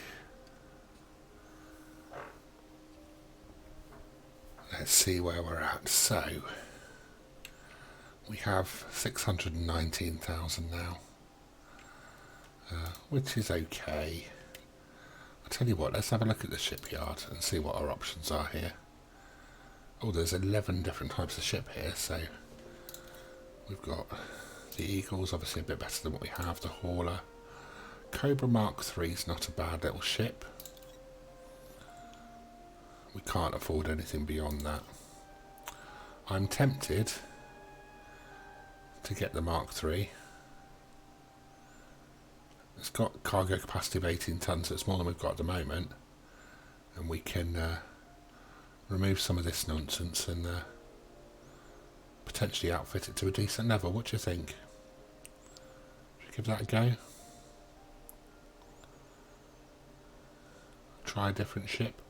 Let's see where we're at. So, we have 619,000 now, which is okay. I'll tell you what, let's have a look at the shipyard and see what our options are here. Oh, there's 11 different types of ship here, so we've got the Eagle's obviously a bit better than what we have, the Hauler. Cobra Mark III is not a bad little ship. We can't afford anything beyond that. I'm tempted to get the Mark III. It's got cargo capacity of 18 tons, so it's more than we've got at the moment. And we can remove some of this nonsense and potentially outfit it to a decent level. What do you think? Should we give that a go? Try a different ship.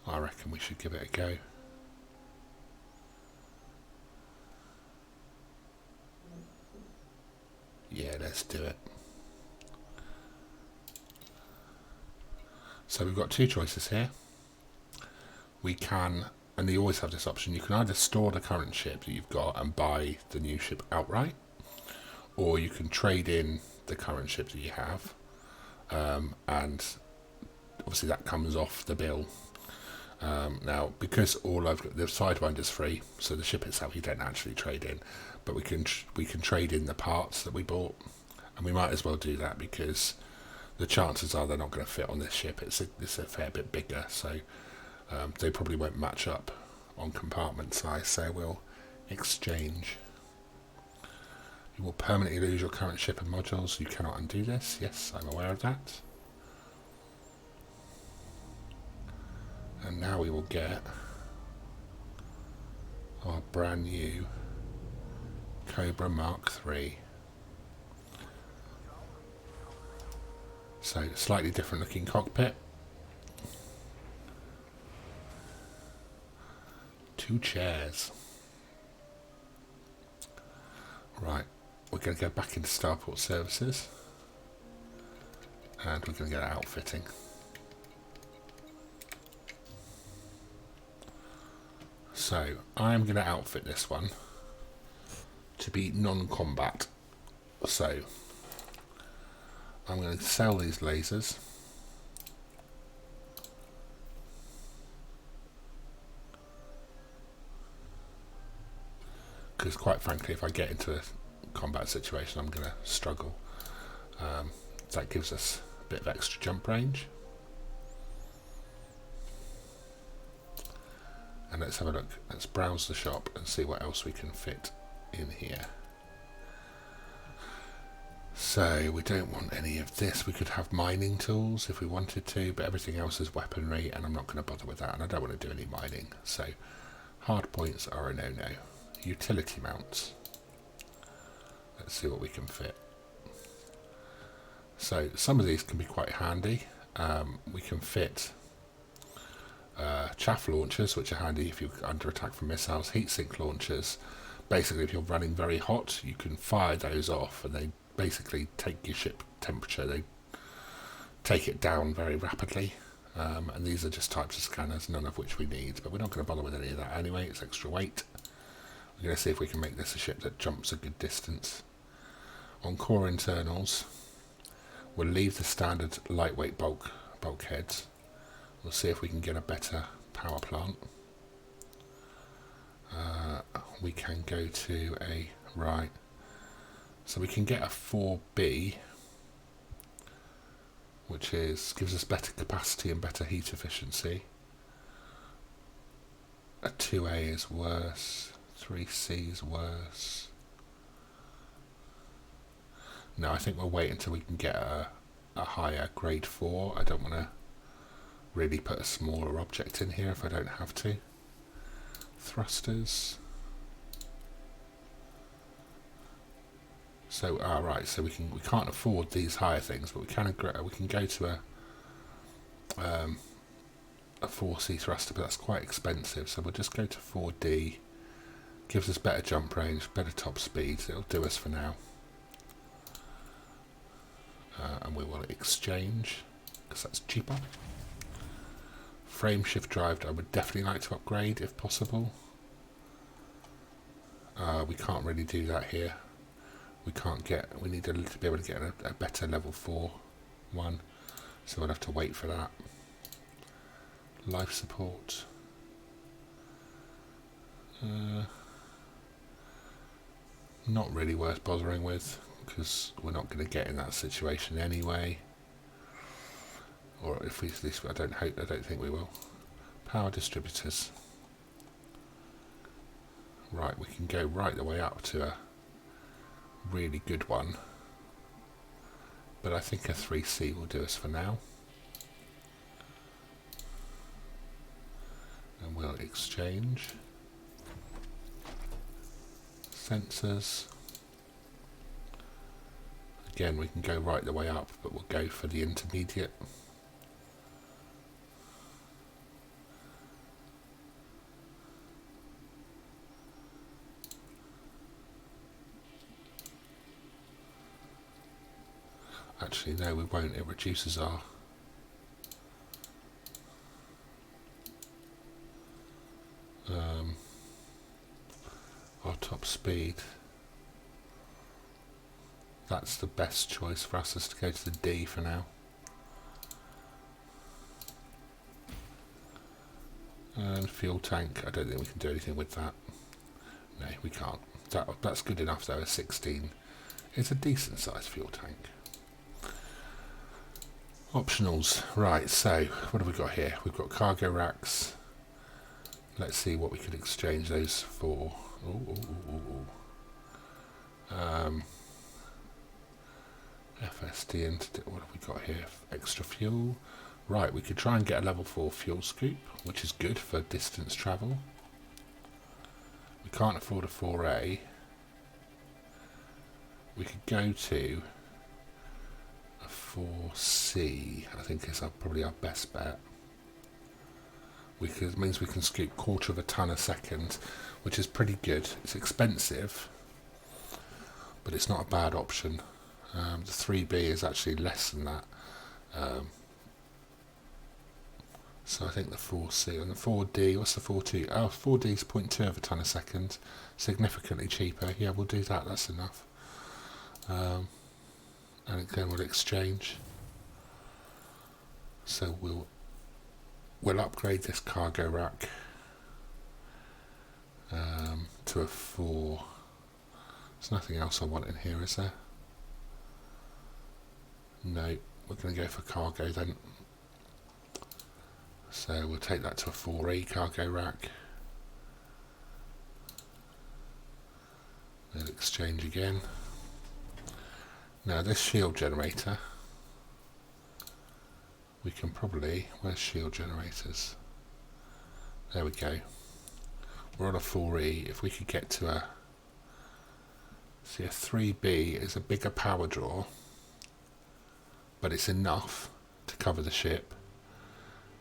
I reckon we should give it a go. Yeah, let's do it. So we've got two choices here. We can, and you always have this option, you can either store the current ship that you've got and buy the new ship outright, or you can trade in the current ship that you have, and obviously that comes off the bill. Now, because all I've got, the Sidewinder's free, so the ship itself you don't actually trade in, but we can trade in the parts that we bought, and we might as well do that because the chances are they're not going to fit on this ship. It's a fair bit bigger, so they probably won't match up on compartment size. So we'll exchange. You will permanently lose your current ship and modules. You cannot undo this. Yes, I'm aware of that. And now we will get our brand new Cobra Mark III. So, slightly different looking cockpit. 2 chairs. Right, we're going to go back into Starport Services. And we're going to get outfitting. So, I'm going to outfit this one to be non-combat. So, I'm going to sell these lasers. Because quite frankly, if I get into a combat situation, I'm going to struggle. That gives us a bit of extra jump range. And let's have a look. Let's browse the shop and see what else we can fit in here. So we don't want any of this. We could have mining tools if we wanted to, but everything else is weaponry and I'm not going to bother with that, and I don't want to do any mining. So hard points are a no-no. Utility mounts. Let's see what we can fit. So some of these can be quite handy. We can fit chaff launchers, which are handy if you're under attack from missiles. Heat sink launchers, basically if you're running very hot, you can fire those off and they basically take your ship temperature, they take it down very rapidly, and these are just types of scanners, none of which we need, but we're not going to bother with any of that anyway. It's extra weight. We're going to see if we can make this a ship that jumps a good distance. On core internals, we'll leave the standard lightweight bulkheads. We'll see if we can get a better power plant. We can go to a right. So we can get a 4B, which gives us better capacity and better heat efficiency. A 2A is worse. 3C is worse. No, I think we'll wait until we can get a higher grade 4. I don't want to really put a smaller object in here if I don't have to. Thrusters. So, right, so we can't afford these higher things, but we can go to a 4C thruster, but that's quite expensive. So we'll just go to 4D, Gives us better jump range, better top speed. It'll do us for now. And we will exchange, because that's cheaper. Frame shift drive I would definitely like to upgrade if possible. We can't really do that here. We need to be able to get a better level 4 one, so we'll have to wait for that. Life support. Not really worth bothering with, because we're not going to get in that situation anyway. Or if we, at least I don't think we will. Power distributors. Right, we can go right the way up to a really good one. But I think a 3C will do us for now. And we'll exchange. Sensors. Again, we can go right the way up, but we'll go for the intermediate. Actually, no, we won't. It reduces our top speed. That's the best choice for us, is to go to the D for now. And fuel tank, I don't think we can do anything with that. No, we can't. That's good enough though, a 16. It's a decent sized fuel tank. Optionals, right, so what have we got here? We've got cargo racks. Let's see what we could exchange those for. FSD, and what have we got here? Extra fuel. Right, we could try and get a level 4 fuel scoop, which is good for distance travel. We can't afford a 4A. We could go to a 4C, I think is probably our best bet. It means we can scoop 1/4 of a ton a second, which is pretty good. It's expensive, but it's not a bad option. The 3B is actually less than that. So I think the 4C and the 4D, what's the 4D? Oh, 4D is 0.2 of a ton a second, significantly cheaper. Yeah, we'll do that, that's enough. And again, we'll exchange. So we'll upgrade this cargo rack to a 4. There's nothing else I want in here, is there? No, we're going to go for cargo then. So we'll take that to a 4E cargo rack. We'll exchange again. Now this shield generator, we can probably, where's shield generators? There we go. We're on a 4E. If we could get to a 3B is a bigger power draw, but it's enough to cover the ship.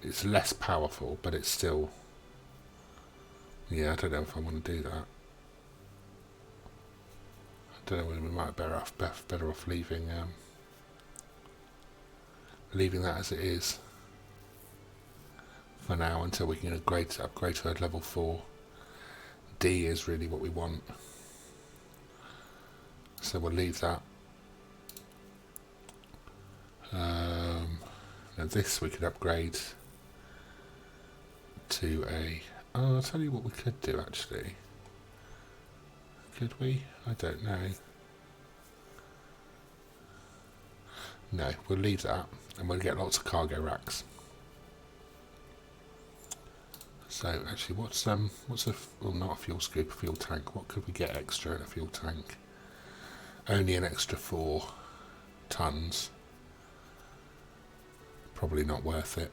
It's less powerful, but it's still, yeah, I don't know if I want to do that. I don't know whether we might be better off leaving that as it is for now, until we can upgrade to a level 4. D is really what we want, so we'll leave that. Now this we could upgrade to a, oh, I'll tell you what we could do actually. Could we? I don't know. No, we'll leave that, and we'll get lots of cargo racks. So actually, what's a, well, not a fuel scoop, a fuel tank. What could we get extra in a fuel tank? Only an extra 4 tons. Probably not worth it.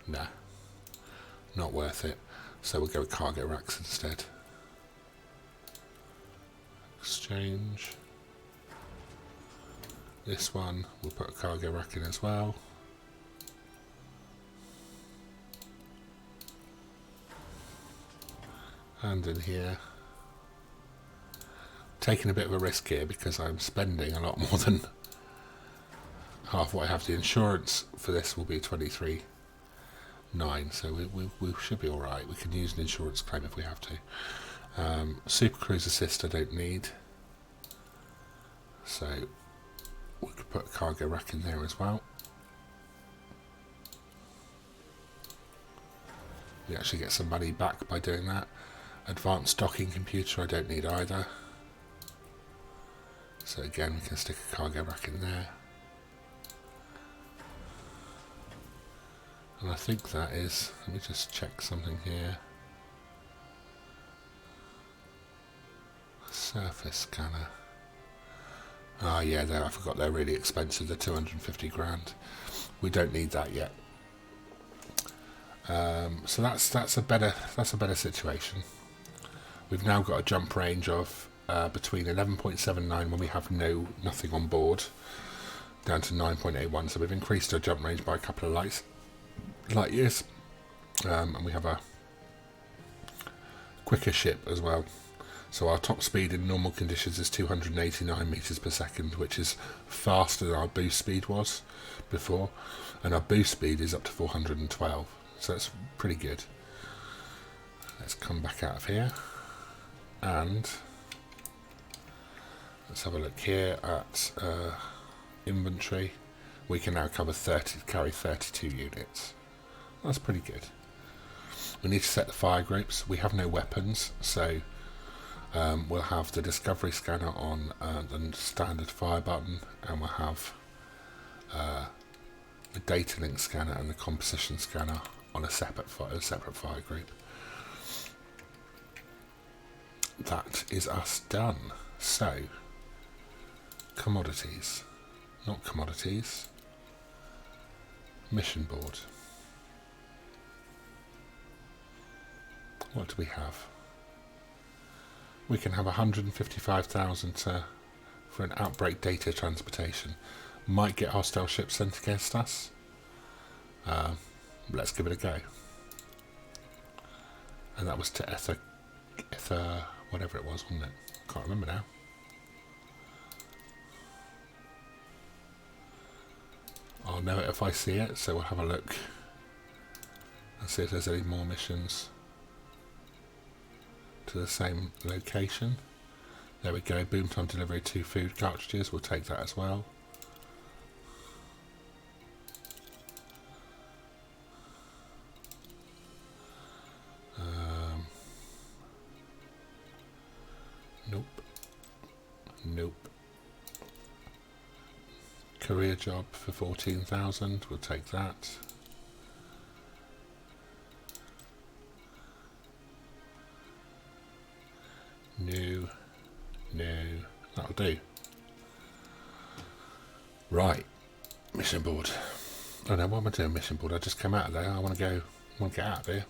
Nah, not worth it. So we'll go with cargo racks instead. Exchange. This one, we'll put a cargo rack in as well. And in here. Taking a bit of a risk here because I'm spending a lot more than half what I have. The insurance for this will be 23.9, so we should be alright. We can use an insurance claim if we have to. Super Cruise Assist I don't need, so we could put a cargo rack in there as well. We actually get some money back by doing that. Advanced docking computer I don't need either, so again we can stick a cargo rack in there. And I think that is, let me just check something here. Surface scanner. Ah, yeah, I forgot they're really expensive. They're 250 grand. We don't need that yet. So that's a better situation. We've now got a jump range of between 11.79 when we have nothing on board, down to 9.81. So we've increased our jump range by a couple of light years, and we have a quicker ship as well. So our top speed in normal conditions is 289 meters per second, which is faster than our boost speed was before, and our boost speed is up to 412. So that's pretty good. Let's come back out of here and let's have a look here at inventory. We can now carry 32 units. That's pretty good. We need to set the fire groups. We have no weapons, so we'll have the discovery scanner on the standard fire button, and we'll have the data link scanner and the composition scanner on a separate fire group. That is us done. So, commodities, not commodities, mission board. What do we have? We can have 155,000 for an outbreak data transportation. Might get hostile ships sent against us. Let's give it a go. And that was to Ether, whatever it was, wasn't it? Can't remember now. I'll know it if I see it, so we'll have a look and see if there's any more missions to the same location. There we go, boom time delivery, 2 food cartridges, we'll take that as well. Nope. Career job for 14,000, we'll take that. No, that'll do. Right, mission board. Oh no, what am I doing mission board? I just came out of there, I want to get out of here.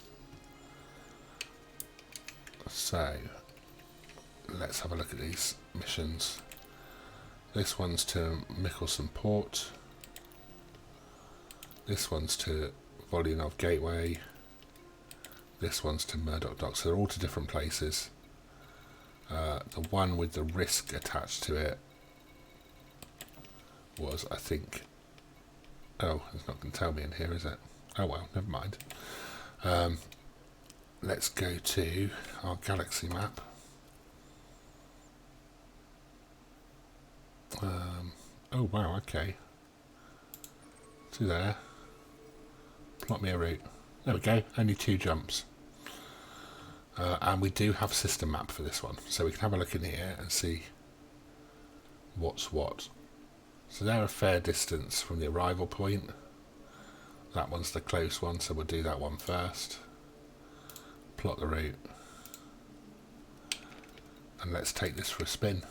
So, let's have a look at these missions. This one's to Michelson Port. This one's to Volynov Gateway. This one's to Murdoch Dock. So they're all to different places. The one with the risk attached to it was, I think... Oh, it's not going to tell me in here, is it? Oh well, never mind. Let's go to our galaxy map. Oh wow, okay. To there. Plot me a route. There we go, only 2 jumps. And we do have a system map for this one, so we can have a look in here and see what's what. So they're a fair distance from the arrival point. That one's the close one, so we'll do that one first. Plot the route. And let's take this for a spin.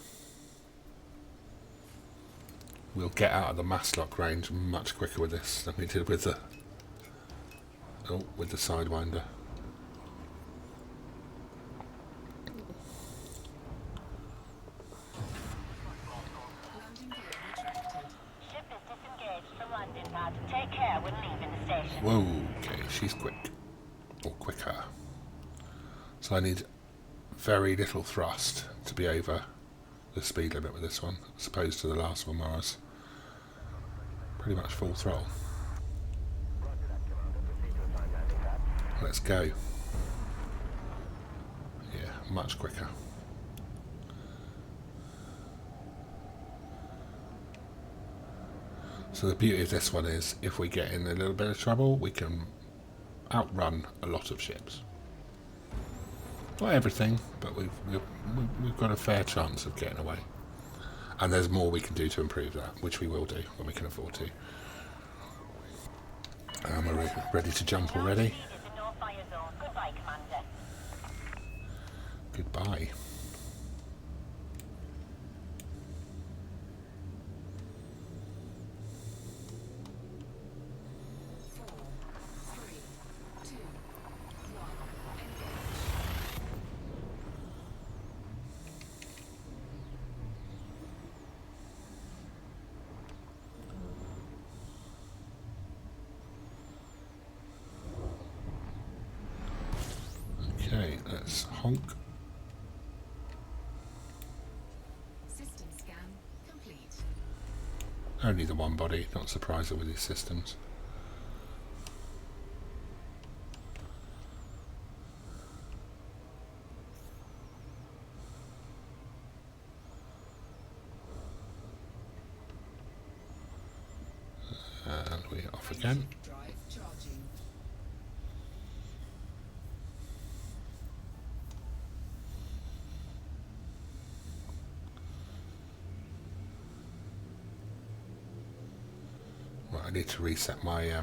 We'll get out of the mass lock range much quicker with this than we did with the Sidewinder. Ship is disengaged from landing pad. Take care when leaving the station. Whoa, okay, she's quick. Or quicker. So I need very little thrust to be over the speed limit with this one, as opposed to the last one where I was pretty much full throttle. Let's go. Yeah, much quicker. So the beauty of this one is, if we get in a little bit of trouble, we can outrun a lot of ships. Not everything, but we've got a fair chance of getting away. And there's more we can do to improve that, which we will do when we can afford to. We're ready to jump already. Speed is in your fire zone. Goodbye, Commander. Goodbye. Okay, let's honk. System scan complete. Only the one body, not surprising with these systems. And we're off again. Drive charging. Right, I need to reset my 3,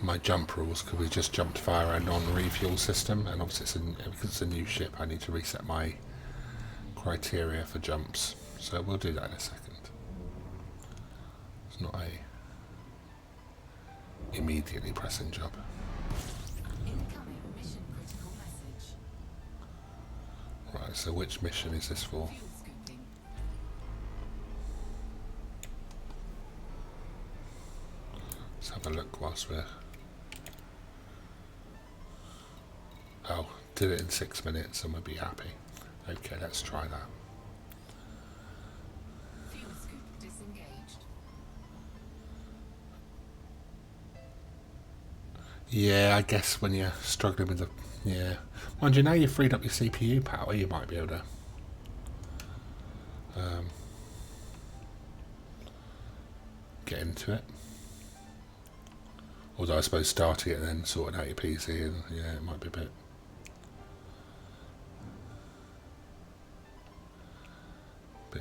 my jump rules, because we just jumped via a non-refuel system, and obviously because it's a new ship, I need to reset my criteria for jumps. So we'll do that in a second. It's not a immediately pressing job. incoming mission critical message. Right, so which mission is this for? Fuel scooping. Let's have a look whilst we're... Oh, did it in 6 minutes and we'll be happy. Okay, let's try that. Fuel scoop disengaged. Yeah, I guess when you're struggling with the... Yeah. Mind you, now you've freed up your CPU power, you might be able to... get into it. Although I suppose starting it and then sorting out your PC, and yeah, it might be a bit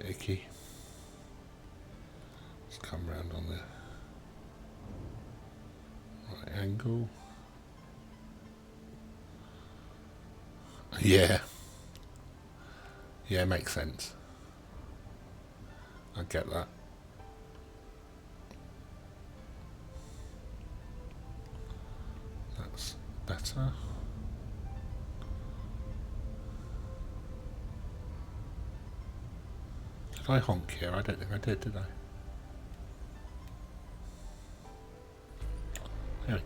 icky. Let's come round on the right angle. Yeah. Yeah, makes sense. I get that. That's better. Did I honk here? I don't think I did I? There we go.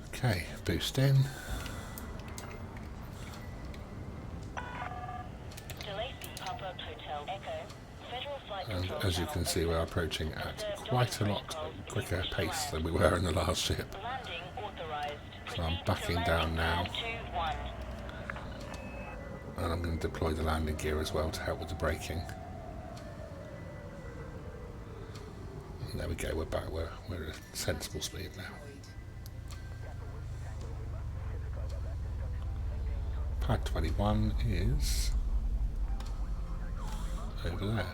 Okay, boost in. Pop-up Hotel Echo. Federal Flight And Control as you can Channel see, we're approaching at quite a lot quicker pace than we were in the last ship. Landing authorized. So I'm Proceed to backing landing down now. pad 21. And I'm going to deploy the landing gear as well to help with the braking. And there we go, we're back, we're at a sensible speed now. Pad 21 is over there.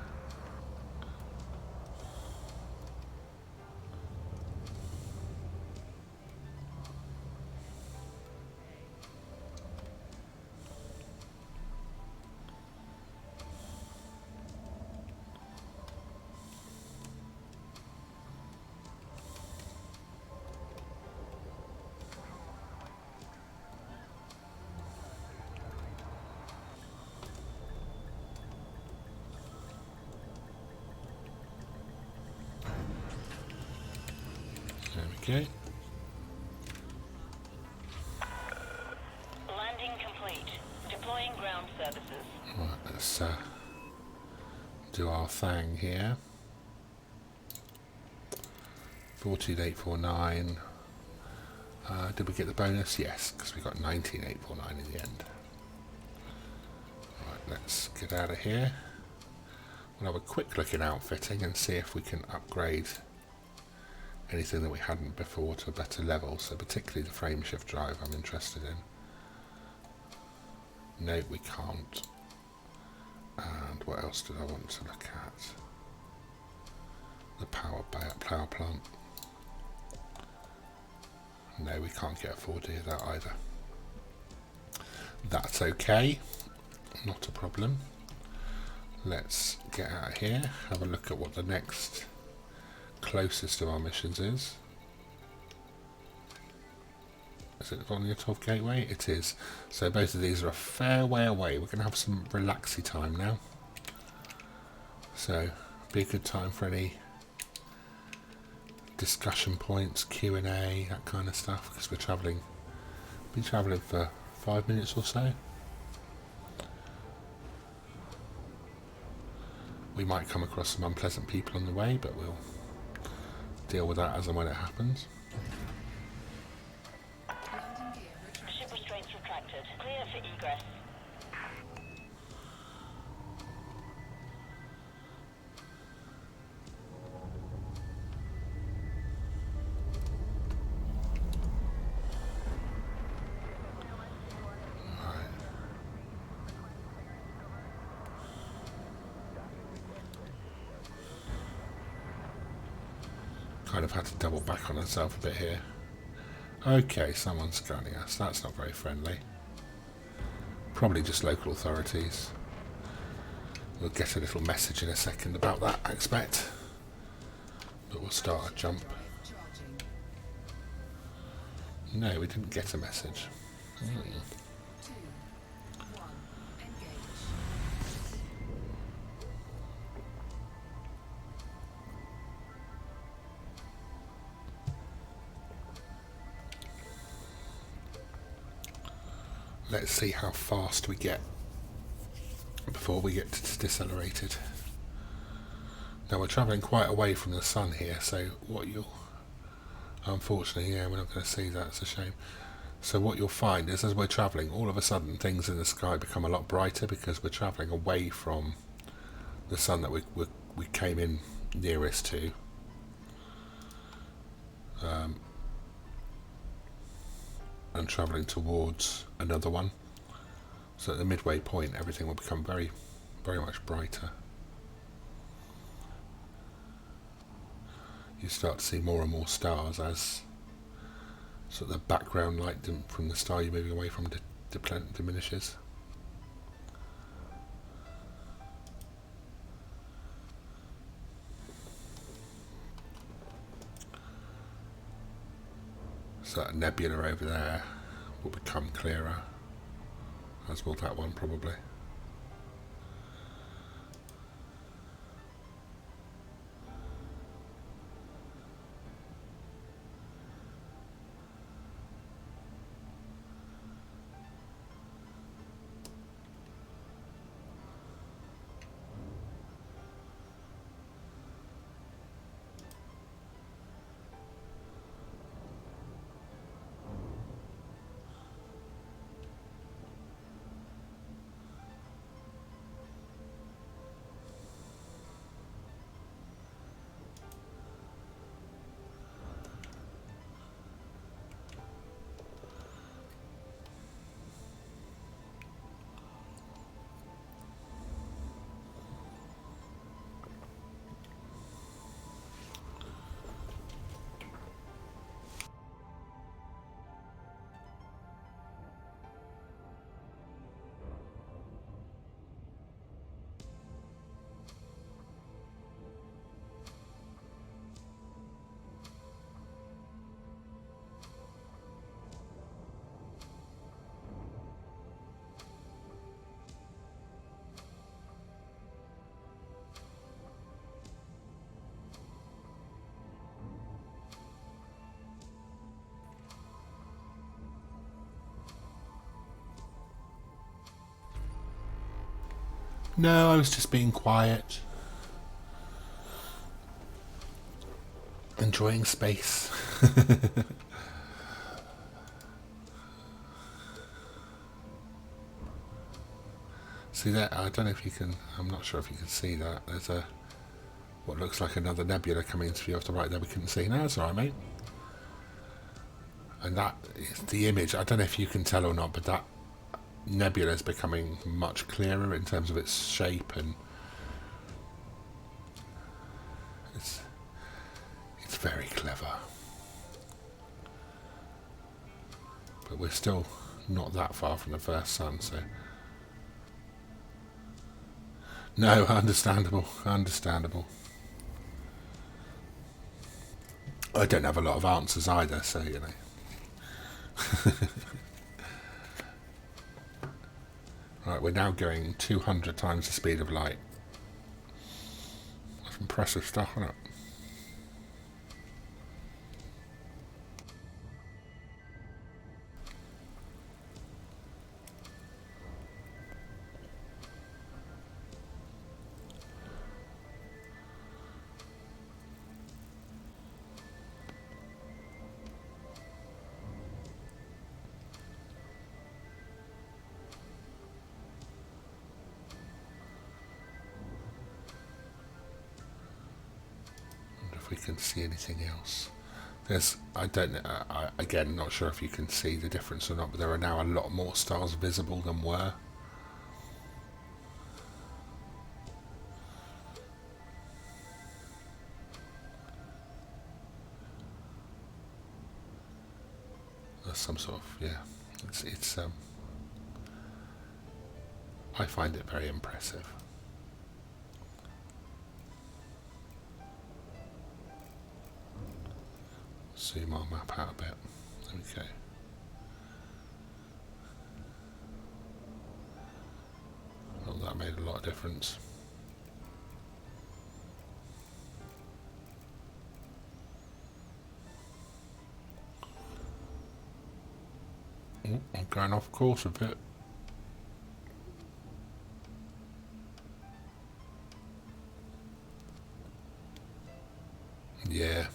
Okay. Landing complete. Deploying ground services. Right, let's do our thing here. 14849. Did we get the bonus? Yes, because we got 19849 in the end. Right, let's get out of here. We'll have a quick look in outfitting and see if we can upgrade anything that we hadn't before to a better level. So particularly the frame shift drive I'm interested in. No, we can't. And what else did I want to look at? The power plant. No, we can't get a 4D of that either. That's okay. Not a problem. Let's get out of here. Have a look at what the next closest of our missions is. Is it on the Atov Gateway? It is. So both of these are a fair way away. We're going to have some relaxy time now. So, be a good time for any discussion points, Q&A, that kind of stuff, because we're travelling, been travelling for 5 minutes or so. We might come across some unpleasant people on the way, but we'll deal with that as and when it happens. Landing gear retracted. Ship restraints retracted. Clear for egress. Kind of had to double back on herself a bit here. Okay, someone's scanning us. That's not very friendly. Probably just local authorities. We'll get a little message in a second about that, I expect. But we'll start a jump. Charging. No, we didn't get a message. 2, 1, engage. Let's see how fast we get before we get decelerated. Now we're travelling quite away from the sun here, so what you'll... Unfortunately, yeah, we're not going to see that, it's a shame. So what you'll find is as we're travelling, all of a sudden things in the sky become a lot brighter because we're travelling away from the sun that we came in nearest to. And travelling towards another one. So at the midway point everything will become very, very much brighter. You start to see more and more stars as sort of the background light from the star you're moving away from diminishes. So that nebula over there will become clearer, as will that one probably. No, I was just being quiet. Enjoying space. See that? I don't know if you can... I'm not sure if you can see that. There's a... what looks like another nebula coming into view off the right there we couldn't see. No, that's alright, mate. And that is the image. I don't know if you can tell or not, but that nebula is becoming much clearer in terms of its shape, and it's very clever. But we're still not that far from the first sun, so... No, understandable, understandable. I don't have a lot of answers either, so, you know. Right, we're now going 200 times the speed of light. That's impressive stuff, isn't it? We can see anything else. There's, I don't know, again, not sure if you can see the difference or not, but there are now a lot more stars visible than were. There's some sort of, yeah, it's I find it very impressive. Zoom our map out a bit. Okay. Well, that made a lot of difference. Oh, I'm going off course a bit. Yeah.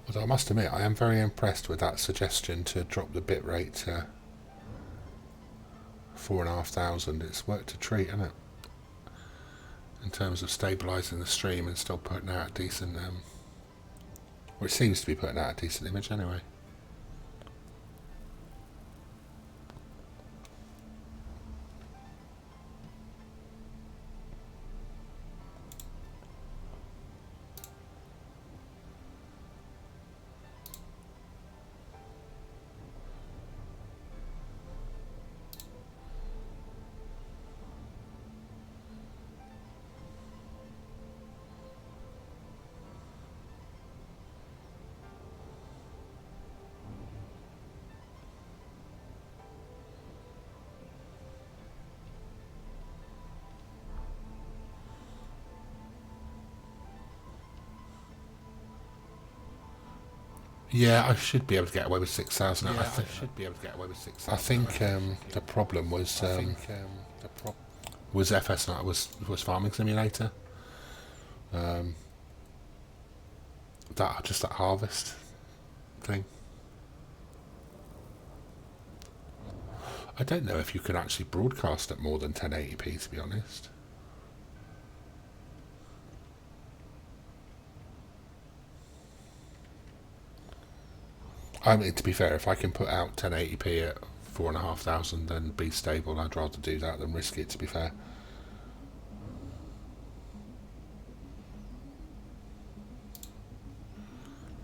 Although I must admit, I am very impressed with that suggestion to drop the bitrate to 4,500. It's worked a treat, hasn't it? In terms of stabilising the stream and still putting out a decent, well, it seems to be putting out a decent image anyway. Yeah, I should be able to get away with 6,000. Yeah, I should be able to get away with 6,000. I think the problem was was FS9 was Farming Simulator. That harvest thing. I don't know if you could actually broadcast at more than 1080p, to be honest. I mean, to be fair, if I can put out 1080p at 4,500 and be stable, I'd rather do that than risk it, to be fair.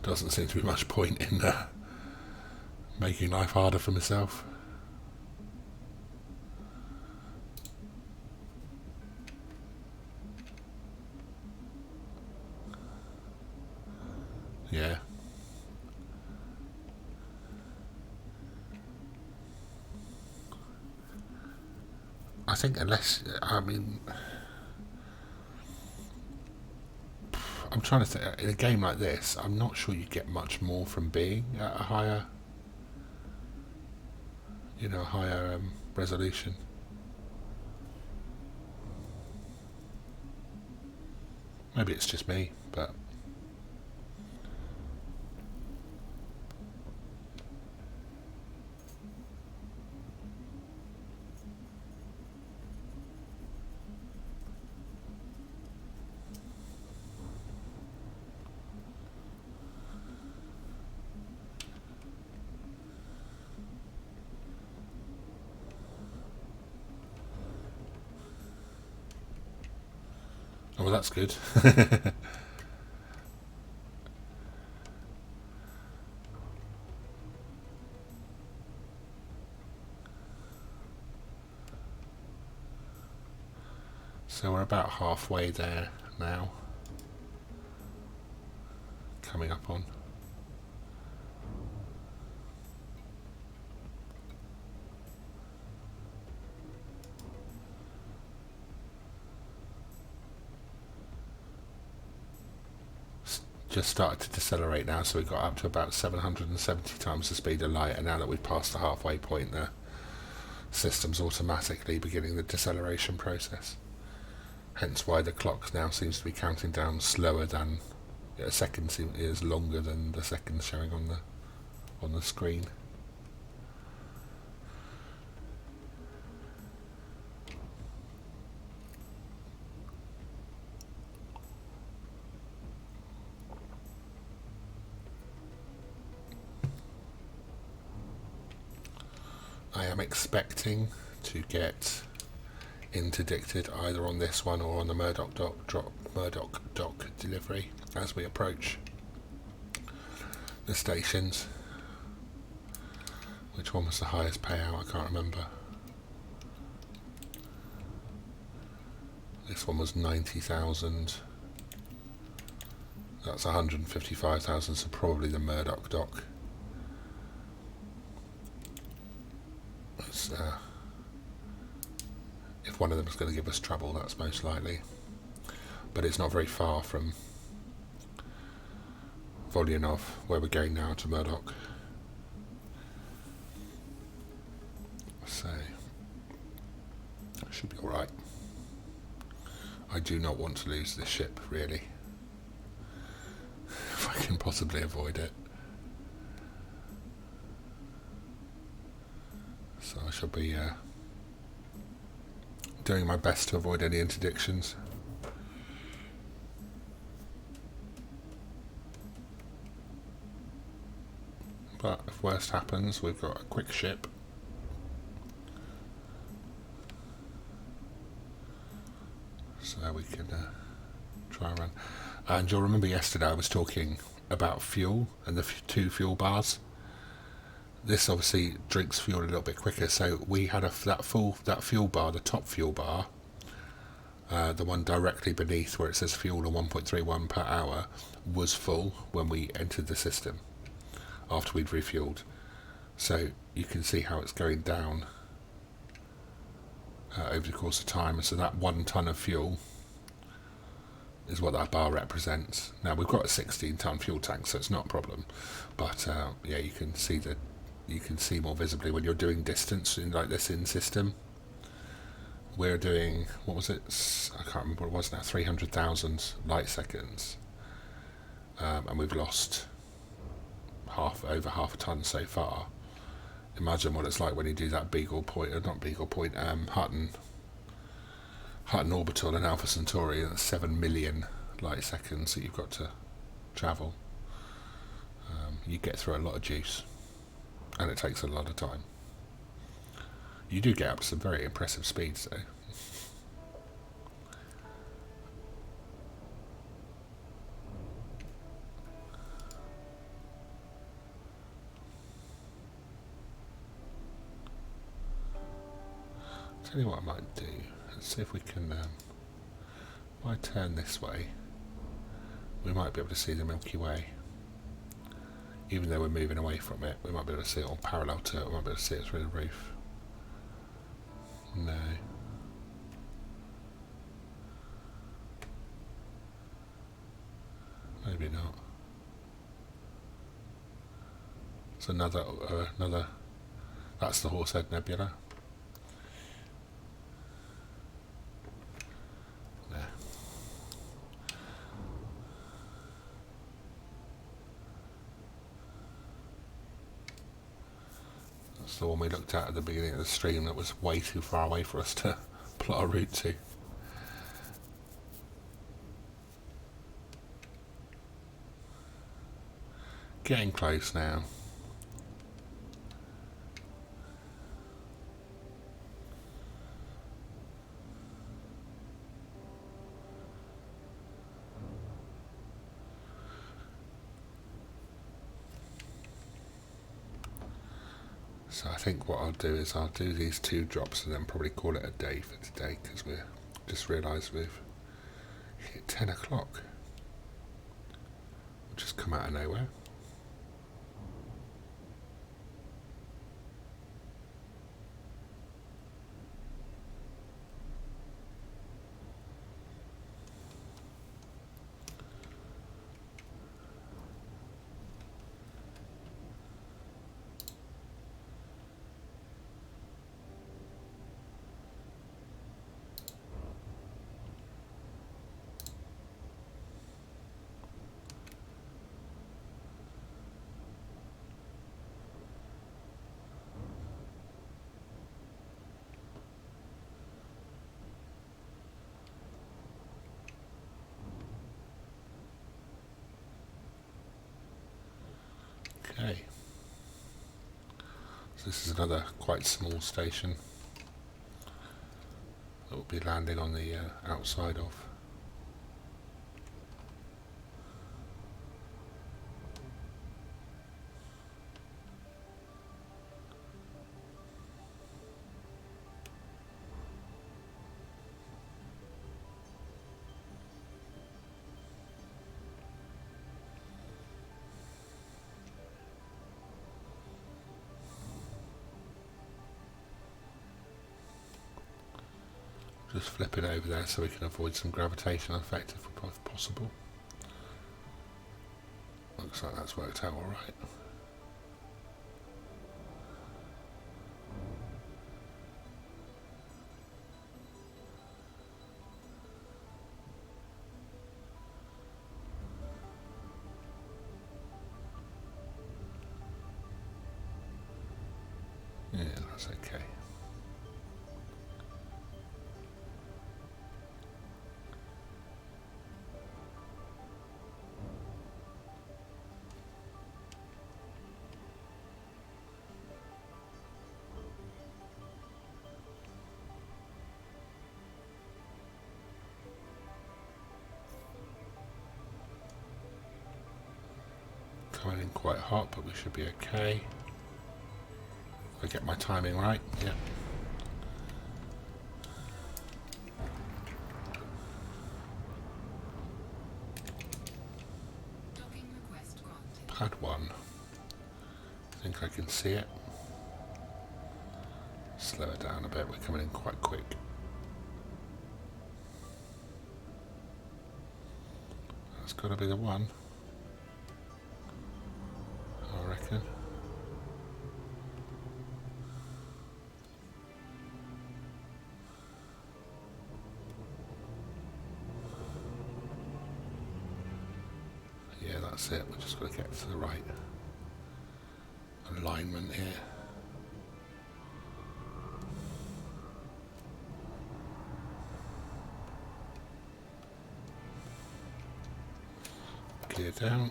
Doesn't seem to be much point in making life harder for myself. Yeah. I think unless, I mean, I'm trying to think, in a game like this, I'm not sure you get much more from being at a higher, higher resolution. Maybe it's just me, but oh, well, that's good. So we're about halfway there now. Coming up on. Just started to decelerate now, so we got up to about 770 times the speed of light, and now that we've passed the halfway point, the system's automatically beginning the deceleration process. Hence why the clock now seems to be counting down slower than a second is longer than the seconds showing on the screen. I am expecting to get interdicted either on this one or on the Murdoch dock delivery as we approach the stations. Which one was the highest payout? I can't remember. This one was 90,000. That's 155,000, so probably the Murdoch dock. If one of them is going to give us trouble, that's most likely. But it's not very far from Volyanov, where we're going now, to Murdoch. So, it should be alright. I do not want to lose this ship, really. If I can possibly avoid it. So I shall be doing my best to avoid any interdictions. But if worst happens, we've got a quick ship. So we can try and run. And you'll remember yesterday I was talking about fuel and the two fuel bars. This obviously drinks fuel a little bit quicker, so we had that fuel bar, the top fuel bar, the one directly beneath where it says fuel of 1.31 per hour, was full when we entered the system after we'd refueled. So you can see how it's going down over the course of time. And so that 1 ton of fuel is what that bar represents. Now we've got a 16-ton fuel tank, so it's not a problem. But yeah, you can see more visibly when you're doing distance in like this in system. We're doing, what was it? I can't remember what it was now. 300,000 light seconds, and we've lost over half a ton so far. Imagine what it's like when you do that Hutton orbital and Alpha Centauri. That's 7 million light seconds that you've got to travel. You get through a lot of juice, and it takes a lot of time. You do get up to some very impressive speeds though. Tell you what I might do. Let's see if we can. If I turn this way, we might be able to see the Milky Way. Even though we're moving away from it, we might be able to see it on parallel to it. We might be able to see it through the roof. No. Maybe not. It's another. That's the Horsehead Nebula. There. That's the one we looked at the beginning of the stream that was way too far away for us to plot a route to. Getting close now. So I think what I'll do is I'll do these 2 drops and then probably call it a day for today, because we've just realised we've hit 10 o'clock. We'll just come out of nowhere. Okay, so this is another quite small station that will be landing on the outside of. Just flip it over there so we can avoid some gravitational effect if possible. Looks like that's worked out alright. Yeah, that's okay. Coming in quite hot, but we should be okay. If I get my timing right, yeah. Docking request granted. Pad 1. I think I can see it. Slow it down a bit, we're coming in quite quick. That's got to be the one, I reckon. Yeah, that's it. We're just going to get to the right alignment here. Gear down.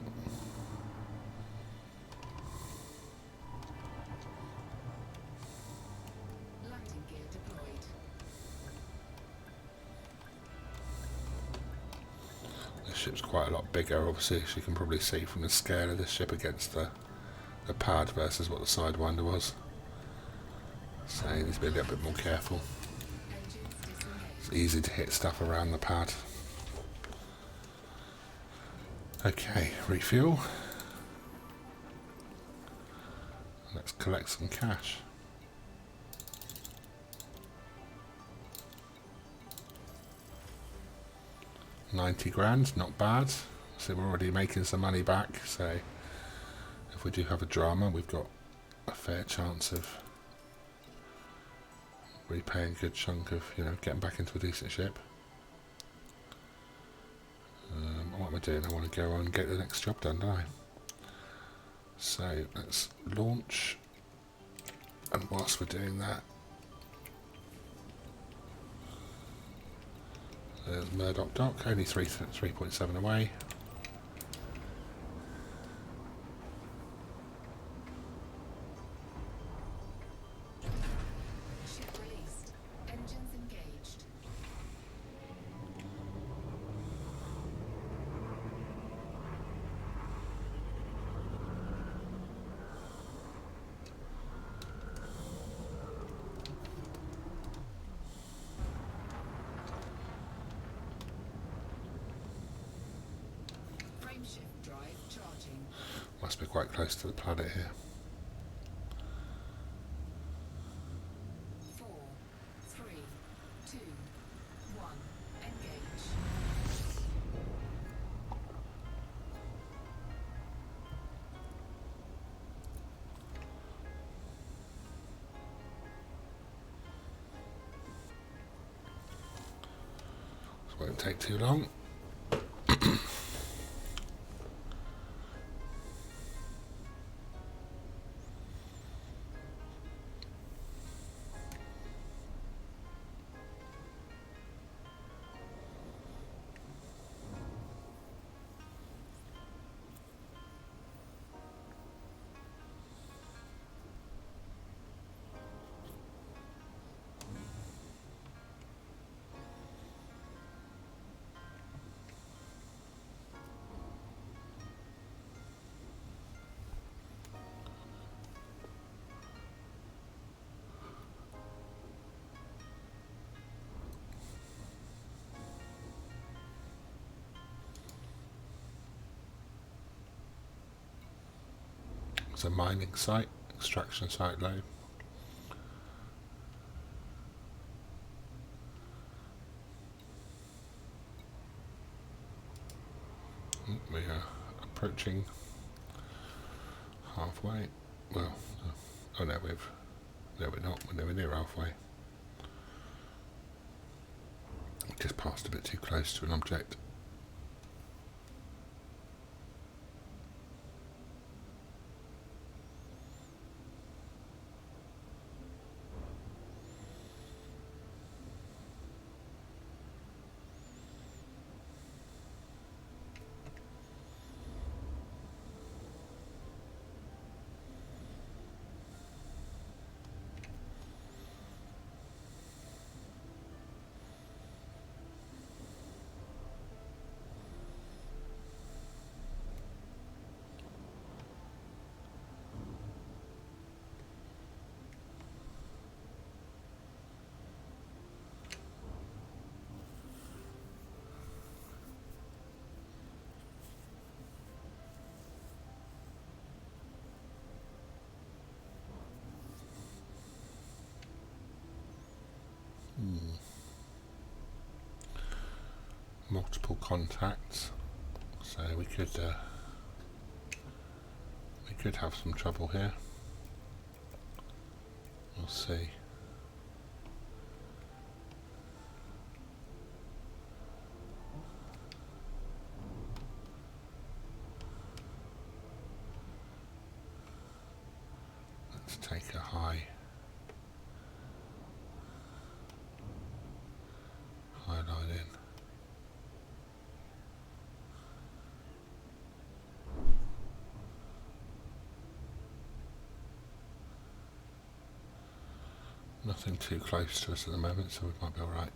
Landing gear deployed. The ship's quite a lot bigger, obviously, as you can probably see from the scale of the ship against the pad versus what the Sidewinder was. So you need to be a little bit more careful. Engines disengaged. It's easy to hit stuff around the pad. Okay, refuel. Let's collect some cash. 90 grand, not bad. So we're already making some money back, so if we do have a drama, we've got a fair chance of repaying a good chunk of, getting back into a decent ship. What am I doing? I want to go on and get the next job done, don't I? So let's launch, and whilst we're doing that, there's Murdoch Dock, only 3.7 away. Ship released. Engines engaged. Frameshift drive charging. Must be quite close to the planet here. 4, 3, 2, 1. Engage. This won't take too long. It's a mining site, extraction site load. We are approaching halfway. Well, oh no, we're not. We're nowhere near halfway. We just passed a bit too close to an object. Multiple contacts, so we could have some trouble here. We'll see. Let's take a high line in. Nothing too close to us at the moment, so we might be alright.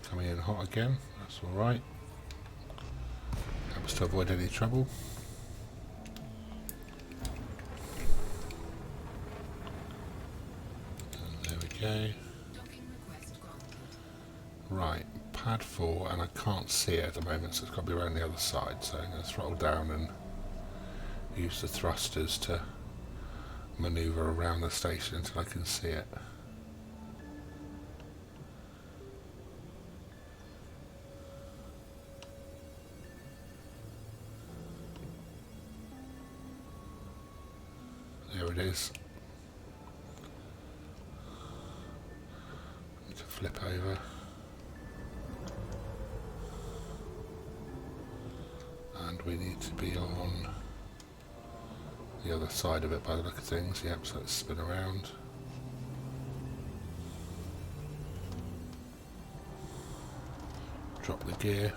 Coming in hot again, that's alright. Helps to avoid any trouble. And there we go. Docking request granted. Right, pad 4, and I can't see it at the moment, so it's got to be around the other side. So I'm going to throttle down and use the thrusters to manoeuvre around the station until I can see it. There it is. Need to flip over. And we need to be on the other side of it by the look of things. Yep, so let's spin around. Drop the gear.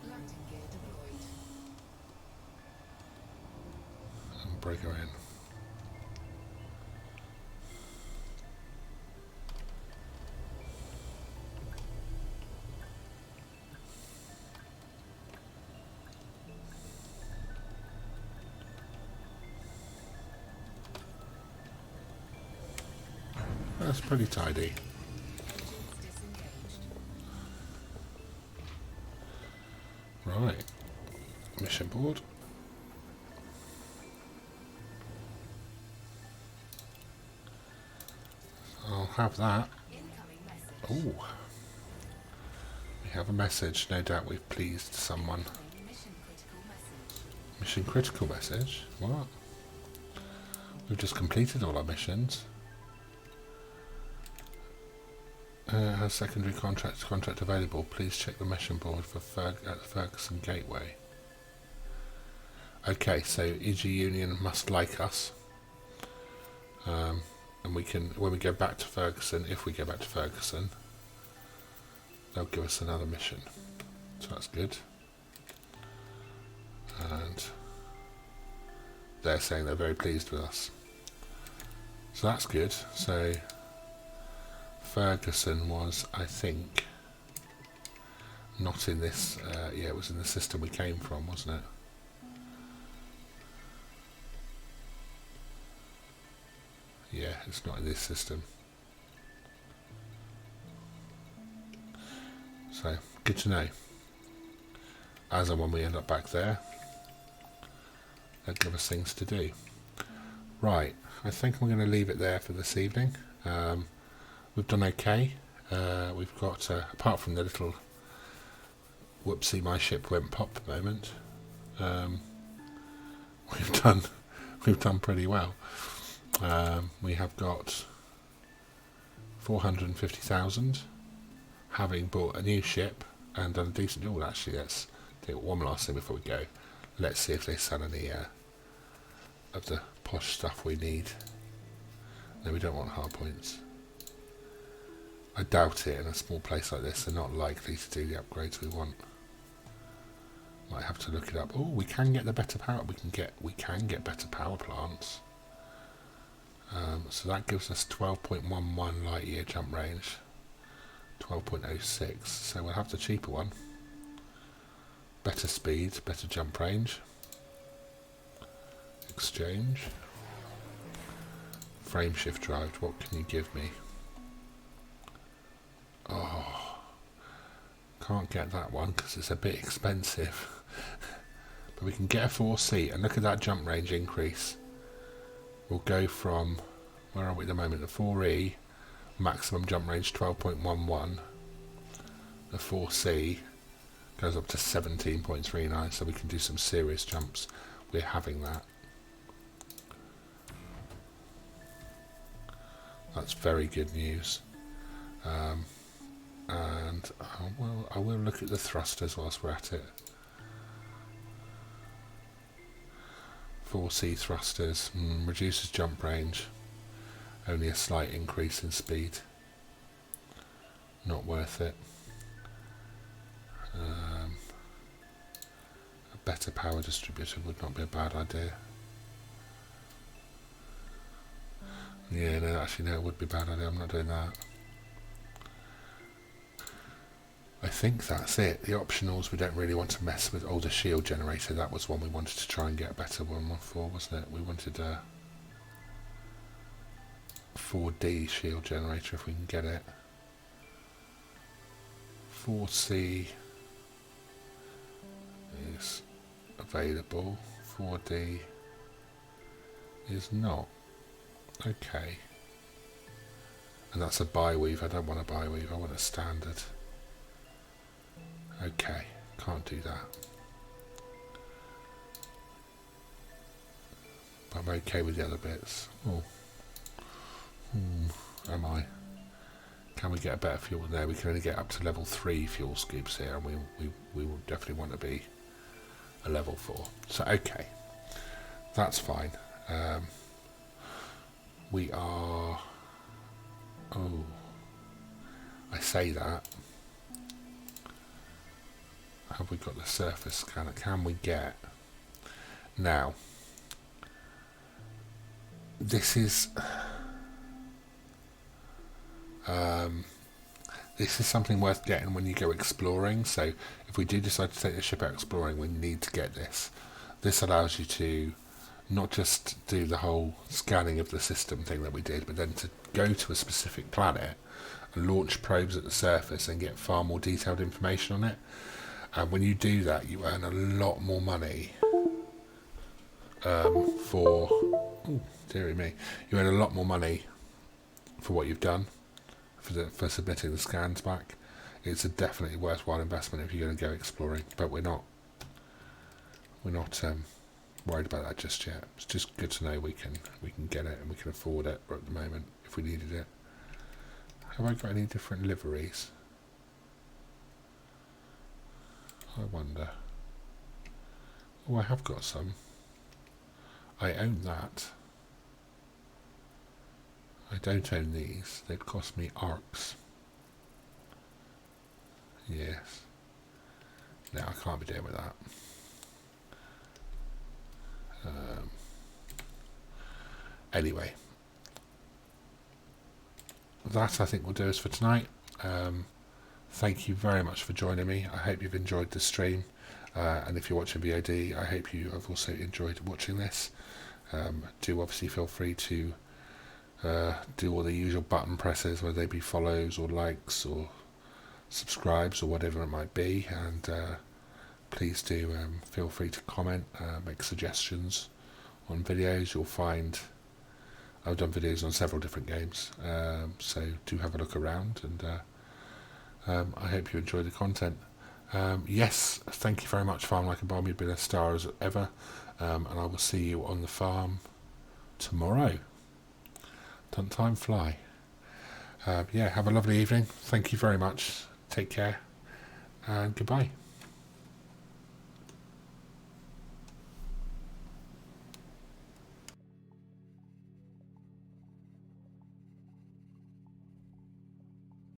Landing gear deployed. And break her in. That's pretty tidy. Engines disengaged. Right. Mission board. I'll have that. Incoming message. Oh. We have a message. No doubt we've pleased someone. Mission critical message. Mission critical message? What? We've just completed all our missions. Has secondary contract available. Please check the mission board for at the Ferguson Gateway. Okay, so EG Union must like us. And we can, when we go back to Ferguson, if we go back to Ferguson, they'll give us another mission. So that's good. And they're saying they're very pleased with us. So that's good. So Ferguson was, I think, not in this, yeah, it was in the system we came from, wasn't it? Yeah, it's not in this system. So, good to know. As and when we end up back there, they'll give us things to do. Right, I think I'm going to leave it there for this evening. We've done okay. We've got, apart from the little whoopsie, my ship went pop moment, we've done pretty well. We have got 450,000, having bought a new ship and done a decent job. Actually, let's do one last thing before we go. Let's see if they sell any of the posh stuff we need. No, we don't want hard points. I doubt it. In a small place like this, they're not likely to do the upgrades we want. Might have to look it up. Oh, we can get the better power. We can get better power plants. So that gives us 12.11 light year jump range, 12.06. So we'll have the cheaper one. Better speed, better jump range. Exchange. Frame shift drive. What can you give me? Oh, can't get that one because it's a bit expensive. But we can get a 4C, and look at that jump range increase. We'll go from, where are we at the moment, the 4E, maximum jump range 12.11. The 4C goes up to 17.39, so we can do some serious jumps. We're having that. That's very good news. And I will look at the thrusters whilst we're at it. 4C thrusters, reduces jump range, only a slight increase in speed. Not worth it. A better power distributor would not be a bad idea. Yeah, no, actually, no, it would be a bad idea. I'm not doing that. I think that's it. The optionals, we don't really want to mess with. Oh, the shield generator, that was one we wanted to try and get a better one for, wasn't it? We wanted a 4D shield generator if we can get it. 4C is available. 4D is not. Okay. And that's a bi-weave. I don't want a bi-weave. I want a standard. Okay. Can't do that. But I'm okay with the other bits. Oh. Am I? Can we get a better fuel? No, we can only get up to level 3 fuel scoops here, and we will definitely want to be a level 4. So, okay. That's fine. We are... Oh. I say that. Have we got the surface scanner? Can we get... Now. This is... this is something worth getting when you go exploring. So if we do decide to take the ship out exploring, we need to get this. This allows you to not just do the whole scanning of the system thing that we did, but then to go to a specific planet and launch probes at the surface and get far more detailed information on it. And when you do that, you earn a lot more money for... Oh, dearie me. You earn a lot more money for what you've done, for submitting the scans back. It's a definitely worthwhile investment if you're going to go exploring, but we're not worried about that just yet. It's just good to know we can get it and we can afford it at the moment if we needed it. Have I got any different liveries? I wonder. Oh, I have got some. I own that. I don't own these. They'd cost me arcs. Yes. No, I can't be dealing with that. Anyway. That, I think, will do us for tonight. Thank you very much for joining me. I hope you've enjoyed the stream. And if you're watching VOD, I hope you have also enjoyed watching this. Do obviously feel free to do all the usual button presses, whether they be follows or likes or subscribes or whatever it might be, and please do feel free to comment, make suggestions on videos. You'll find I've done videos on several different games, so do have a look around, and I hope you enjoy the content. Yes, thank you very much, Farm Like a Bomb. You've been a star as ever, and I will see you on the farm tomorrow. Doesn't time fly? Yeah, have a lovely evening. Thank you very much. Take care, and goodbye.